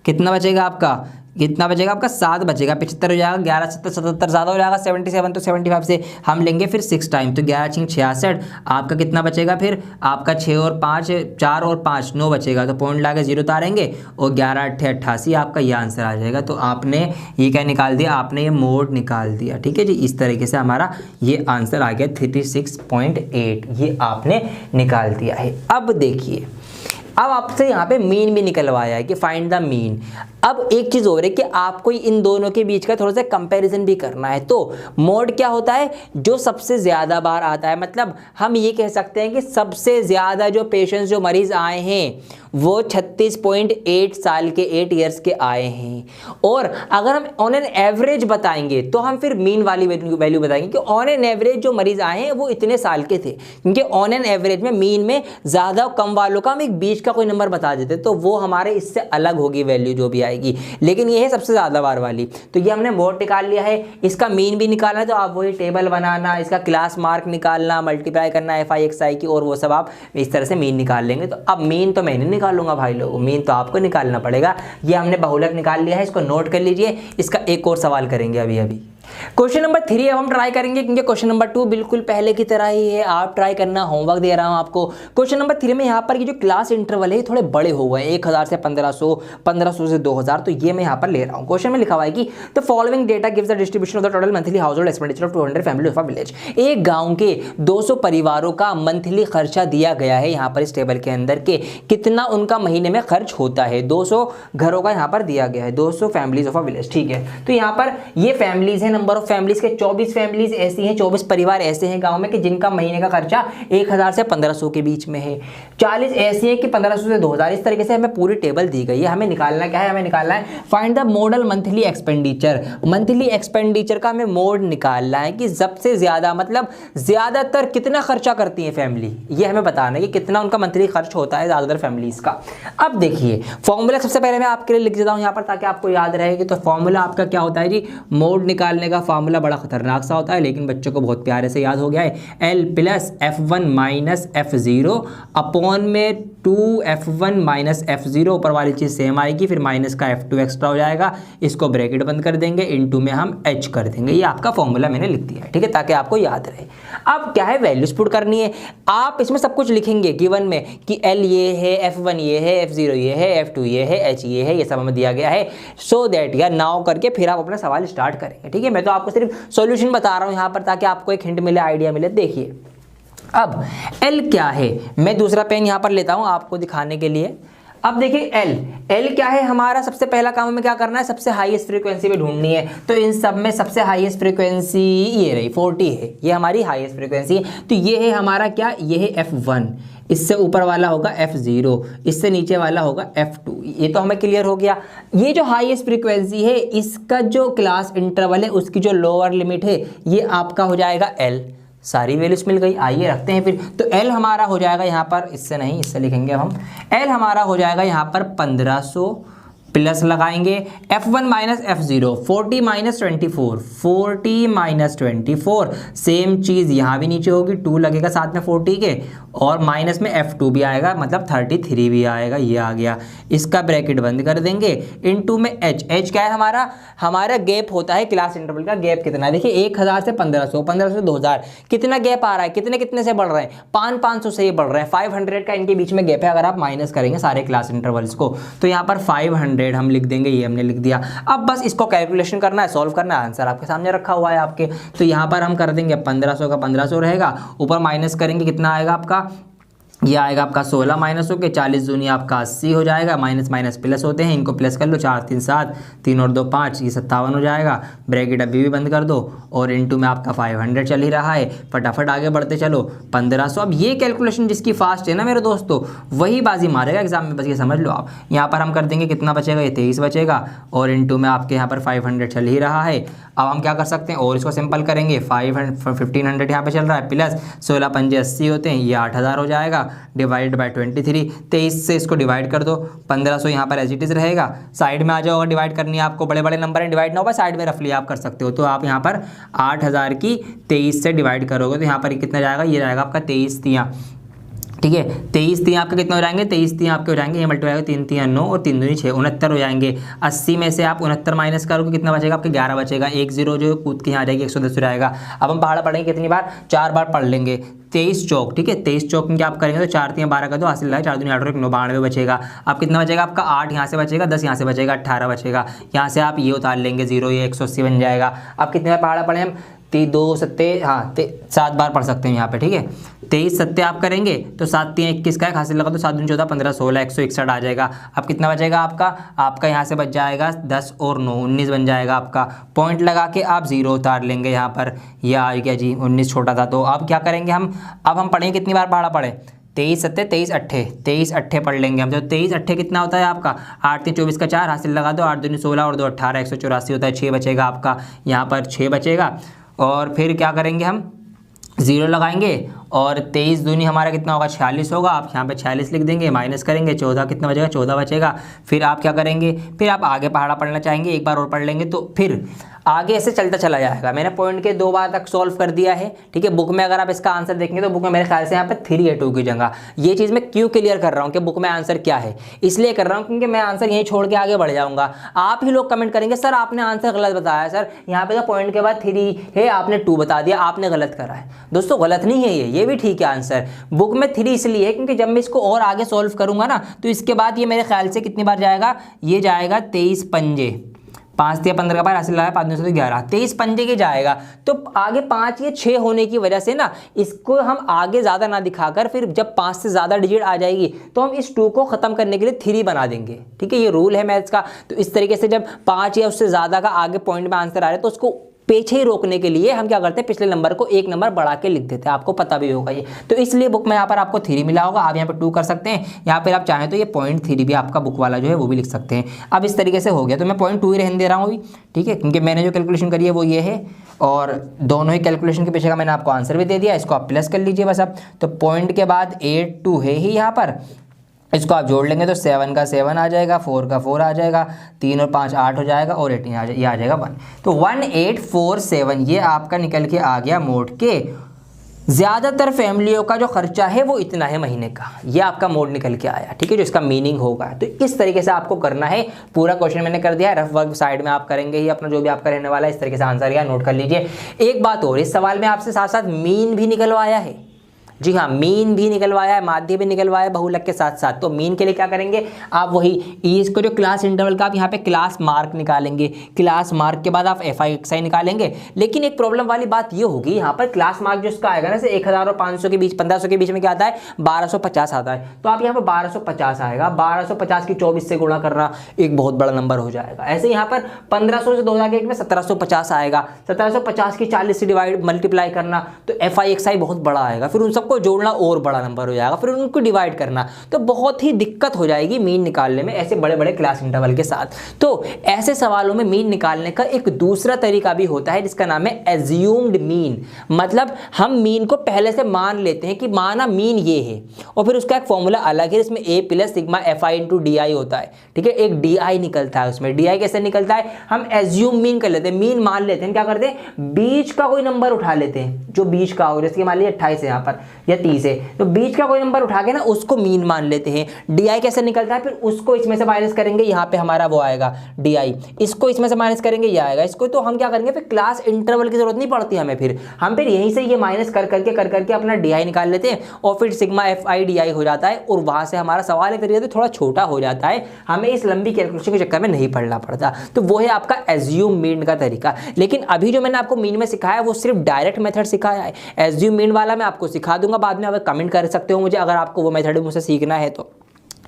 कितना बचेगा आपका, कितना बचेगा आपका 7 बचेगा, 75 हो जाएगा, 11 7 77 ज़्यादा हो जाएगा 77, तो 75 से हम लेंगे फिर 6 टाइम, तो 11 6 66, आपका कितना बचेगा फिर आपका 6 और 5 4 और 5 9 बचेगा, तो पॉइंट ला के 0 उतारेंगे और 11 8 88, आपका ये आंसर आ जाएगा। तो आपने ये क्या निकाल दिया, आपने ये मोड निकाल दिया, ठीक है जी। इस तरीके से हमारा ये आंसर आ गया 36.8, ये आपने निकाल दिया है। अब देखिए, अब आपसे यहाँ पे मीन भी निकलवाया है कि फाइंड द मीन। अब एक चीज़ और है कि आपको इन दोनों के बीच का थोड़ा सा कंपैरिजन भी करना है। तो मोड क्या होता है, जो सबसे ज़्यादा बार आता है, मतलब हम ये कह सकते हैं कि सबसे ज़्यादा जो पेशेंट्स जो मरीज़ आए हैं वो 36.8 साल के 8 ईयर्स के आए हैं। और अगर हम ऑन एन एवरेज बताएंगे तो हम फिर मीन वाली वैल्यू बताएंगे कि ऑन एन एवरेज जो मरीज़ आए हैं वो इतने साल के थे, क्योंकि ऑन एन एवरेज में मीन में ज़्यादा कम वालों का हम एक बीच का कोई नंबर बता देते तो वो हमारे इससे अलग होगी वैल्यू जो भी आएगी। आएगी, लेकिन ये है सबसे ज़्यादा बार वाली। तो ये हमने मोड निकाल लिया है, इसका मीन भी निकालना है तो आप वही टेबल बनाना, इसका क्लास मार्क निकालना, मल्टीप्लाई करना FI XI की, और वो सब आप इस तरह से मीन निकाल लेंगे। तो अब मीन तो मैं नहीं निकालूंगा भाई लोग, मीन तो आपको निकालना पड़ेगा। ये हमने बहुलक निकाल लिया है, इसको नोट कर लीजिए। इसका एक और सवाल करेंगे अभी अभी। क्वेश्चन नंबर 3 अब हम ट्राई करेंगे, क्योंकि क्वेश्चन नंबर 2 बिल्कुल पहले की तरह ही है। आप ट्राई करना, होमवर्क दे रहा हूं आपको। क्वेश्चन नंबर 3 में यहाँ पर ये जो क्लास इंटरवल है थोड़े बड़े हो गए, 1000 से 1500, 1500 से 2000, तो ये मैं यहाँ पर ले रहा हूँ। क्वेश्चन में लिखा हुआ है कि the following data gives the distribution of the total monthly house hold expenditure of 200 family of a village. एक गाँव के 200 परिवारों का मंथली खर्चा दिया गया है यहाँ पर इस टेबल के अंदर के कितना उनका महीने में खर्च होता है। 200 घरों का यहाँ पर दिया गया है, 200 फैमिलीज ऑफ अ विलेज, ठीक है। तो यहाँ पर ये फैमिलीज है, नंबर ऑफ फैमिलीज के 24 फैमिलीज ऐसी हैं, 24 परिवार ऐसे हैं गांव में कि जिनका महीने का खर्चा 1000 से 1500 के बीच में है। 40 ऐसी हैं कि 1500 से 2000। इस तरीके से हमें पूरी टेबल दी गई है। हमें निकालना क्या है, हमें निकालना है find the model monthly expenditure. Monthly expenditure का हमें मोड निकालना है कि सबसे ज्यादा मतलब ज्यादातर कितना खर्चा करती है फैमिली, ये हमें बताना है कि कितना उनका मंथली खर्च होता है ज्यादातर फैमिलीज का। अब देखिए फॉर्मूला सबसे पहले मैं आपके लिए लिख देता हूं यहाँ पर ताकि आपको याद रहेगी। तो फॉर्मूला आपका क्या होता है जी, मोड निकालने का फॉर्मूला बड़ा खतरनाक सा होता है लेकिन बच्चों को बहुत प्यारे से याद हो गया है। L plus F1 minus F0 upon में 2F1 माइनस F0, ऊपर वाली चीज सेम आएगी, फिर माइनस का F2 एक्स्ट्रा हो जाएगा, इसको ब्रैकेट बंद कर देंगे, इनटू में हम H कर देंगे। ये आपका फॉर्मूला मैंने लिख दिया है, ठीक है, ताकि आपको याद रहे। अब क्या है, वैल्यूज पुट करनी है। आप इसमें सब कुछ लिखेंगे गिवन में कि L ये है, F1 ये है, F0 ये है, F2 ये है, H ये है, ये सब हमें दिया गया है। सो दैट या नाउ करके फिर आप अपना सवाल स्टार्ट करेंगे, ठीक है। मैं तो आपको सिर्फ सॉल्यूशन बता रहा हूं यहाँ पर ताकि आपको एक हिंट मिले, आइडिया मिले। देखिए अब L क्या है, मैं दूसरा पेन यहाँ पर लेता हूँ आपको दिखाने के लिए। अब देखिए L क्या है, हमारा सबसे पहला काम हमें क्या करना है, सबसे हाईएस्ट फ्रीक्वेंसी में ढूंढनी है। तो इन सब में सबसे हाईएस्ट फ्रीक्वेंसी ये रही 40 है, ये हमारी हाईएस्ट फ्रीक्वेंसी है। तो ये है हमारा क्या, ये है F1, इससे ऊपर वाला होगा F0, इससे नीचे वाला होगा F2। ये तो हमें क्लियर हो गया। ये जो हाईएस्ट फ्रीक्वेंसी है इसका जो क्लास इंटरवल है उसकी जो लोअर लिमिट है ये आपका हो जाएगा L। सारी वैल्यूज मिल गई, आइए रखते हैं फिर। तो L हमारा हो जाएगा यहाँ पर, इससे नहीं इससे लिखेंगे अब हम, L हमारा हो जाएगा यहाँ पर 1500 प्लस लगाएंगे F1 minus F0, 40 minus 24, 40 minus 24, same चीज़ यहाँ भी नीचे होगी, 2 लगेगा साथ में 40 के, और माइनस में F2 भी आएगा, मतलब 33 भी आएगा, ये आ गया। इसका ब्रैकेट बंद कर देंगे, इनटू में H क्या है हमारा गैप होता है क्लास इंटरवल का। गैप कितना है देखिए, 1000 से 1500, 1500 से 2000, कितना गैप आ रहा है, कितने से बढ़ रहे हैं, 500 से ये बढ़ रहे हैं, 500 का इनके बीच में गैप है। अगर आप माइनस करेंगे सारे क्लास इंटरवल्स को तो यहाँ पर 500 हम लिख देंगे, ये हमने लिख दिया। अब बस इसको कैलकुलेशन करना है, सॉल्व करना है, आंसर आपके सामने रखा हुआ है आपके। तो यहाँ पर हम कर देंगे 1500 का 1500 रहेगा, ऊपर माइनस करेंगे, कितना आएगा आपका, ये आएगा आपका 16 माइनस होकर 40 दूनी आपका 80 हो जाएगा, माइनस माइनस प्लस होते हैं, इनको प्लस कर लो, 4 3 7, 3 और 2 5, ये 57 हो जाएगा। ब्रैकेट अभी भी बंद कर दो, और इनटू में आपका 500 चल ही रहा है। फटाफट आगे बढ़ते चलो, 1500। अब ये कैलकुलेशन जिसकी फास्ट है ना मेरे दोस्तों, वही बाजी मारेगा एग्जाम में, बस ये समझ लो आप। यहाँ पर हम कर देंगे, कितना बचेगा, ये 23 बचेगा, और इनटू में आपके यहाँ पर 500 चल ही रहा है। अब हम क्या कर सकते हैं, और इसको सिंपल करेंगे, 1500 यहाँ पे चल रहा है, प्लस 16 पंजे 80 होते हैं, ये 8000 हो जाएगा, डिवाइड बाय 23, 23 से इसको डिवाइड कर दो, 1500 यहाँ पर एज इट इज रहेगा। साइड में आ जाओ, अगर डिवाइड करनी है आपको, बड़े बड़े नंबर है, डिवाइड ना हो साइड में रफली आप कर सकते हो। तो आप यहाँ पर 8000 की 23 से डिवाइड करोगे तो यहाँ पर कितना जाएगा, ये जाएगा आपका 23 तियाँ, ठीक है। 23 तियाँ आपके कितने हो जाएंगे, 23 तियाँ आपके हो जाएंगे, ये मल्टीप्लाई 3 तियाँ 9 और 3 दूनी 6, 69 हो जाएंगे। 80 में से आप 69 माइनस करोगे, कितना बचेगा आपके 11 बचेगा, 1 0 जो कूद के यहाँ आ जाएगी, 110 हो जाएगा। अब हम पहाड़ा पढ़ेंगे कितनी बार, 4 बार पढ़ लेंगे। 23 चौक, ठीक है, 23 चौक में क्या आप करेंगे तो 4 3 12 का तो हासिल है, 4 दूनी 8 और 1 92 बचेगा। अब कितना बचेगा आपका, 8 यहाँ से बचेगा, 10 यहाँ से बचेगा, 18 बचेगा। यहाँ से आप ये उतार लेंगे 0, ये 180 बन जाएगा। अब कितने बार पहाड़ा पढ़े हम, 2 सत्ते, हाँ 7 बार पढ़ सकते हैं यहाँ पे, ठीक है। 23 सत्ते आप करेंगे तो 7 3 21 का हासिल लगा तो 7 दूनी 14 15 16 161 आ जाएगा। अब कितना बचेगा आपका यहाँ से बच जाएगा 10 और 9 19 बन जाएगा आपका। पॉइंट लगा के आप 0 उतार लेंगे यहाँ पर, यह आ गया जी 19 छोटा था। तो अब क्या करेंगे हम, अब हम पढ़ेंगे कितनी बार पढ़ा पढ़े, 23 सत्ते 23 अट्ठे, 23 अट्ठे पढ़ लेंगे हम। जब 23 अट्ठे कितना होता है आपका, 8 3 24 का 4 हासिल लगा दो, 8 दूनी 16 और 2 18 184 होता है, 6 बचेगा आपका, यहाँ पर 6 बचेगा। और फिर क्या करेंगे हम, 0 लगाएंगे और 23 दूनी हमारा कितना होगा 46 होगा। आप यहाँ पे 46 लिख देंगे, माइनस करेंगे 14 कितना बचेगा 14 बचेगा। फिर आप क्या करेंगे, फिर आप आगे पहाड़ा पढ़ना चाहेंगे, एक बार और पढ़ लेंगे तो फिर आगे ऐसे चलता चला जाएगा। मैंने पॉइंट के 2 बार तक सॉल्व कर दिया है, ठीक है। बुक में अगर आप इसका आंसर देखेंगे तो बुक में मेरे ख्याल से यहाँ पे 3 है 2 की जगह। ये चीज़ मैं क्यों क्लियर कर रहा हूँ कि बुक में आंसर क्या है, इसलिए कर रहा हूँ क्योंकि मैं आंसर यहीं छोड़ के आगे बढ़ जाऊँगा। आप ही लोग कमेंट करेंगे सर आपने आंसर गलत बताया, सर यहाँ पे तो पॉइंट के बाद 3 है आपने 2 बता दिया, आपने गलत करा है। दोस्तों गलत नहीं है ये भी ठीक है आंसर। बुक में 3 इसलिए है क्योंकि जब मैं इसको और आगे सॉल्व करूँगा ना तो इसके बाद ये मेरे ख्याल से कितनी बार जाएगा, ये जाएगा 23 पंजे, 5 या 15 का बार हासिल है, 5 से 11 23 पंजे के जाएगा। तो आगे 5 या 6 होने की वजह से ना इसको हम आगे ज़्यादा ना दिखाकर फिर जब 5 से ज़्यादा डिजिट आ जाएगी तो हम इस 2 को ख़त्म करने के लिए 3 बना देंगे, ठीक है। ये रूल है मैथ्स का। तो इस तरीके से जब 5 या उससे ज़्यादा का आगे पॉइंट में आंसर आ रहा है तो उसको पीछे ही रोकने के लिए हम क्या करते हैं, पिछले नंबर को 1 नंबर बढ़ा के लिख देते हैं। आपको पता भी होगा ये, तो इसलिए बुक में यहाँ पर आपको 3 मिला होगा। आप यहाँ पर 2 कर सकते हैं, यहाँ पर आप चाहें तो ये 0.3 भी आपका बुक वाला जो है वो भी लिख सकते हैं। अब इस तरीके से हो गया, तो मैं 0.2 ही रहने दे रहा हूँ अभी, ठीक है, क्योंकि मैंने जो कैलकुलेशन करी है वो ये है और दोनों ही कैलकुलेशन के पीछे का मैंने आपको आंसर भी दे दिया। इसको आप प्लस कर लीजिए बस अब। तो पॉइंट के बाद 8 2 है ही यहाँ पर, इसको आप जोड़ लेंगे तो 7 का 7 आ जाएगा, 4 का 4 आ जाएगा, 3 और 5 8 हो जाएगा और 18 ये आ जाएगा 1। तो 1847 ये आपका निकल के आ गया मोड के। ज़्यादातर फैमिलियों का जो खर्चा है वो इतना है महीने का, ये आपका मोड निकल के आया, ठीक है, जो इसका मीनिंग होगा। तो इस तरीके से आपको करना है। पूरा क्वेश्चन मैंने कर दिया है, रफ वर्क साइड में आप करेंगे ही अपना जो भी आपका रहने वाला है। इस तरीके से आंसर या नोट कर लीजिए। एक बात और, इस सवाल में आपसे साथ साथ मीन भी निकलवाया है। जी हाँ, मीन भी निकलवाया है, माध्य भी निकलवाया है बहुलक के साथ साथ। तो मीन के लिए क्या करेंगे आप, वही इसको जो क्लास इंटरवल का आप यहाँ पे क्लास मार्क निकालेंगे, क्लास मार्क के बाद आप FI निकालेंगे। लेकिन एक प्रॉब्लम वाली बात ये होगी यहाँ पर, क्लास मार्क जो इसका आएगा ना से 1000 और 500 के बीच 1500 के बीच में क्या आता है 1250 आता है। तो आप यहाँ पर 1250 आएगा, 1250 की 24 से गुणा करना एक बहुत बड़ा नंबर हो जाएगा। ऐसे यहाँ पर 1500 से 2000 के में 1750 आएगा, 1750 की 40 से मल्टीप्लाई करना तो FI बहुत बड़ा आएगा। फिर उन को जोड़ना और बड़ा नंबर हो जाएगा, फिर उनको डिवाइड करना तो बहुत ही दिक्कत हो जाएगी मीन निकालने में ऐसे बड़े बड़े क्लास इंटरवल के साथ। तो ऐसे सवालों में मीन निकालने का एक दूसरा तरीका भी होता है जिसका नाम है एज्यूम्ड मीन। मतलब हम मीन को पहले से मान लेते हैं कि माना मीन ये है और फिर उसका एक फॉर्मूला अलग है जिसमें A + सिग्मा FI × DI होता है, ठीक है। एक DI निकलता है उसमें। DI कैसे निकलता है, हम एज्यूम मीन कर लेते हैं, मीन मान लेते हैं। क्या करते हैं, बीच का कोई नंबर उठा लेते हैं जो बीच का हो, जैसे कि मान लीजिए 28 है यहाँ पर या 30 है, तो बीच का कोई नंबर उठा के ना उसको मीन मान लेते हैं। DI कैसे निकलता है, फिर उसको इसमें से माइनस करेंगे, यहाँ पे हमारा वो आएगा DI, इसको इसमें से माइनस करेंगे ये आएगा, इसको तो हम क्या करेंगे फिर क्लास इंटरवल की जरूरत नहीं पड़ती हमें, फिर हम फिर यहीं से ये माइनस कर करके अपना DI निकाल लेते हैं और फिर सिग्मा FI DI हो जाता है और वहां से हमारा सवाल एक तरीके से थोड़ा छोटा हो जाता है, हमें इस लंबी कैलकुलेशन के चक्कर में नहीं पढ़ना पड़ता। तो वो है आपका एज्यूम मीन का तरीका। लेकिन अभी जो मैंने आपको मीन में सिखाया वो सिर्फ डायरेक्ट मेथड सिखाया है, एज्यूम मीन वाला मैं आपको सिखा दूंगा बाद में, कमेंट कर सकते हो मुझे अगर आपको वो मेथड मुझसे सीखना है। तो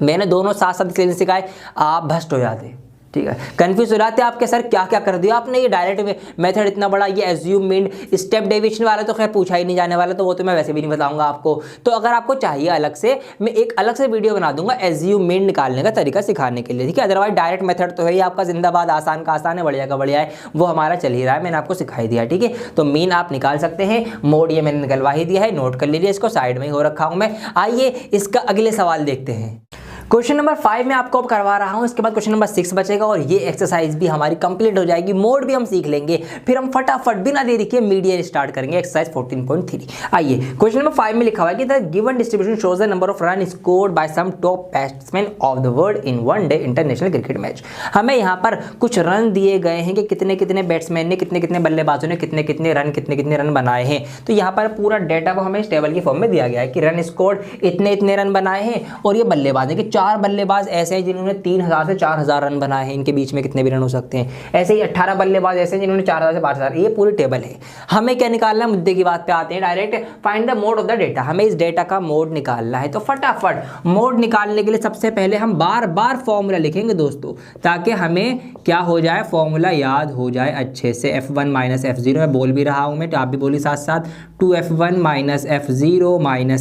मैंने दोनों साथ साथ इसलिए सिखाए, आप भ्रष्ट हो जाते, ठीक है, कंफ्यूज हो जाते आपके सर क्या क्या कर दिया आपने, ये डायरेक्ट मेथड इतना बड़ा, ये एज्यूम मीन स्टेप डेविएशन वाला तो खैर पूछा ही नहीं जाने वाला, तो वो तो मैं वैसे भी नहीं बताऊंगा आपको। तो अगर आपको चाहिए अलग से, मैं एक अलग से वीडियो बना दूंगा एज्यूम मीन निकालने का तरीका सिखाने के लिए, ठीक है। अदरवाइज डायरेक्ट मेथड तो है ही आपका जिंदाबाद, आसान का आसान है, बढ़िया का बढ़िया है, वो हमारा चल ही रहा है, मैंने आपको सिखाई दिया, ठीक है। तो मीन आप निकाल सकते हैं, मोड ये मैंने निकलवा ही दिया है, नोट कर लीजिए, इसको साइड में ही हो रखा हूं मैं। आइए इसका अगले सवाल देखते हैं। क्वेश्चन नंबर 5 में आपको अब करवा रहा हूं, इसके बाद क्वेश्चन नंबर 6 बचेगा और ये एक्सरसाइज भी हमारी कंप्लीट हो जाएगी, मोड भी हम सीख लेंगे, फिर हम फटाफट बिना देरी के मीडियन स्टार्ट करेंगे एक्सरसाइज 14.3। आइए क्वेश्चन नंबर 5 में लिखा हुआ है कि the given distribution shows the number of run scored by some top batsman of the world in one day international cricket match. हमें यहाँ पर कुछ रन दिए गए हैं कि कितने कितने बैट्समैन ने, कितने कितने बल्लेबाजों ने कितने कितने रन बनाए हैं। तो यहाँ पर पूरा डेटा वो हमें इस टेबल की फॉर्म में दिया गया है कि रन स्कोर्ड इतने रन बनाए हैं और ये बल्लेबाज है कि 4 बल्लेबाज ऐसे हैं जिन्होंने 3000 से 4000 रन बनाए हैं, इनके बीच में कितने भी रन हो सकते हैं। ऐसे ही 18 बल्लेबाज ऐसे हैं जिन्होंने 4000 से 5000, ये पूरी टेबल है। हमें क्या निकालना है, मुद्दे की बात पे आते हैं direct, find the mode of the data. हमें इस डेटा का मोड निकालना है। तो फटाफट मोड निकालने के लिए सबसे पहले हम बार बार फॉर्मूला लिखेंगे दोस्तों, ताकि हमें क्या हो जाए, फॉर्मूला याद हो जाए अच्छे से। F1 - F0 मैं बोल भी रहा हूं, मैं आप भी बोली साथ साथ, 2F1 - F0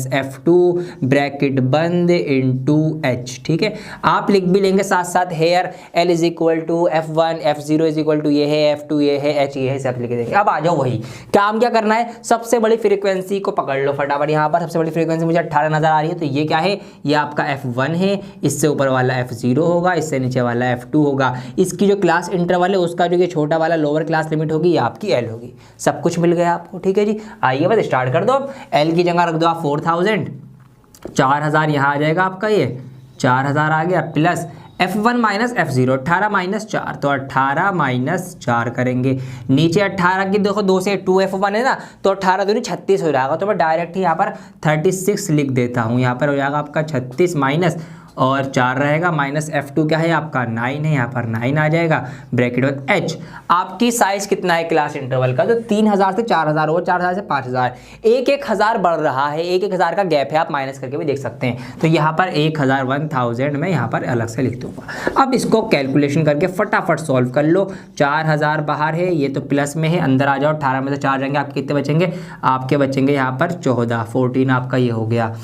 - F2 ब्रैकेट बंद इनटू H। एच, ठीक है। आप लिख भी लेंगे साथ साथ here l is equal to F1, F0 is equal to ये है, F2 ये है, H ये है, सब लिख देंगे। अब आ जाओ वही काम क्या करना है, सबसे बड़ी फ्रीक्वेंसी को पकड़ लो फटाफट। यहाँ पर सबसे बड़ी फ्रीक्वेंसी मुझे 18 नजर आ रही है, तो ये क्या है, ये आपका F1 है, इससे ऊपर वाला F0 होगा, इससे नीचे वाला F2 होगा। इसकी जो क्लास इंटरवल है उसका जो ये छोटा वाला लोअर क्लास लिमिट होगी ये आपकी L होगी। सब कुछ मिल गया आपको, ठीक है जी। आइए बस स्टार्ट कर दो। अब L की जगह रख दो आप 4000, 4000 यहाँ आ जाएगा आपका, ये 4000 आ गया, plus F1 minus F0, 18 minus 4, तो 18 माइनस 4 करेंगे। नीचे 18 की देखो 2 से 2F1 है ना, तो 18 दूनी 36 हो जाएगा, तो मैं डायरेक्ट ही यहाँ पर 36 लिख देता हूँ। यहाँ पर हो जाएगा आपका 36 माइनस और 4 रहेगा, माइनस F2 क्या है आपका 9 है, यहाँ पर 9 आ जाएगा, ब्रैकेट में H। आपकी साइज कितना है क्लास इंटरवल का, तो 3000 से 4000 और 4000 से 5000, 1-1000 बढ़ रहा है, 1-1000 का गैप है, आप माइनस करके भी देख सकते हैं। तो यहाँ पर 1000 मैं यहाँ पर अलग से लिख दूंगा। अब इसको कैलकुलेशन करके फटाफट सॉल्व कर लो। 4000 बाहर है, ये तो प्लस में है, अंदर आ जाओ, 18 में से 4 जाएंगे, आपके कितने बचेंगे, आपके बचेंगे यहाँ पर 14 आपका ये हो गया।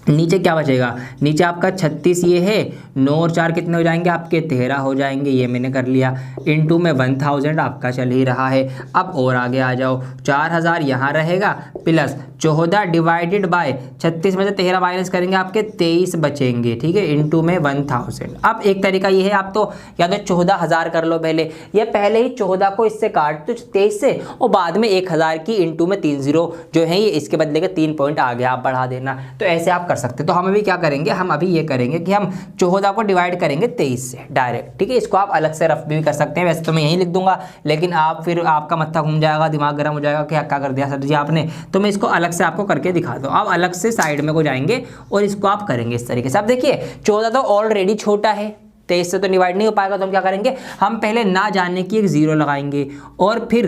नीचे क्या बचेगा, नीचे आपका 36 ये है, 9 और 4 कितने हो जाएंगे आपके 13 हो जाएंगे, ये मैंने कर लिया। इनटू में 1000 आपका चल ही रहा है। अब और आगे आ जाओ, 4000 यहाँ रहेगा, प्लस 14 डिवाइडेड बाय 36 में से 13 माइनस करेंगे, आपके 23 बचेंगे, ठीक है, इनटू में 1000। अब एक तरीका ये है, आप तो या तो 14000 कर लो पहले, या पहले ही 14 को इससे काट दो 23 से, और बाद में 1000 की इनटू में 3 0 जो है ये इसके बदले के 3 पॉइंट आगे आप बढ़ा देना। तो ऐसे आप कर सकते। तो हम अभी क्या करेंगे, हम अभी ये करेंगे कि हम 14 को डिवाइड करेंगे 23 से डायरेक्ट, ठीक है। इसको आप अलग से रफ भी कर सकते हैं, वैसे तो मैं यही लिख दूंगा, लेकिन आप फिर आपका मत्था घूम जाएगा, दिमाग गर्म हो जाएगा कि क्या कर दिया सर जी आपने, तो मैं इसको अलग से आपको करके दिखा दूँ। आप अलग से साइड में को जाएंगे और इसको आप करेंगे इस तरीके से। अब देखिए 14 तो ऑलरेडी छोटा है, 23 से तो डिवाइड नहीं हो पाएगा, तो हम क्या करेंगे, हम पहले ना जानने की एक 0 लगाएंगे और फिर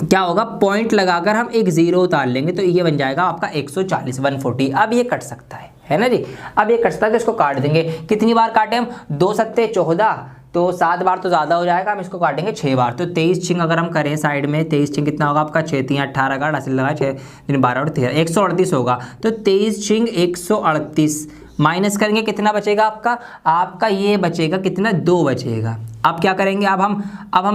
क्या होगा, पॉइंट लगाकर हम एक 0 उतार लेंगे, तो ये बन जाएगा आपका 140, 140। अब ये कट सकता है ना जी। अब ये कट सकता है, तो इसको काट देंगे। कितनी बार काटे हम, 2 सत्ते 14, तो 7 बार तो ज़्यादा हो जाएगा, हम इसको काटेंगे 6 बार। तो 23 छिंग अगर हम करें साइड में, 23 छिंग कितना होगा आपका 6 3 18 का हासिल लगा, 6 3 12 और 13, 138 होगा। तो 23 छिंग 138 माइनस करेंगे, कितना बचेगा आपका ये बचेगा कितना, 2 बचेगा। अब क्या करेंगे, अब हम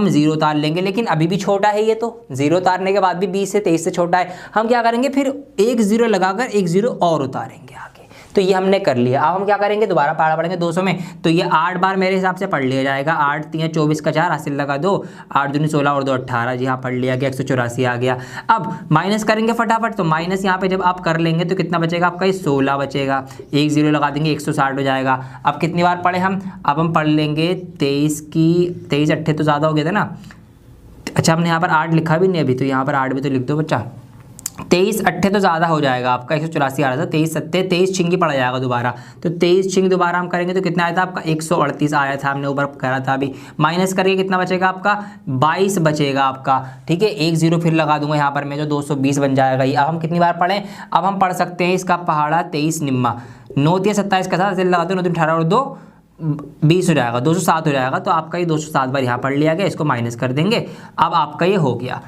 0 उतार लेंगे, लेकिन अभी भी छोटा है ये, तो 0 उतारने के बाद भी 20 से 23 से छोटा है। हम क्या करेंगे, फिर एक 0 लगाकर एक 0 और उतारेंगे आगे। तो ये हमने कर लिया। अब हम क्या करेंगे, दोबारा पढ़ा पढ़ेंगे 200 में, तो ये 8 बार मेरे हिसाब से पढ़ लिया जाएगा। 8 3 24 का 4 हासिल लगा 2, 8 दूनी 16 और 2 18, जी हाँ पढ़ लिया गया, 184 आ गया। अब माइनस करेंगे फटाफट, तो माइनस यहाँ पे जब आप कर लेंगे तो कितना बचेगा आपका, ये 16 बचेगा, एक 0 लगा देंगे, 160 हो जाएगा। अब कितनी बार पढ़े हम, अब हम पढ़ लेंगे 23 की 23 8 तो ज़्यादा हो गया था ना, अच्छा हमने यहाँ पर 8 लिखा भी नहीं अभी, तो यहाँ पर 8 भी तो लिख दो बच्चा। 23 8 तो ज़्यादा हो जाएगा आपका, 184 आ रहा था, 23 7 23 छिंगी पड़ जाएगा दोबारा, तो 23 छिंग दोबारा हम करेंगे तो कितना आया था आपका, 138 आया था, हमने ऊपर करा था अभी। माइनस करके कितना बचेगा आपका, 22 बचेगा आपका, ठीक है। एक 0 फिर लगा दूंगा यहाँ पर मैं, जो 220 बन जाएगा ये। अब हम कितनी बार पढ़ें, अब हम पढ़ सकते हैं इसका पहाड़ा 23 निम्मा, 9 3 27 का साथ लगा दो, 9 3 18 और 2 20 हो जाएगा, 207 हो जाएगा। तो आपका ये 207 बार यहाँ पढ़ लिया गया, इसको माइनस कर देंगे। अब आपका ये हो गया,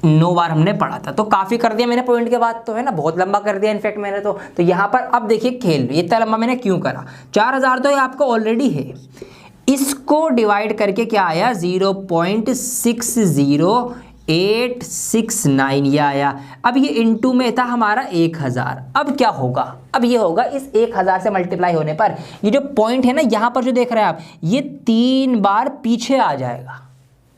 9 बार हमने पढ़ा था, तो काफ़ी कर दिया मैंने पॉइंट के बाद, तो है ना, बहुत लंबा कर दिया इनफैक्ट मैंने तो यहाँ पर अब देखिए खेल, ये इतना लंबा मैंने क्यों करा, 4000 तो ये आपका ऑलरेडी है, इसको डिवाइड करके क्या आया, 0.60869 ये आया। अब ये इनटू में था हमारा 1000। अब क्या होगा, अब ये होगा इस 1000 से मल्टीप्लाई होने पर ये जो पॉइंट है ना यहाँ पर जो देख रहे हैं आप, ये 3 बार पीछे आ जाएगा।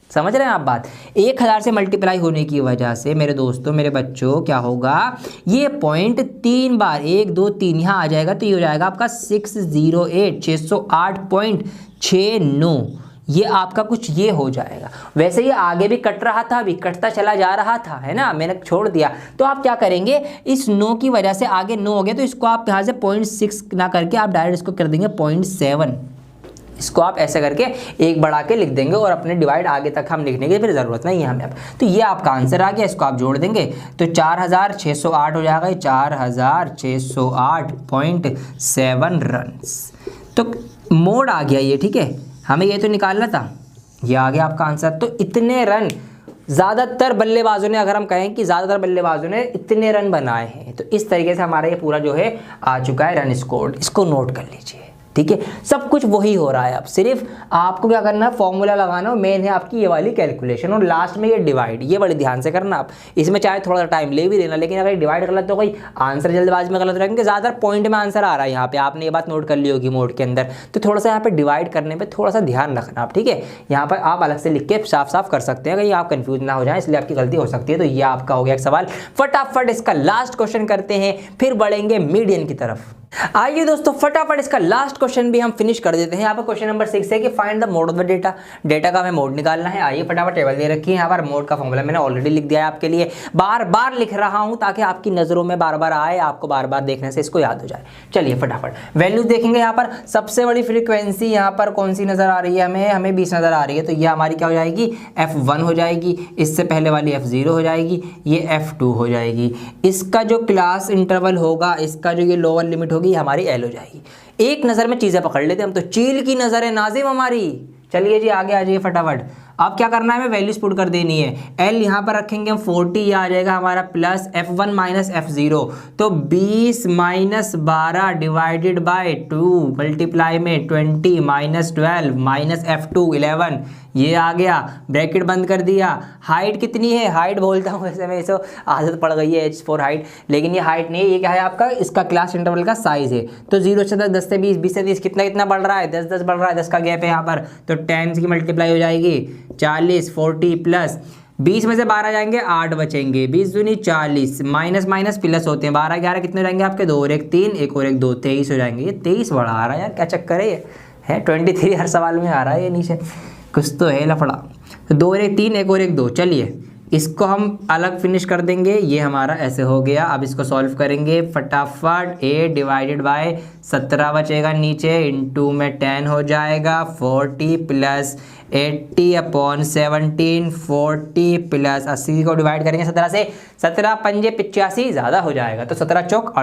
समझ रहे हैं आप बात, 1000 से मल्टीप्लाई होने की वजह से मेरे दोस्तों मेरे बच्चों क्या होगा, ये पॉइंट 3 बार 1 2 3 यहाँ आ जाएगा, तो ये हो जाएगा आपका 608.69, ये आपका कुछ ये हो जाएगा। वैसे ये आगे भी कट रहा था, अभी कटता चला जा रहा था, है ना, मैंने छोड़ दिया। तो आप क्या करेंगे, इस 9 की वजह से आगे 9 हो गया, तो इसको आप यहाँ से 0.6 ना करके आप डायरेक्ट इसको कर देंगे 0.7, इसको आप ऐसे करके एक बढ़ा के लिख देंगे और अपने डिवाइड आगे तक हम लिखने की फिर ज़रूरत नहीं है हमें अब। तो ये आपका आंसर आ गया, इसको आप जोड़ देंगे तो 4608 हो जाएगा, 4608.7 रन्स। तो मोड आ गया ये, ठीक है, हमें ये तो निकालना था, ये आ गया आपका आंसर। तो इतने रन ज़्यादातर बल्लेबाजों ने, अगर हम कहें कि ज़्यादातर बल्लेबाजों ने इतने रन बनाए हैं, तो इस तरीके से हमारा ये पूरा जो है आ चुका है रन स्कोर, इसको नोट कर लीजिए। ठीक है, सब कुछ वही हो रहा है। अब सिर्फ आपको क्या करना है, फॉर्मूला लगाना, मेन है आपकी ये वाली कैलकुलेशन, और लास्ट में ये डिवाइड, ये बड़े ध्यान से करना आप। इसमें चाहे थोड़ा सा टाइम ले भी लेना, लेकिन अगर डिवाइड गलत हो गई, आंसर जल्दबाजी में गलत रहेंगे, ज़्यादा पॉइंट में आंसर आ रहा है यहाँ पे, आपने ये बात नोट कर ली होगी मोड के अंदर, तो थोड़ा सा यहाँ पे डिवाइड करने पर थोड़ा सा ध्यान रखना आप, ठीक है। यहाँ पर आप अलग से लिख के साफ साफ कर सकते हैं, कहीं आप कंफ्यूज ना हो जाए, इसलिए आपकी गलती हो सकती है। तो ये आपका हो गया एक सवाल। फटाफट इसका लास्ट क्वेश्चन करते हैं, फिर बढ़ेंगे मीडियन की तरफ। आइए दोस्तों, फटाफट इसका लास्ट क्वेश्चन भी हम फिनिश कर देते हैं। यहाँ पर क्वेश्चन नंबर 6 है कि find the mode of the data, data का हमें मोड निकालना है। आइए फटाफट टेबल दे रखी है, यहाँ पर मोड का फॉर्मूला मैंने ऑलरेडी लिख दिया है आपके लिए, बार बार लिख रहा हूँ ताकि आपकी नजरों में बार बार आए, आपको बार बार देखने से इसको याद हो जाए। चलिए फटाफट वैल्यूज देखेंगे। यहाँ पर सबसे बड़ी फ्रीक्वेंसी यहाँ पर कौन सी नजर आ रही है हमें, 20 नजर आ रही है, तो ये हमारी क्या हो जाएगी, f1 हो जाएगी, इससे पहले वाली f0 हो जाएगी, ये f2 हो जाएगी। इसका जो क्लास इंटरवल होगा, इसका जो ये लोअर लिमिट होगी, हमारी l हो जाएगी। एक नजर में चीजें पकड़ लेते हम तो, चील की नजर है नाजिम हमारी। चलिए जी आगे आ जाइए फटाफट। अब क्या करना है, हमें वैल्यूज पुट कर देनी है। l यहाँ पर रखेंगे हम 40, ये आ जाएगा हमारा प्लस f1 माइनस f0, तो 20 माइनस 12 डिवाइडेड बाय 2 मल्टीप्लाई में 20 माइनस 12 माइनस f2 11, ये आ गया, ब्रैकेट बंद कर दिया। हाइट कितनी है, हाइट बोलता हूँ वैसे मैं, इसे आदत पड़ गई है h4 हाइट, लेकिन ये हाइट नहीं है, ये क्या है आपका, इसका क्लास इंटरवल का साइज है। तो 0 से 10, 10 से 20, 20 से 30, कितना कितना बढ़ रहा है, 10 10 बढ़ रहा है, 10 का गैप है यहाँ पर, तो 10 की मल्टीप्लाई हो जाएगी 40, 40 प्लस 20 में से 12 जाएंगे, 8 बचेंगे, 20 दूनी 40, माइनस माइनस प्लस होते हैं, 12 11 कितने हो जाएंगे आपके, 2 और 1 3, 1 और 1 2, 23 हो जाएंगे। ये 23 बढ़ा आ रहा है यार, क्या चक्कर है, ये है 23 हर सवाल में आ रहा है, ये नीचे कुछ तो है लफड़ा। तो 2 और 1 3, 1 और 1 2, चलिए इसको हम अलग फिनिश कर देंगे, ये हमारा ऐसे हो गया। अब इसको सॉल्व करेंगे फटाफट, 8 डिवाइडेड बाय 17 बचेगा नीचे, इंटू में 10 हो जाएगा, 40 प्लस 80 अपॉन 17, 40 प्लस 80 को डिवाइड करेंगे 17 से, 17 पंजे 85 ज़्यादा हो जाएगा, तो 17 चौक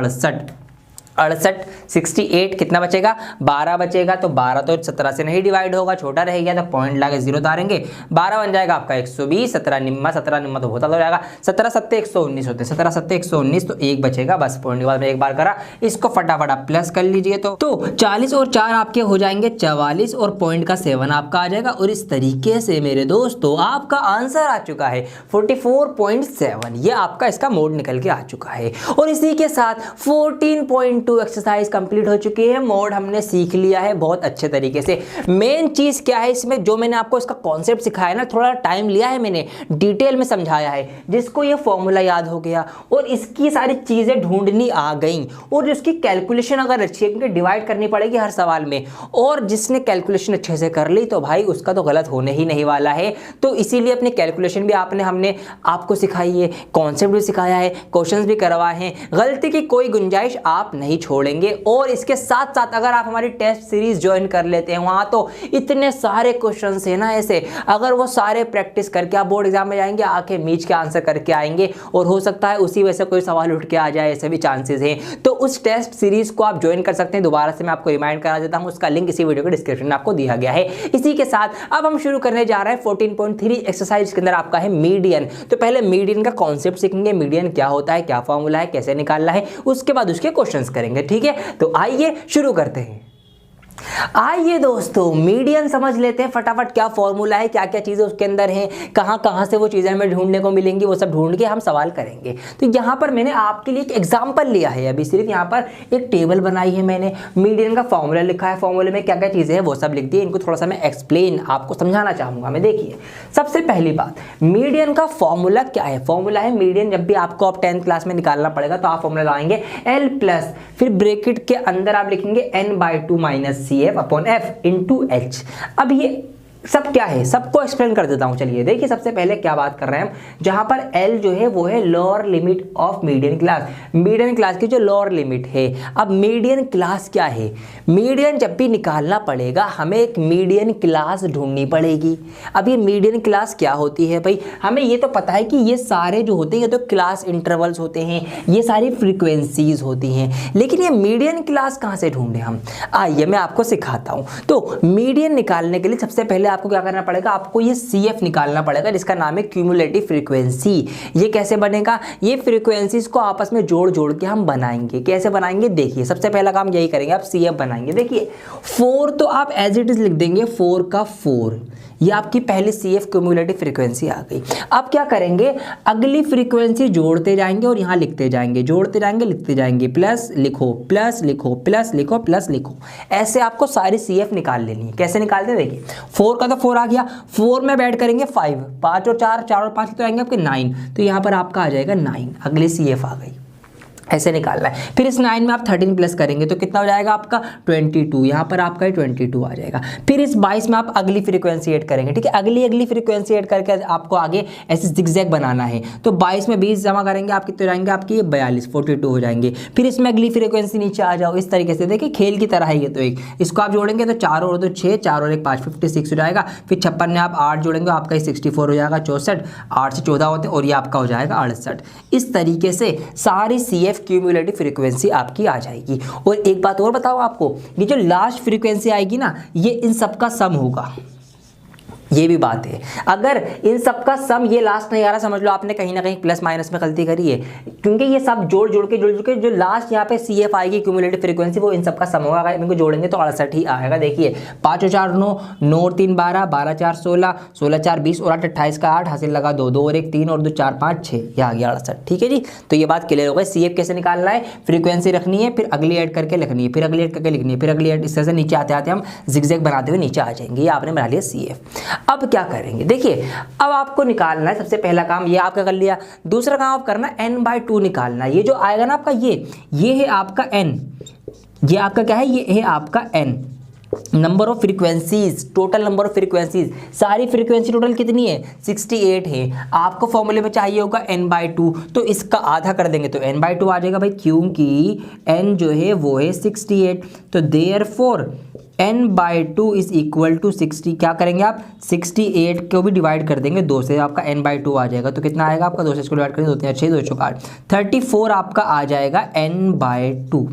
68, 68 कितना बचेगा, 12 बचेगा। तो 12 तो 17 से नहीं डिवाइड होगा, छोटा रह गया, तो पॉइंट लाके 0 उतारेंगे, 12 बन जाएगा आपका 120, 17 निम्मा तो बहुत हो जाएगा, 17 7 119 होते हैं, 17 7 119, तो 1 बचेगा बस। पॉइंट के बाद में एक बार करा, इसको फटाफट आप प्लस कर लीजिए, तो 40 और 4 आपके हो जाएंगे 44, और पॉइंट का 7 आपका आ जाएगा। और इस तरीके से मेरे दोस्तों आपका आंसर आ चुका है 44.7, ये आपका इसका मोड निकल के आ चुका है। और इसी के साथ 14.2 एक्सरसाइज कंप्लीट हो चुकी है, मोड हमने सीख लिया है बहुत अच्छे तरीके से। मेन चीज क्या है इसमें, जो मैंने आपको इसका कॉन्सेप्ट सिखाया ना, थोड़ा टाइम लिया है, मैंने डिटेल में समझाया है, जिसको ये फॉर्मूला याद हो गया और इसकी सारी चीजें ढूंढनी आ गई, और उसकी कैलकुलेशन अगर अच्छी है, क्योंकि डिवाइड करनी पड़ेगी हर सवाल में, और जिसने कैलकुलेशन अच्छे से कर ली तो भाई उसका तो गलत होने ही नहीं वाला है। तो इसीलिए अपनी कैलकुलेशन भी हमने आपको सिखाई है, कॉन्सेप्ट भी सिखाया है, क्वेश्चंस भी करवाए हैं, गलती की कोई गुंजाइश आप नहीं छोड़ेंगे। और इसके साथ साथ अगर आप हमारी टेस्ट सीरीज ज्वाइन कर लेते हैं, वहां तो इतने सारे क्वेश्चंस है ना ऐसे, अगर वो सारे प्रैक्टिस करके आप बोर्ड एग्जाम में जाएंगे, आके मीच के आंसर करके आएंगे, और हो सकता है उसी वजह से कोई सवाल उठ के आ जाए, ऐसे भी चांसेस हैं। तो उस टेस्ट सीरीज को आप ज्वाइन कर सकते हैं। दोबारा से मैं आपको रिमाइंड करा देता हूं, उसका लिंक इसी वीडियो के डिस्क्रिप्शन में आपको दिया गया है। इसी के साथ अब हम शुरू करने जा रहे हैं 14.3 एक्सरसाइज के अंदर आपका है मीडियन। तो पहले मीडियन का कॉन्सेप्ट सीखेंगे, मीडियन क्या होता है, क्या फॉर्मूला है, कैसे निकालना है, उसके बाद उसके क्वेश्चंस करेंगे, ठीक है। तो आइए शुरू करते हैं। आइए दोस्तों मीडियन समझ लेते हैं फटाफट, क्या फॉर्मूला है, क्या क्या चीजें उसके अंदर हैं, कहां कहां से वो चीजें हमें ढूंढने को मिलेंगी, वो सब ढूंढ के हम सवाल करेंगे। तो यहां पर मैंने आपके लिए एक एग्जांपल लिया है, अभी सिर्फ यहां पर एक टेबल बनाई है मैंने, मीडियन का फॉर्मूला लिखा है, फॉर्मूले में क्या क्या चीजें हैं वो सब लिख दी, इनको थोड़ा सा मैं एक्सप्लेन आपको समझाना चाहूंगा मैं। देखिए सबसे पहली बात, मीडियन का फॉर्मूला क्या है, फॉर्मूला है मीडियन, जब भी आपको आप 10th क्लास में निकालना पड़ेगा तो आप फॉर्मूला लगाएंगे L प्लस, फिर ब्रैकेट के अंदर आप लिखेंगे n/2 minus CF upon F into H। अब ये सब क्या है, सबको एक्सप्लेन कर देता हूं। चलिए देखिए, सबसे पहले क्या बात कर रहे हैं हम, जहां पर L जो है वो है lower limit of median class, median class की जो लोअर लिमिट है। अब मीडियन क्लास क्या है, मीडियन जब भी निकालना पड़ेगा हमें एक मीडियन क्लास ढूंढनी पड़ेगी। अब ये मीडियन क्लास क्या होती है भाई, हमें ये तो पता है कि ये सारे जो होते हैं ये तो क्लास इंटरवल्स होते हैं, ये सारी फ्रीक्वेंसीज होती हैं, लेकिन ये मीडियन क्लास कहाँ से ढूंढे हम, आइए मैं आपको सिखाता हूँ। तो मीडियन निकालने के लिए सबसे पहले आपको क्या करना पड़ेगा, आपको ये CF निकालना पड़ेगा जिसका नाम है क्यूमुलेटिव फ्रीक्वेंसी। ये कैसे बनेगा, ये फ्रीक्वेंसीज को आपस में जोड़ जोड़ के हम बनाएंगे। कैसे बनाएंगे, देखिए सबसे पहला काम यही करेंगे, आप CF बनाएंगे। देखिए 4 तो आप एज इट इज लिख देंगे, 4 का 4, ये आपकी पहली CF क्यूमुलेटिव फ्रीक्वेंसी आ गई। अब क्या करेंगे, अगली फ्रीक्वेंसी जोड़ते जाएंगे और यहाँ लिखते जाएंगे, जोड़ते जाएंगे लिखते जाएंगे, प्लस लिखो प्लस लिखो प्लस लिखो प्लस लिखो, ऐसे आपको सारी CF निकाल लेनी है। कैसे निकालते हैं, देखिए 4 का तो 4 आ गया, 4 में ऐड करेंगे 5, 5 और 4, 4 और 5 तो आएंगे आपके 9, तो यहाँ पर आपका आ जाएगा 9, अगली CF आ गई। ऐसे निकालना है। फिर इस 9 में आप 13 प्लस करेंगे तो कितना हो जाएगा आपका 22, यहाँ पर आपका 22 आ जाएगा। फिर इस 22 में आप अगली फ्रीक्वेंसी ऐड करेंगे, ठीक है, अगली फ्रीक्वेंसी ऐड करके आपको आगे ऐसे जिगजैग बनाना है। तो 22 में 20 जमा करेंगे, आप कितने जाएंगे, आपकी 42, 42 हो जाएंगे। फिर इसमें अगली फ्रीक्वेंसी नीचे आ जाओ, इस तरीके से देखिए खेल की तरह है ये। तो एक इसको आप जोड़ेंगे तो 4 और 2 6, 4 और 1 5, 56 हो जाएगा। फिर 56 में आप 8 जोड़ेंगे, आपका 64 हो जाएगा, 64, 8 से 14 होते और ये आपका हो जाएगा 68। इस तरीके से सारी CF क्यूमुलेटिव फ्रीक्वेंसी आपकी आ जाएगी। और एक बात और बताओ आपको, ये जो लास्ट फ्रीक्वेंसी आएगी ना, ये इन सब का सम होगा। ये भी बात है, अगर इन सब का सम ये लास्ट नहीं आ रहा, समझ लो आपने कहीं ना कहीं प्लस माइनस में गलती करी है, क्योंकि ये सब जोड़ जोड़ के जो लास्ट यहाँ पे CF आएगी क्यूमुलेटिव फ्रीक्वेंसी, वो इन सब का सम होगा। अगर इनको जोड़ेंगे तो 68 ही आएगा। देखिए 5 और 4 9, 9 और 3 12, 12 4 16, 16 4 20 और 8 28 का 8, हासिल लगा 2, 2 और 1 3 और 2 4 5 6, ये आ गया 68। ठीक है जी, तो ये बात क्लियर हो गई। CF कैसे निकालना है, फ्रीक्वेंसी रखनी है, फिर अगली ऐड करके लिखनी है, फिर अगली ऐड करके लिखनी है, फिर अगली ऐड, इस तरह से नीचे आते आते हम जिगजैग बनाते हुए नीचे आ जाएंगे। ये आपने बना लिया CF। अब क्या करेंगे, देखिए अब आपको निकालना है, सबसे पहला काम ये आपका कर लिया। दूसरा काम आप करना n/2 निकालना है। ये जो आएगा ना आपका, ये है आपका n, ये आपका क्या है, ये है आपका n, number of frequencies, total number of frequencies. सारी फ्रीक्वेंसी टोटल कितनी है, 68 है। आपको फॉर्मूले में चाहिए होगा n/2, तो इसका आधा कर देंगे तो n/2 आ जाएगा भाई, क्योंकि n जो है वो है 68। तो therefore n/2 is equal to 60। क्या करेंगे आप, 68 को भी डिवाइड कर देंगे 2 से, आपका n/2 आ जाएगा। तो कितना आएगा आपका, 2 से इसको डिवाइड करेंगे 2 3 6 2 4 8, 34 आपका आ जाएगा n/2।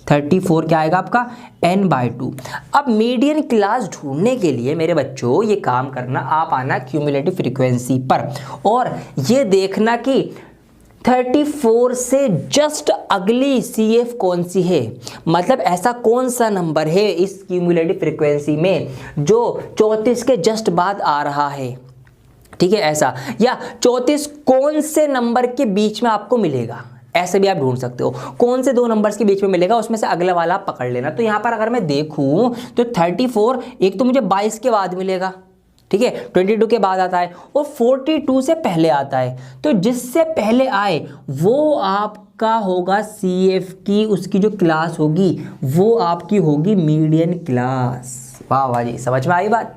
34 क्या आएगा आपका, n/2। अब मीडियन क्लास ढूंढने के लिए मेरे बच्चों ये काम करना, आप आना क्यूमुलेटिव फ्रीक्वेंसी पर और ये देखना कि 34 से जस्ट अगली CF कौन सी है, मतलब ऐसा कौन सा नंबर है इस क्यूमुलेटिव फ्रीक्वेंसी में जो 34 के जस्ट बाद आ रहा है। ठीक है, ऐसा, या 34 कौन से नंबर के बीच में आपको मिलेगा, ऐसे भी आप ढूंढ सकते हो। कौन से 2 नंबर्स के बीच में मिलेगा, उसमें से अगला वाला आप पकड़ लेना। तो यहाँ पर अगर मैं देखूं तो 34 एक तो मुझे 22 के बाद मिलेगा, ठीक है, 22 के बाद आता है, और 42 से पहले आता है। तो जिससे पहले आए वो आपका होगा CF की, उसकी जो क्लास होगी वो आपकी होगी मीडियन क्लास। वाह वाह जी, समझ में आई बात।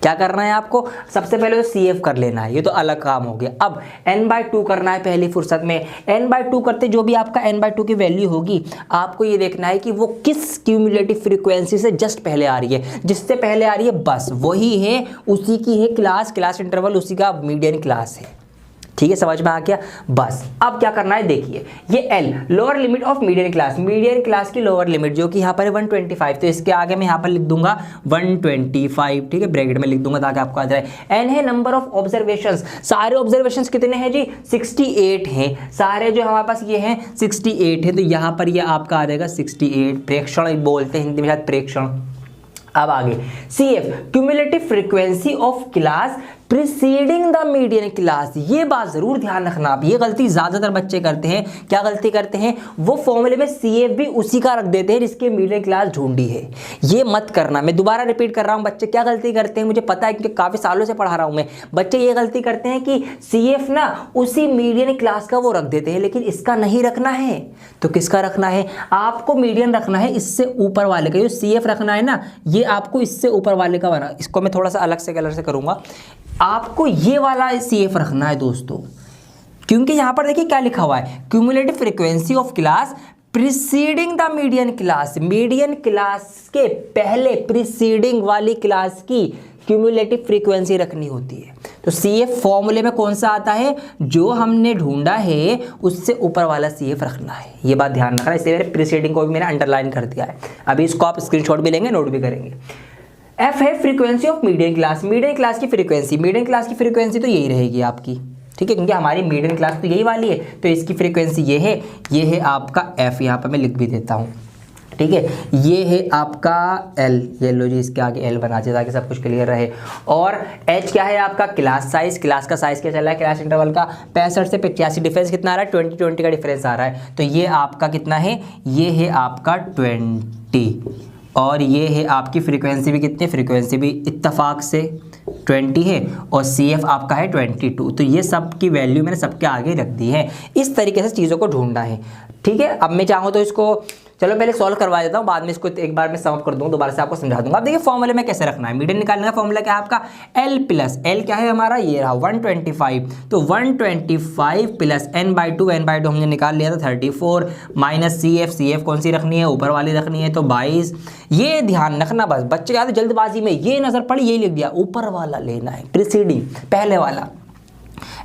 क्या करना है आपको, सबसे पहले तो CF कर लेना है, ये तो अलग काम हो गया। अब n/2 करना है पहली फुर्सत में। n/2 करते जो भी आपका n/2 की वैल्यू होगी, आपको ये देखना है कि वो किस क्यूमुलेटिव फ्रीक्वेंसी से जस्ट पहले आ रही है। जिससे पहले आ रही है बस वही है, उसी की है क्लास इंटरवल उसी का मीडियन क्लास है। ठीक है, समझ में आ गया। बस अब क्या करना है, देखिए ये L lower limit of median class की लोअर लिमिट जो कि यहाँ पर है 125, तो इसके आगे मैं यहाँ पर लिख दूंगा 125, ठीक है, ब्रैकेट में लिख दूंगा ताकि आपको आ जाए। N है नंबर ऑफ ऑब्जर्वेशंस, सारे ऑब्जर्वेशंस कितने हैं जी, 68 हैं सारे, जो हमारे पास ये हैं 68 है, तो यहाँ पर ये आपका आ जाएगा 68, प्रेक्षण बोलते हैं हिंदी में शायद, प्रेक्षण। अब आगे CF cumulative frequency of class preceding the median class. ये बात जरूर ध्यान रखना आप, ये गलती ज्यादातर बच्चे करते हैं। क्या गलती करते हैं, वो फॉर्मूले में CF भी उसी का रख देते हैं जिसके मीडियन क्लास ढूंढी है। ये मत करना, मैं दोबारा रिपीट कर रहा हूं, बच्चे क्या गलती करते हैं मुझे पता है क्योंकि काफी सालों से पढ़ा रहा हूं मैं। बच्चे ये गलती करते हैं कि CF ना उसी मीडियन क्लास का वो रख देते हैं, लेकिन इसका नहीं रखना है। तो किसका रखना है, आपको मीडियन रखना है इससे ऊपर वाले का। जो CF रखना है ना, ये आपको इससे ऊपर वाले का बना, इसको मैं थोड़ा सा अलग से कलर से करूंगा। आपको ये वाला CF रखना है दोस्तों, क्योंकि यहां पर देखिए क्या लिखा हुआ है, cumulative frequency of class preceding the median class. Median class के पहले प्रीसीडिंग वाली क्लास की क्यूमुलेटिव फ्रीक्वेंसी रखनी होती है। तो CF फॉर्मूले में कौन सा आता है, जो हमने ढूंढा है उससे ऊपर वाला CF रखना है। ये बात ध्यान रखना, इसलिए मेरे प्रीसीडिंग को भी मैंने अंडरलाइन कर दिया है। अभी इसको आप स्क्रीनशॉट भी लेंगे, नोट भी करेंगे। एफ है frequency of median class, median class की फ्रीक्वेंसी, मीडियन क्लास की फ्रीक्वेंसी तो यही रहेगी आपकी, ठीक है, क्योंकि हमारी मीडियन क्लास तो यही वाली है, तो इसकी फ्रीक्वेंसी ये है आपका एफ, यहाँ पर मैं लिख भी देता हूँ, ठीक है, ये है आपका एल, ये लो जी इसके आगे एल बना दीजिए ताकि सब कुछ क्लियर रहे। और एच क्या है आपका क्लास साइज, क्लास का साइज क्या चल रहा है, क्लास इंटरवल का 65 से 85, डिफरेंस कितना आ रहा है 20 का डिफरेंस आ रहा है, तो ये आपका कितना है, ये है आपका 20, और ये है आपकी फ्रीक्वेंसी भी कितनी, फ्रीक्वेंसी भी इत्तेफाक से 20 है, और सी एफ आपका है 22, तो ये सब की वैल्यू मैंने सबके आगे रख दी है। इस तरीके से चीज़ों को ढूंढना है, ठीक है। अब मैं चाहूँ तो इसको चलो पहले सॉल्व करवा देता हूँ, बाद में इसको एक बार मैं सम कर दूंगा, दोबारा से आपको समझा दूंगा। अब देखिए फॉर्मूले में कैसे रखना है, मीडियन निकालने का फॉर्मूला क्या है आपका, एल प्लस एल क्या है हमारा, ये रहा 125, तो 125 प्लस n/2 हमने निकाल लिया था 34, माइनस सी एफ कौन सी रखनी है, ऊपर वाली रखनी है, तो 22। ये ध्यान रखना, बस बच्चे याद जल्दबाजी में ये नजर पड़ी, ये लिख दिया, ऊपर वाला लेना है, प्रीसीडिंग पहले वाला।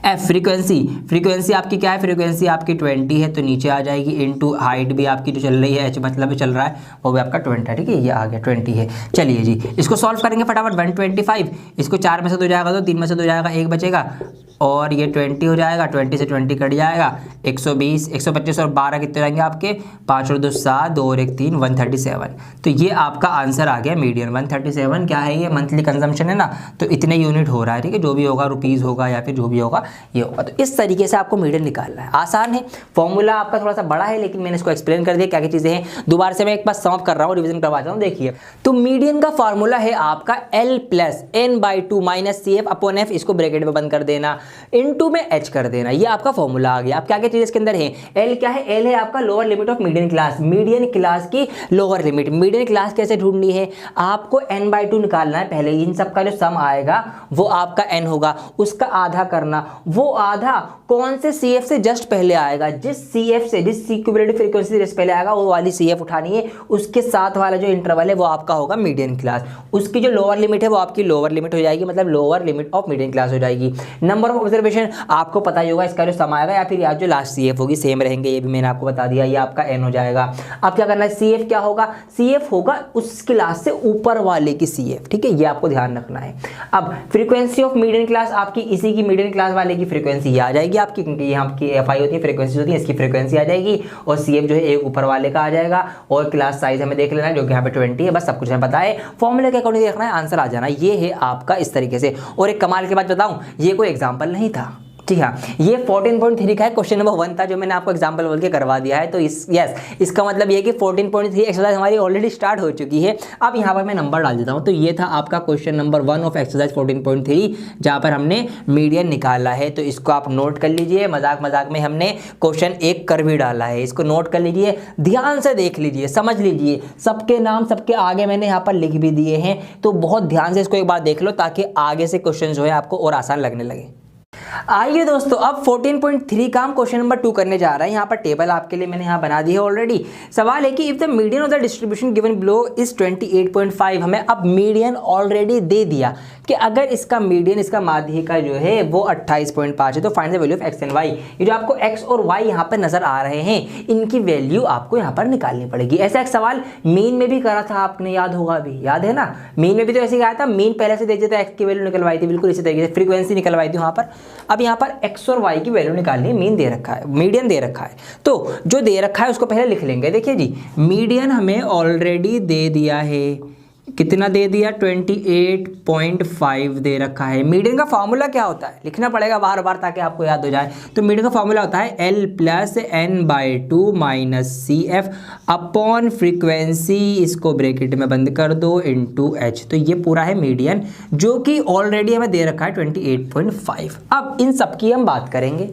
एफ फ्रीक्वेंसी आपकी क्या है, फ्रीक्वेंसी आपकी 20 है, तो नीचे आ जाएगी, इनटू हाइट भी आपकी जो चल रही है, एच मतलब चल रहा है वो भी आपका 20 है, ठीक है, ये आ गया 20 है। चलिए जी इसको सॉल्व करेंगे फटाफट, 125 इसको 4 में से 2 जाएगा तो 3 में से 2 जाएगा, 1 बचेगा, और ये 20 हो जाएगा, 20 से 20 कट जाएगा, 120 125 और 12 कितने रहेंगे आपके, 5 और 2 7, 2 और 1 3, 137। तो ये आपका आंसर आ गया मीडियन 137। क्या है ये, मंथली कंजम्पशन है ना, तो इतने यूनिट हो रहा है, ठीक है, जो भी होगा रुपीज़ होगा या फिर जो भी होगा ये होगा। तो इस तरीके से आपको मीडियन निकालना है, आसान है, फॉर्मूला आपका थोड़ा सा बड़ा है लेकिन मैंने इसको एक्सप्लेन कर दिया क्या क्या चीज़ें हैं। दोबारा से मैं एक बार सॉल्व कर रहा हूँ, रिवीजन करवाता हूँ, देखिए। तो मीडियन का फॉर्मूला है आपका L plus n/2 minus c f upon f, इसको ब्रैकेट में बंद कर देना, इनटू में h कर देना, ये आपका फॉर्मूला आ गया। अब क्या क्या चीज़ इसके अंदर है, L क्या है, L है आपका lower limit of median class, median class की लोअर लिमिट। मीडियन क्लास कैसे ढूंढनी है, आपको n/2 निकालना है, पहले इन सब का जो सम आएगा वो आपका n होगा, उसका आधा करना, वो आधा कौन से CF से जस्ट पहले आएगा, जिस CF से, जिस इक्विवेलेंट फ्रीक्वेंसी से जस्ट पहले आएगा वो वाली CF उठानी है, उसके साथ वाला जो इंटरवल है वो आपका होगा मीडियन क्लास, उसकी जो लोअर लिमिट है वो आपकी लोअर लिमिट हो जाएगी, मतलब lower limit of median class हो जाएगी। नंबर ऑफ ऑब्जर्वेशन आपको पता ही होगा, इसका जो सम आएगा या फिर या जो लास्ट CF होगी सेम रहेंगे, ये भी मैंने आपको बता दिया, ये आपका n हो जाएगा। अब क्या करना है, CF क्या होगा, CF होगा उस क्लास से ऊपर वाले की CF, ठीक है, ये आपको ध्यान रखना है। अब फ्रीक्वेंसी ऑफ मीडियन क्लास आपकी इसी की मीडियन क्लास वाले की फ्रीक्वेंसी आ जाएगी आपकी, क्योंकि यहाँ आपकी FI होती है, फ्रीक्वेंसी होती है, इसकी फ्रीक्वेंसी आ जाएगी, और CF जो है एक ऊपर वाले का आ जाएगा, और क्लास साइज हमें देख लेना है जो कि यहाँ पे 20 है, बस सब कुछ हमें पता है, फॉर्मूले के अकॉर्डिंग देखना है, आंसर आ जाना। ये है आपका इस तरीके से। और एक कमाल की बात बताऊं, ये कोई एग्जाम्पल नहीं था, जी हाँ, ये 14.3 का है, क्वेश्चन नंबर 1 था जो मैंने आपको एग्जांपल बोल के करवा दिया है। तो इसका मतलब ये कि 14.3 एक्सरसाइज हमारी ऑलरेडी स्टार्ट हो चुकी है। अब यहाँ पर मैं नंबर डाल देता हूँ। तो ये था आपका क्वेश्चन नंबर 1 ऑफ एक्सरसाइज 14.3 जहाँ पर हमने मीडियन निकाला है। तो इसको आप नोट कर लीजिए, मजाक मजाक में हमने क्वेश्चन 1 कर भी डाला है, इसको नोट कर लीजिए, ध्यान से देख लीजिए, समझ लीजिए, सबके नाम सबके आगे मैंने यहाँ पर लिख भी दिए हैं, तो बहुत ध्यान से इसको एक बार देख लो ताकि आगे से क्वेश्चन जो है आपको और आसान लगने लगे। आइए दोस्तों, अब 14.3 का हम क्वेश्चन नंबर 2 करने जा रहे हैं। यहाँ पर टेबल आपके लिए मैंने यहाँ बना दी है ऑलरेडी। सवाल है कि if the median of the distribution given below is 28.5, हमें अब मीडियन ऑलरेडी दे दिया कि अगर इसका मीडियन, इसका माध्यिका जो है वो 28.5 है, तो find the value of x and y। ये जो आपको x और y यहाँ पर नजर आ रहे हैं, इनकी वैल्यू आपको यहाँ पर निकालनी पड़ेगी। ऐसा एक सवाल मीन में भी करा था आपने, याद होगा, अभी याद है ना, मीन में भी तो ऐसे कहा था, मीन पहले से दे देता है, x की वैल्यू निकलवाई थी, बिल्कुल इसी तरीके से फ्रीक्वेंसी निकलवाई थी वहाँ पर। अब यहाँ पर x और y की वैल्यू निकालनी है, मीन दे रखा है, मीडियन दे रखा है, तो जो दे रखा है उसको पहले लिख लेंगे। देखिए जी, मीडियन हमें ऑलरेडी दे दिया है, कितना दे दिया, 28.5 दे रखा है। मीडियन का फॉर्मूला क्या होता है, लिखना पड़ेगा बार बार ताकि आपको याद हो जाए। तो मीडियन का फॉर्मूला होता है L plus n/2 minus CF upon frequency, इसको ब्रैकेट में बंद कर दो, इनटू h। तो ये पूरा है मीडियन जो कि ऑलरेडी हमें दे रखा है 28.5। अब इन सब की हम बात करेंगे।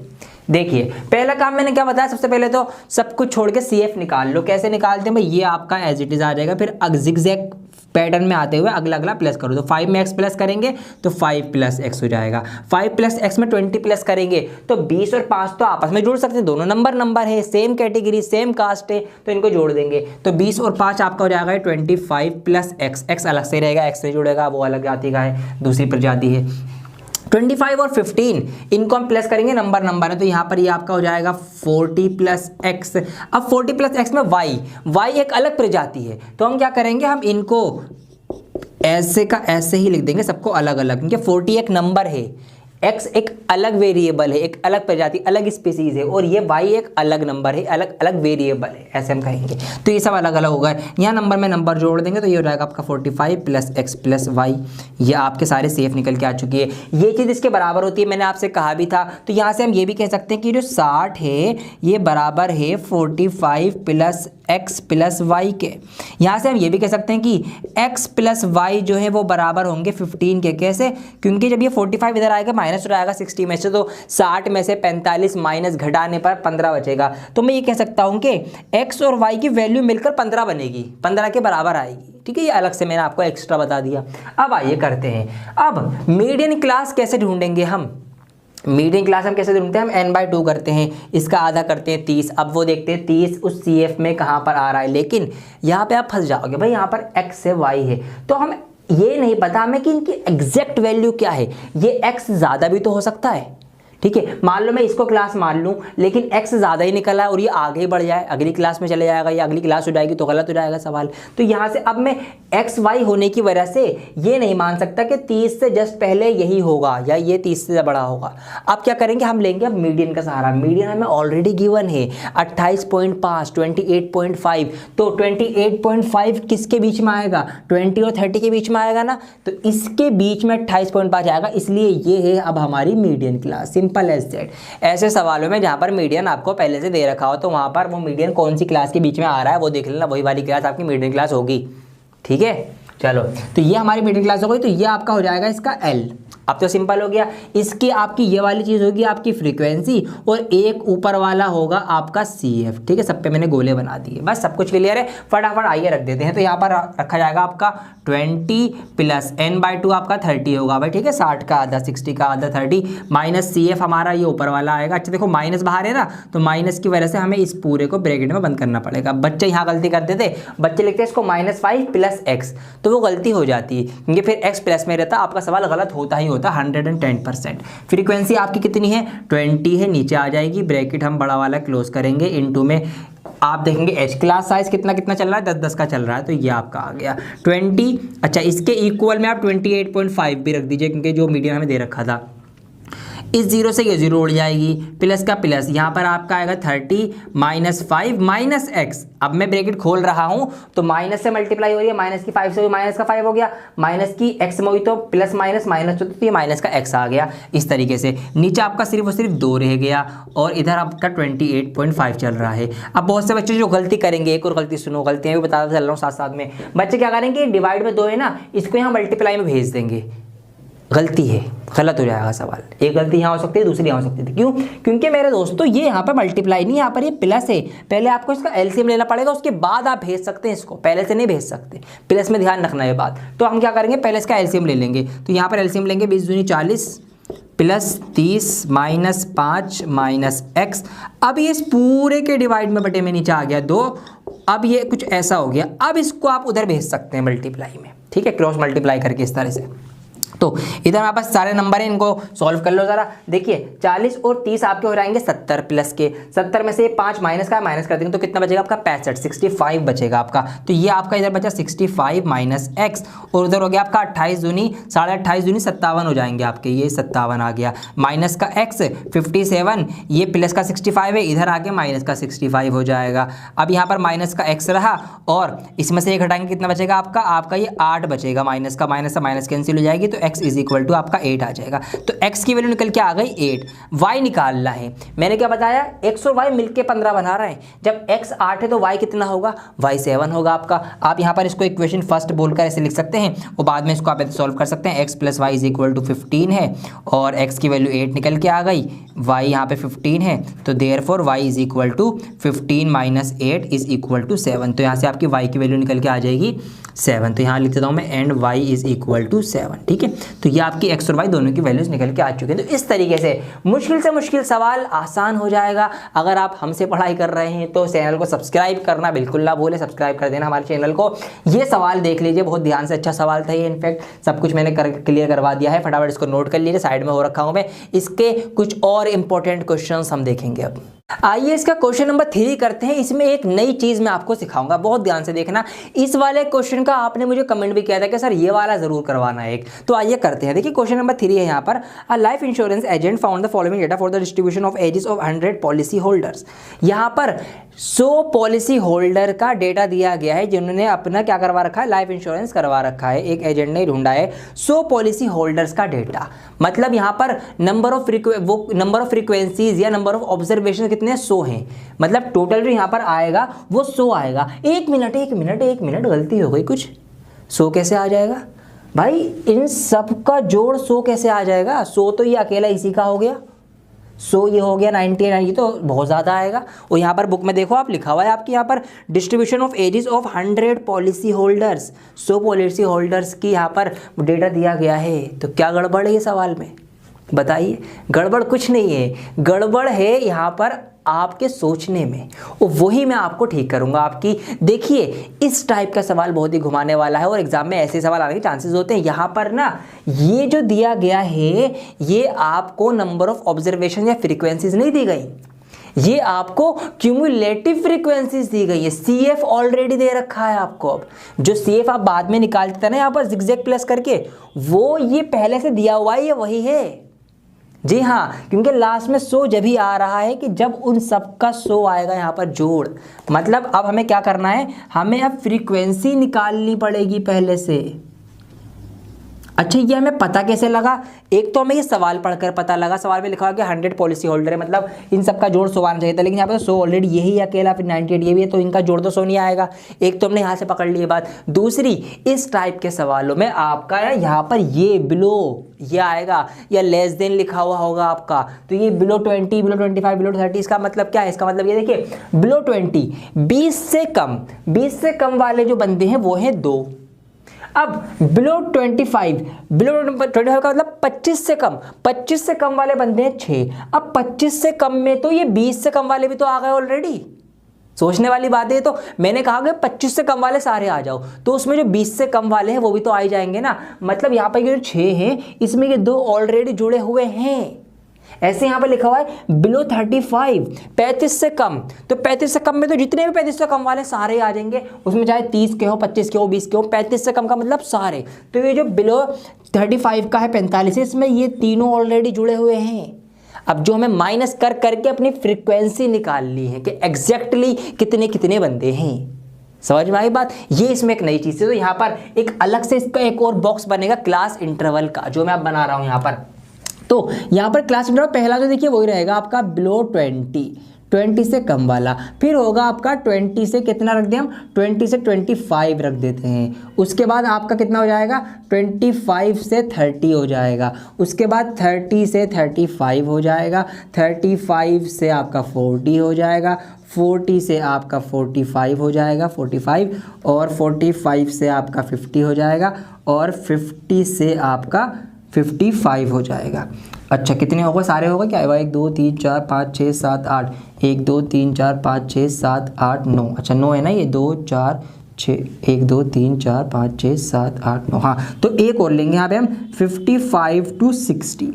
देखिए, पहला काम मैंने क्या बताया, सबसे पहले तो सब कुछ छोड़ के CF निकाल लो। कैसे निकालते हैं भाई, ये आपका एज इट इज आ जाएगा, फिर जिगजैग पैटर्न में आते हुए अगला अगला प्लस करो। तो 5 में x प्लस करेंगे तो 5 प्लस x हो जाएगा, 5 प्लस x में 20 प्लस करेंगे तो 20 और 5 तो आपस में जोड़ सकते हैं, दोनों नंबर है, सेम कैटेगरी, सेम कास्ट है, तो इनको जोड़ देंगे। तो 20 और 5 आपका हो जाएगा 25 प्लस x अलग से रहेगा, x नहीं जुड़ेगा, वो अलग जाति का है, दूसरी प्रजाति है। 25 और 15 इनको हम प्लस करेंगे, नंबर है, तो यहाँ पर ये आपका हो जाएगा 40 प्लस x। अब 40 प्लस x में y एक अलग प्रजाति है, तो हम क्या करेंगे, हम इनको ऐसे का ऐसे ही लिख देंगे सबको अलग अलग, क्योंकि 40 एक नंबर है, x एक अलग वेरिएबल है, एक अलग प्रजाति, अलग स्पीसीज है, और ये y एक अलग नंबर है, अलग अलग वेरिएबल है, ऐसे हम कहेंगे। तो ये सब अलग अलग होगा। यहाँ नंबर में नंबर जोड़ देंगे तो ये हो जाएगा आपका 45 प्लस x प्लस वाई। ये आपके सारे सेफ निकल के आ चुकी है। ये चीज़ इसके बराबर होती है, मैंने आपसे कहा भी था। तो यहाँ से हम ये भी कह सकते हैं कि जो 60 है ये बराबर है 45 प्लस x प्लस वाई के। यहाँ से हम ये भी कह सकते हैं कि x प्लस वाई जो है वो बराबर होंगे 15 के। कैसे? क्योंकि जब ये 45 इधर आएगा माइनस हो जाएगा 60 में से, तो 60 में से 45 माइनस घटाने पर 15 बचेगा। तो मैं ये कह सकता हूँ कि x और y की वैल्यू मिलकर 15 बनेगी, 15 के बराबर आएगी। ठीक है, ये अलग से मैंने आपको एक्स्ट्रा बता दिया। अब आइए करते हैं, अब मीडियन क्लास कैसे ढूंढेंगे हम? मीडियन क्लास हम कैसे ढूंढते हैं? हम n/2 करते हैं, इसका आधा करते हैं 30। अब वो देखते हैं 30 उस CF में कहाँ पर आ रहा है, लेकिन यहाँ पे आप फंस जाओगे भाई, यहाँ पर x है y है, तो हम ये नहीं पता हमें कि इनकी एग्जैक्ट वैल्यू क्या है। ये x ज़्यादा भी तो हो सकता है, ठीक है। मान लो मैं इसको क्लास मान लूँ, लेकिन x ज़्यादा ही निकला है और ये आगे ही बढ़ जाए, अगली क्लास में चले जाएगा, या अगली क्लास हो जाएगी तो गलत हो जाएगा सवाल। तो यहाँ से अब मैं x y होने की वजह से ये नहीं मान सकता कि 30 से जस्ट पहले यही होगा या ये 30 से बड़ा होगा। अब क्या करेंगे, हम लेंगे अब मीडियन का सहारा। मीडियन हमें ऑलरेडी गिवन है 28.5, 28.5। तो 28.5 किसके बीच में आएगा? 20 और 30 के बीच में आएगा ना, तो इसके बीच में 28.5 आएगा, इसलिए ये है अब हमारी median class. Simple as that. ऐसे सवालों में जहाँ पर मीडियन आपको पहले से दे रखा हो तो वहाँ पर वो मीडियन कौन सी क्लास के बीच में आ रहा है वो देख लेना, वही वाली क्लास आपकी मीडियन क्लास होगी। ठीक है, चलो तो ये हमारी मीडियन क्लास हो गई। तो ये आपका हो जाएगा इसका L। अब तो सिंपल हो गया। इसकी आपकी ये वाली चीज़ होगी आपकी फ्रीक्वेंसी, और एक ऊपर वाला होगा आपका CF। ठीक है, सब पे मैंने गोले बना दिए, बस सब कुछ क्लियर है। फटाफट आइए रख देते हैं। तो यहाँ पर रखा जाएगा आपका 20 प्लस n/2 आपका 30 होगा भाई। ठीक है, 60 का आधा, 60 का आधा 30, माइनस CF हमारा ये ऊपर वाला आएगा। अच्छा देखो माइनस बाहर है ना, तो माइनस की वजह से हमें इस पूरे को ब्रैकेट में बंद करना पड़ेगा। बच्चे यहाँ गलती करते थे, बच्चे लिखते हैं इसको -5 प्लस x, तो वो गलती हो जाती है, क्योंकि फिर x प्लस में रहता, आपका सवाल गलत होता ही होता 110%। फ्रीक्वेंसी आपकी कितनी है? 20 है, नीचे आ जाएगी, ब्रैकेट हम बड़ा वाला क्लोज करेंगे, इनटू में आप देखेंगे एच क्लास साइज कितना कितना चल रहा है, 10-10 का चल रहा है, तो ये आपका आ गया 20। अच्छा, इसके इक्वल में आप 28.5 भी रख दीजिए, क्योंकि जो मीडियम हमें दे रखा था। इस 0 से ये 0 उड़ जाएगी, प्लस का प्लस, यहाँ पर आपका आएगा 30 -5 माइनस x। अब मैं ब्रैकेट खोल रहा हूँ तो माइनस से मल्टीप्लाई हो रही है, माइनस की 5 से हुई, माइनस का 5 हो गया, माइनस की x में हुई तो प्लस माइनस माइनस, तो ये माइनस का x आ गया। इस तरीके से नीचे आपका सिर्फ और सिर्फ 2 रह गया, और इधर आपका 28.5 चल रहा है। अब बहुत से बच्चे जो गलती करेंगे, एक और गलती सुनो, गलतियाँ भी बताता चल रहा हूँ साथ साथ में। बच्चे क्या करेंगे, डिवाइड में 2 है ना, इसको यहाँ मल्टीप्लाई में भेज देंगे, गलती है, गलत हो जाएगा सवाल। एक गलती यहाँ हो सकती है, दूसरी यहाँ हो सकती थी। क्यों? क्योंकि मेरे दोस्तों ये यहाँ पर मल्टीप्लाई नहीं, यहाँ पर ये प्लस है। पहले आपको इसका एलसीएम लेना पड़ेगा, उसके बाद आप भेज सकते हैं इसको, पहले से नहीं भेज सकते। प्लस में ध्यान रखना ये बात। तो हम क्या करेंगे, पहले इसका एलसीएम ले लेंगे। तो यहाँ पर एलसीएम लेंगे, 20 दूनी 40 प्लस 30 माइनस 5 माइनस x। अब ये इस पूरे के डिवाइड में बटे में नीचे आ गया 2। अब ये कुछ ऐसा हो गया। अब इसको आप उधर भेज सकते हैं मल्टीप्लाई में, ठीक है, क्रॉस मल्टीप्लाई करके इस तरह से। तो इधर हमारे पास सारे नंबर हैं, इनको सॉल्व कर लो ज़रा। देखिए 40 और 30 आपके हो जाएंगे 70 प्लस के। 70 में से 5 माइनस का माइनस कर देंगे तो कितना बचेगा आपका 65, 65 बचेगा आपका। तो ये आपका इधर बचा 65 माइनस x, और उधर हो गया आपका 28 दूनी 28.5 दूनी 57 हो जाएंगे आपके, ये 57 आ गया, माइनस का x 57, ये प्लस का 65 है, इधर आके माइनस का 65 हो जाएगा। अब यहाँ पर माइनस का x रहा, और इसमें से एक हटाएंगे, कितना बचेगा आपका ये 8 बचेगा, माइनस का माइनस कैंसिल हो जाएगी, तो x इज इक्वल टू आपका 8 आ जाएगा। तो x की वैल्यू निकल के आ गई 8। y निकालना है, मैंने क्या बताया, x और y मिलके 15 बना रहे हैं। जब x 8 है तो y कितना होगा, y 7 होगा आपका। आप यहाँ पर इसको इक्वेशन फर्स्ट बोलकर ऐसे लिख सकते हैं, और बाद में इसको आप सॉल्व कर सकते हैं। x plus y is equal to 15 है, और x की वैल्यू 8 निकल के आ गई, y यहाँ पे 15 है, तो therefore y is equal to 15 minus 8 is equal to 7। तो यहाँ से आपकी y की वैल्यू निकल के आ जाएगी 7। तो यहाँ लिख देता हूँ मैं, and y is equal to 7। ठीक है, तो ये आपकी x और y दोनों की वैल्यूज निकल के आ चुके हैं। तो इस तरीके से मुश्किल सवाल आसान हो जाएगा। अगर आप हमसे पढ़ाई कर रहे हैं तो चैनल को सब्सक्राइब करना बिल्कुल ना भूलें, सब्सक्राइब कर देना हमारे चैनल को। ये सवाल देख लीजिए, बहुत ध्यान से, अच्छा सवाल था ये, इनफैक्ट सब कुछ मैंने क्लियर करवा दिया है। फटाफट इसको नोट कर लीजिए, साइड में हो रखा हूँ मैं। इसके कुछ और इंपॉर्टेंट क्वेश्चन हम देखेंगे अब। आइए इसका क्वेश्चन नंबर 3 करते हैं। इसमें एक नई चीज मैं आपको सिखाऊंगा, बहुत ध्यान से देखना। इस वाले क्वेश्चन का आपने मुझे कमेंट भी किया था कि सर ये वाला जरूर करवाना है एक, तो आइए करते हैं। देखिए क्वेश्चन नंबर 3 है यहाँ पर, a life insurance agent found the following data for the distribution of ages of 100 policy holders. यहाँ पर 100 पॉलिसी होल्डर का डेटा दिया गया है जिन्होंने अपना क्या करवा रखा है, लाइफ इंश्योरेंस करवा रखा है। एक एजेंट ने ढूंढा है 100 पॉलिसी होल्डर्स का डेटा, मतलब यहाँ पर नंबर ऑफ फ्रीक्वेंसीज या नंबर ऑफ ऑब्जर्वेशन कितने 100 हैं, मतलब टोटल जो यहाँ पर आएगा वो 100 आएगा। एक मिनट गलती हो गई कुछ, 100 कैसे आ जाएगा भाई? इन सब का जोड़ 100 कैसे आ जाएगा? 100 तो ये अकेला इसी का हो गया, 100 ये हो गया, 99 ये तो बहुत ज़्यादा आएगा। और यहाँ पर बुक में देखो आप लिखा हुआ है आपके यहाँ पर distribution of ages of 100 policy holders, 100 policy holders की यहाँ पर डेटा दिया गया है। तो क्या गड़बड़ है ये सवाल में, बताइए? गड़बड़ कुछ नहीं है, गड़बड़ है यहाँ पर आपके सोचने में, और वही मैं आपको ठीक करूंगा आपकी। देखिए इस टाइप का सवाल बहुत ही घुमाने वाला है और एग्जाम में ऐसे सवाल आने के चांसेस होते हैं। यहाँ पर ना ये जो दिया गया है ये आपको नंबर ऑफ ऑब्जर्वेशन या फ्रीक्वेंसीज नहीं दी गई, ये आपको क्यूमुलेटिव फ्रीक्वेंसीज दी गई है। CF ऑलरेडी दे रखा है आपको। अब जो CF आप बाद में निकालते थे ना यहाँ पर जिगजैग प्लस करके, वो ये पहले से दिया हुआ है, ये वही है। जी हाँ, क्योंकि लास्ट में 100 जब ही आ रहा है कि जब उन सब का 100 आएगा यहाँ पर जोड़। मतलब अब हमें क्या करना है, हमें अब फ्रीक्वेंसी निकालनी पड़ेगी पहले से। अच्छा ये हमें पता कैसे लगा? एक तो हमें ये सवाल पढ़कर पता लगा, सवाल में लिखा हुआ कि 100 पॉलिसी होल्डर है, मतलब इन सब का जोड़ 100 आना चाहिए था, लेकिन यहाँ पर 100 ऑलरेडी यही अकेला, फिर 98 ये भी है, तो इनका जोड़ तो 100 नहीं आएगा। एक तो हमने यहाँ से पकड़ ली बात। दूसरी, इस टाइप के सवालों में आपका यहाँ पर ये बिलो ये आएगा या लेस देन लिखा हुआ होगा आपका, तो ये बिलो 20, बिलो 25, बिलो 30, इसका मतलब क्या है? इसका मतलब ये देखिए बिलो 20 20 से कम वाले जो बंदे हैं वो हैं 2। अब बिलो 25 का मतलब 25 से कम वाले बंदे हैं 6। अब 25 से कम में तो ये 20 से कम वाले भी तो आ गए ऑलरेडी। सोचने वाली बात है। तो मैंने कहा कि 25 से कम वाले सारे आ जाओ, तो उसमें जो 20 से कम वाले हैं वो भी तो आ ही जाएंगे ना। मतलब यहाँ पर ये जो 6 हैं इसमें ये 2 ऑलरेडी जुड़े हुए हैं। ऐसे यहाँ पर लिखा हुआ है बिलो 35 35 से कम, तो 35 से कम में तो जितने भी 35 से कम वाले सारे आ जाएंगे, उसमें चाहे 30 के हो, 25 के हो, 20 के हो, 35 से कम का मतलब सारे। तो ये जो बिलो 35 का है 45, इसमें ये तीनों ऑलरेडी जुड़े हुए हैं। अब जो हमें माइनस कर करके अपनी फ्रीक्वेंसी निकालनी है कि एग्जैक्टली कितने कितने बंदे हैं। समझ में आई बात? ये इसमें एक नई चीज़ है। तो यहाँ पर एक अलग से इसका एक और बॉक्स बनेगा क्लास इंटरवल का, जो मैं अब बना रहा हूँ यहाँ पर। तो यहाँ पर क्लास इंटरवल पहला जो देखिए वही रहेगा आपका बिलो 20 से कम वाला, फिर होगा आपका 20 से कितना रख दिया हम, 20 से 25 रख देते हैं। उसके बाद आपका कितना हो जाएगा, 25 से 30 हो जाएगा। उसके बाद 30 से 35 हो जाएगा, 35 से आपका 40 हो जाएगा, 40 से आपका 45 हो जाएगा, 45, और 45 से आपका 50 हो जाएगा, और 50 से आपका 55 हो जाएगा। अच्छा कितने हो गए, सारे हो गए क्या? 1 2 3 4 5 6 7 8, 1 2 3 4 5 6 7 8 9। अच्छा 9 है ना ये, 2 4 6, 1 2 3 4 5 6 7 8 9। हाँ तो एक और लेंगे यहाँ पे हम 55 to 60।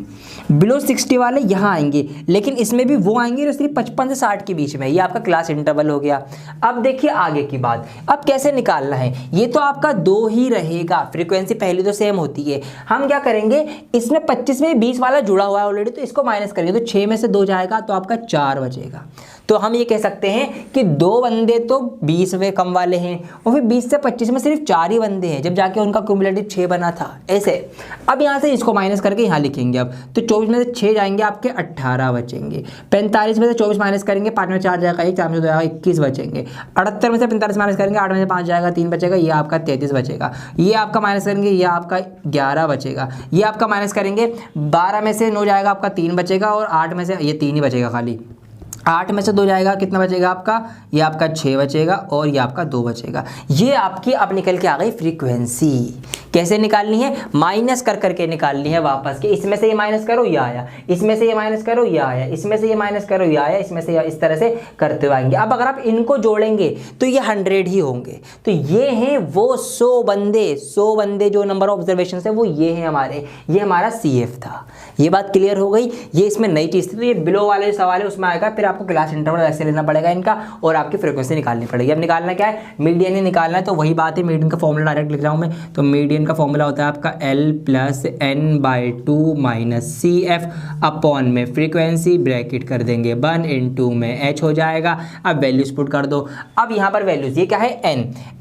बिलो 60 वाले यहाँ आएंगे, लेकिन इसमें भी वो आएंगे जो सिर्फ 55 से 60 के बीच में। ये आपका क्लास इंटरवल हो गया। अब देखिए आगे की बात, अब कैसे निकालना है। ये तो आपका 2 ही रहेगा, फ्रीक्वेंसी पहली तो सेम होती है। हम क्या करेंगे, इसमें 25 में 20 वाला जुड़ा हुआ है ऑलरेडी, तो इसको माइनस करेंगे, तो 6 में से 2 जाएगा तो आपका 4 बचेगा। तो हम ये कह सकते हैं कि 2 बंदे तो 20 में कम वाले हैं, और फिर 20 से 25 में सिर्फ 4 ही बंदे हैं, जब जाके उनका क्यूमुलेटिव 6 बना था। ऐसे अब यहाँ से इसको माइनस करके यहाँ लिखेंगे। अब तो 24 में से 6 जाएंगे आपके 18 बचेंगे, 45 में से 24 माइनस करेंगे, 5 में 4 जाएगा 1, 4 में से 2 जाएगा 21 बचेंगे, 78 में से 45 माइनस करेंगे, 8 में से 5 जाएगा 3 बचेगा, ये आपका 33 बचेगा। ये आपका माइनस करेंगे, ये आपका 11 बचेगा। ये आपका माइनस करेंगे, 12 में से 9 जाएगा आपका 3 बचेगा, और 8 में से ये 3 ही बचेगा खाली। 8 में से 2 जाएगा, कितना बचेगा आपका, ये आपका 6 बचेगा, और ये आपका 2 बचेगा। ये आपकी अब निकल के आ गई फ्रीक्वेंसी। कैसे निकालनी है, माइनस कर करके निकालनी है वापस, कि इसमें से ये माइनस करो ये आया, इसमें से ये माइनस करो ये आया, इसमें से ये माइनस करो ये आया, इसमें से इस तरह से करते हुए आएंगे। अब अगर आप इनको जोड़ेंगे तो ये 100 ही होंगे। तो ये हैं वो 100 बंदे जो नंबर ऑफ ऑब्जर्वेशन है वो ये हैं हमारे, ये हमारा CF था। ये बात क्लियर हो गई। ये इसमें नई चीज़ थी। तो ये बिलो वाले जो सवाल है उसमें आएगा, फिर आपका आपको क्लास इंटरवल ऐसे लेना पड़ेगा इनका और आपकी फ्रीक्वेंसी निकालनी पड़ेगी। अब निकालना क्या है, मीडियन ही निकालना है। तो वही बात है, मीडियन का फॉर्मूला डायरेक्ट लिख रहा हूँ मैं। तो मीडियन का फॉर्मूला होता है आपका L plus n/2 minus CF upon में फ्रीक्वेंसी ब्रैकेट कर देंगे 1 में h हो जाएगा। अब वैल्यूज पुट कर दो। अब यहाँ पर वैल्यूज ये क्या है,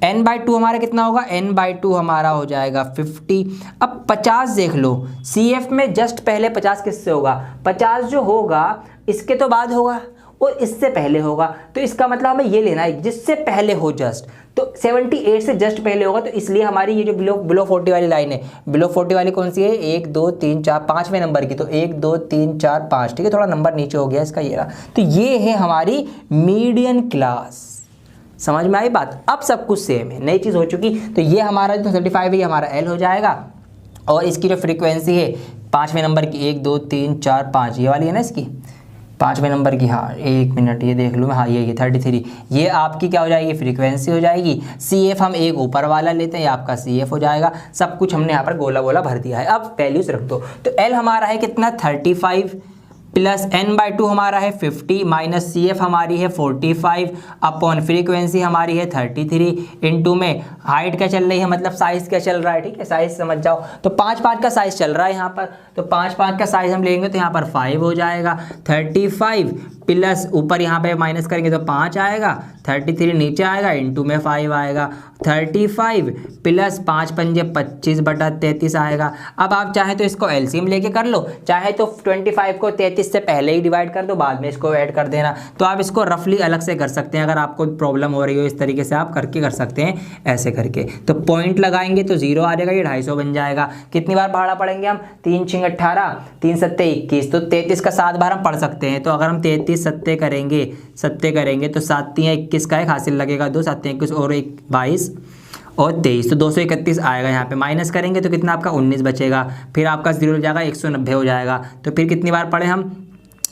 n/2 हमारा कितना होगा, n/2 हमारा हो जाएगा 50। अब 50 देख लो, CF में जस्ट पहले 50 किससे होगा, 50 जो होगा इसके तो बाद होगा और इससे पहले होगा। तो इसका मतलब हमें ये लेना है जिससे पहले हो जस्ट, तो 78 से जस्ट पहले होगा। तो इसलिए हमारी ये जो बिलो 40 वाली लाइन है, बिलो 40 वाली कौन सी है, 1 2 3 4 5वें नंबर की। तो 1 2 3 4 5, ठीक है, थोड़ा नंबर नीचे हो गया इसका, ये रहा। तो ये है हमारी मीडियन क्लास। समझ में आई बात। अब सब कुछ सेम है, नई चीज़ हो चुकी। तो ये हमारा जो 35 है ये हमारा L हो जाएगा और इसकी जो फ्रीक्वेंसी है 5वें नंबर की 1 2 3 4 5 ये वाली है ना इसकी 5वें नंबर की, हाँ 1 मिनट ये देख लूँ, हाँ ये 33, ये आपकी क्या हो जाएगी, फ्रीक्वेंसी हो जाएगी। CF हम एक ऊपर वाला लेते हैं, ये आपका CF हो जाएगा। सब कुछ हमने यहाँ पर गोला गोला भर दिया है। अब वैल्यूज रख दो। तो L हमारा है कितना 35 प्लस n/2 हमारा है 50 माइनस CF हमारी है 45 अपॉन फ्रीक्वेंसी हमारी है 33 इंटू में हाइट क्या चल रही है, मतलब साइज क्या चल रहा है, ठीक है, साइज समझ जाओ। तो 5 का साइज चल रहा है यहाँ पर, तो 5 का साइज हम लेंगे तो यहाँ पर 5 हो जाएगा। 35 प्लस ऊपर यहाँ पे माइनस करेंगे तो 5 आएगा, 33 नीचे आएगा, इंटू में 5 आएगा। 35 प्लस 5 पंजे 25/33 आएगा। अब आप चाहे तो इसको एलसीएम लेके कर लो, चाहे तो 25 को 33 से पहले ही डिवाइड कर दो, बाद में इसको ऐड कर देना। तो आप इसको रफली अलग से कर सकते हैं, अगर आपको प्रॉब्लम हो रही हो इस तरीके से आप करके कर सकते हैं ऐसे करके। तो पॉइंट लगाएंगे तो 0 आ जाएगा, ये 250 बन जाएगा। कितनी बार भाड़ा पढ़ेंगे हम, 3 6 18, 3 7 21, तो 33 का 7 बार हम पढ़ सकते हैं। तो अगर हम 33 सत्ते करेंगे तो 7 3 21 का एक हासिल लगेगा, 2 7 21 और 1 22 और 23, तो 231 आएगा। यहाँ पे माइनस करेंगे तो कितना आपका 19 बचेगा। फिर आपका 0 हो जाएगा, 190 हो जाएगा। तो फिर कितनी बार पढ़े हम,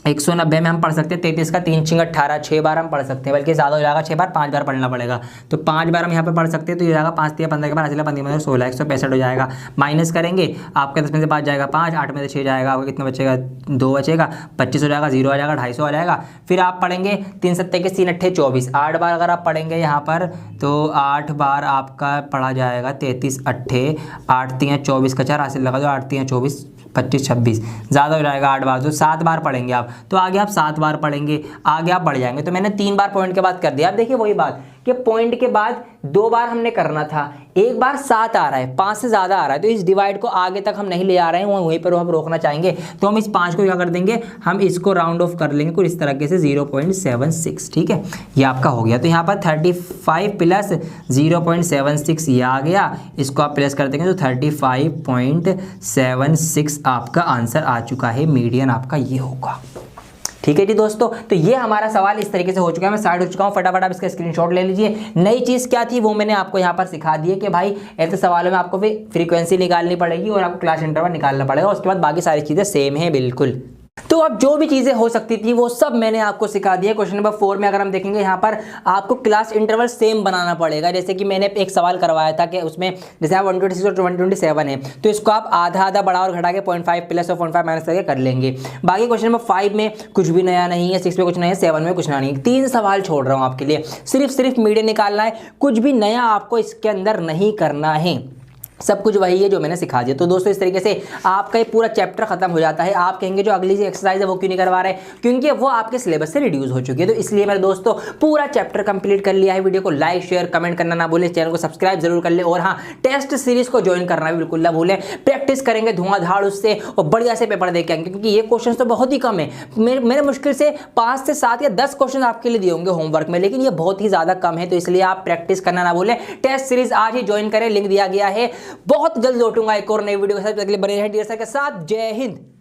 190 में हम पढ़ सकते हैं 33 का 3 6 18, 6 बार हम पढ़ सकते हैं, बल्कि ज़्यादा हो जाएगा 6 बार, 5 बार पढ़ना पड़ेगा। तो 5 बार हम यहाँ पे पढ़ सकते हैं। तो ये जाएगा 5 3 15 के बाद हासिल 15 15 16, 165 हो जाएगा। माइनस करेंगे आपका 10 में से 5 जाएगा 5, 8 में से 6 जाएगा, आपका कितना बचेगा 2 बचेगा, 25 हो जाएगा, 0 आ जाएगा, 250 आ जाएगा। फिर आप पढ़ेंगे 3 7 के 3 8 24, 8 बार अगर आप पढ़ेंगे यहाँ पर तो 8 बार आपका पढ़ा जाएगा 33 8 8 3 24 का 4 हासिल लगा दो, 8 3 24 25 26, ज़्यादा हो जाएगा 8 बार, तो 7 बार पढ़ेंगे आप। तो आगे आप 7 बार पढ़ेंगे, आगे आप बढ़ जाएंगे। तो मैंने 3 बार पॉइंट के बाद कर दिया। अब देखिए वही बात कि पॉइंट के बाद 2 बार हमने करना था, एक बार 7 आ रहा है, 5 से ज़्यादा आ रहा है, तो इस डिवाइड को आगे तक हम नहीं ले आ रहे हैं, वहीं पर हम रोकना चाहेंगे। तो हम इस 5 को क्या कर देंगे, हम इसको राउंड ऑफ कर लेंगे कुछ इस तरीके से 0.76, ठीक है, ये आपका हो गया। तो यहाँ पर 35 प्लस 0.76 ये आ गया, इसको आप प्लस कर देंगे तो 35.76 आपका आंसर आ चुका है। मीडियन आपका ये होगा, ठीक है जी दोस्तों। तो ये हमारा सवाल इस तरीके से हो चुका है, मैं साइड हो चुका हूँ। फटाफट आप इसका स्क्रीनशॉट ले लीजिए। नई चीज़ क्या थी वो मैंने आपको यहाँ पर सिखा दी है कि भाई ऐसे सवालों में आपको फ्रीक्वेंसी निकालनी पड़ेगी और आपको क्लास इंटरवल निकालना पड़ेगा, उसके बाद बाकी सारी चीज़ें सेम है बिल्कुल। तो अब जो भी चीज़ें हो सकती थी वो सब मैंने आपको सिखा दिया। क्वेश्चन नंबर 4 में अगर हम देखेंगे यहाँ पर आपको क्लास इंटरवल सेम बनाना पड़ेगा। जैसे कि मैंने एक सवाल करवाया था कि उसमें जैसे आप 126 और 127 है तो इसको आप आधा आधा बढ़ा और घटा के 0.5 प्लस और 0.5 माइनस करके कर लेंगे। बाकी क्वेश्चन नंबर 5 में कुछ भी नया नहीं है, 6 में कुछ नया है, 7 में कुछ नया नहीं है। 3 सवाल छोड़ रहा हूँ आपके लिए, सिर्फ मीडियन निकालना है, कुछ भी नया आपको इसके अंदर नहीं करना है, सब कुछ वही है जो मैंने सिखा दिया। तो दोस्तों इस तरीके से आपका ये पूरा चैप्टर खत्म हो जाता है। आप कहेंगे जो अगली एक्सरसाइज है वो क्यों नहीं करवा रहे, क्योंकि वो आपके सिलेबस से रिड्यूस हो चुकी है। तो इसलिए मेरे दोस्तों पूरा चैप्टर कंप्लीट कर लिया है। वीडियो को लाइक शेयर कमेंट करना ना भूलें, चैनल को सब्सक्राइब जरूर कर ले और हाँ टेस्ट सीरीज को ज्वाइन करना भी बिल्कुल ना भूलें। प्रैक्टिस करेंगे धुआंधार उससे और बढ़िया से पेपर दे के आएंगे, क्योंकि ये क्वेश्चन तो बहुत ही कम है। मेरे मुश्किल से 5 से 7 या 10 क्वेश्चन आपके लिए दिए होंगे होमवर्क में, लेकिन ये बहुत ही ज़्यादा कम है। तो इसलिए आप प्रैक्टिस करना ना भूलें। टेस्ट सीरीज आज ही ज्वाइन करें, लिंक दिया गया है। बहुत जल्द लौटूंगा एक और नई वीडियो के साथ, अगले बने रहें डियर सर के साथ। जय हिंद।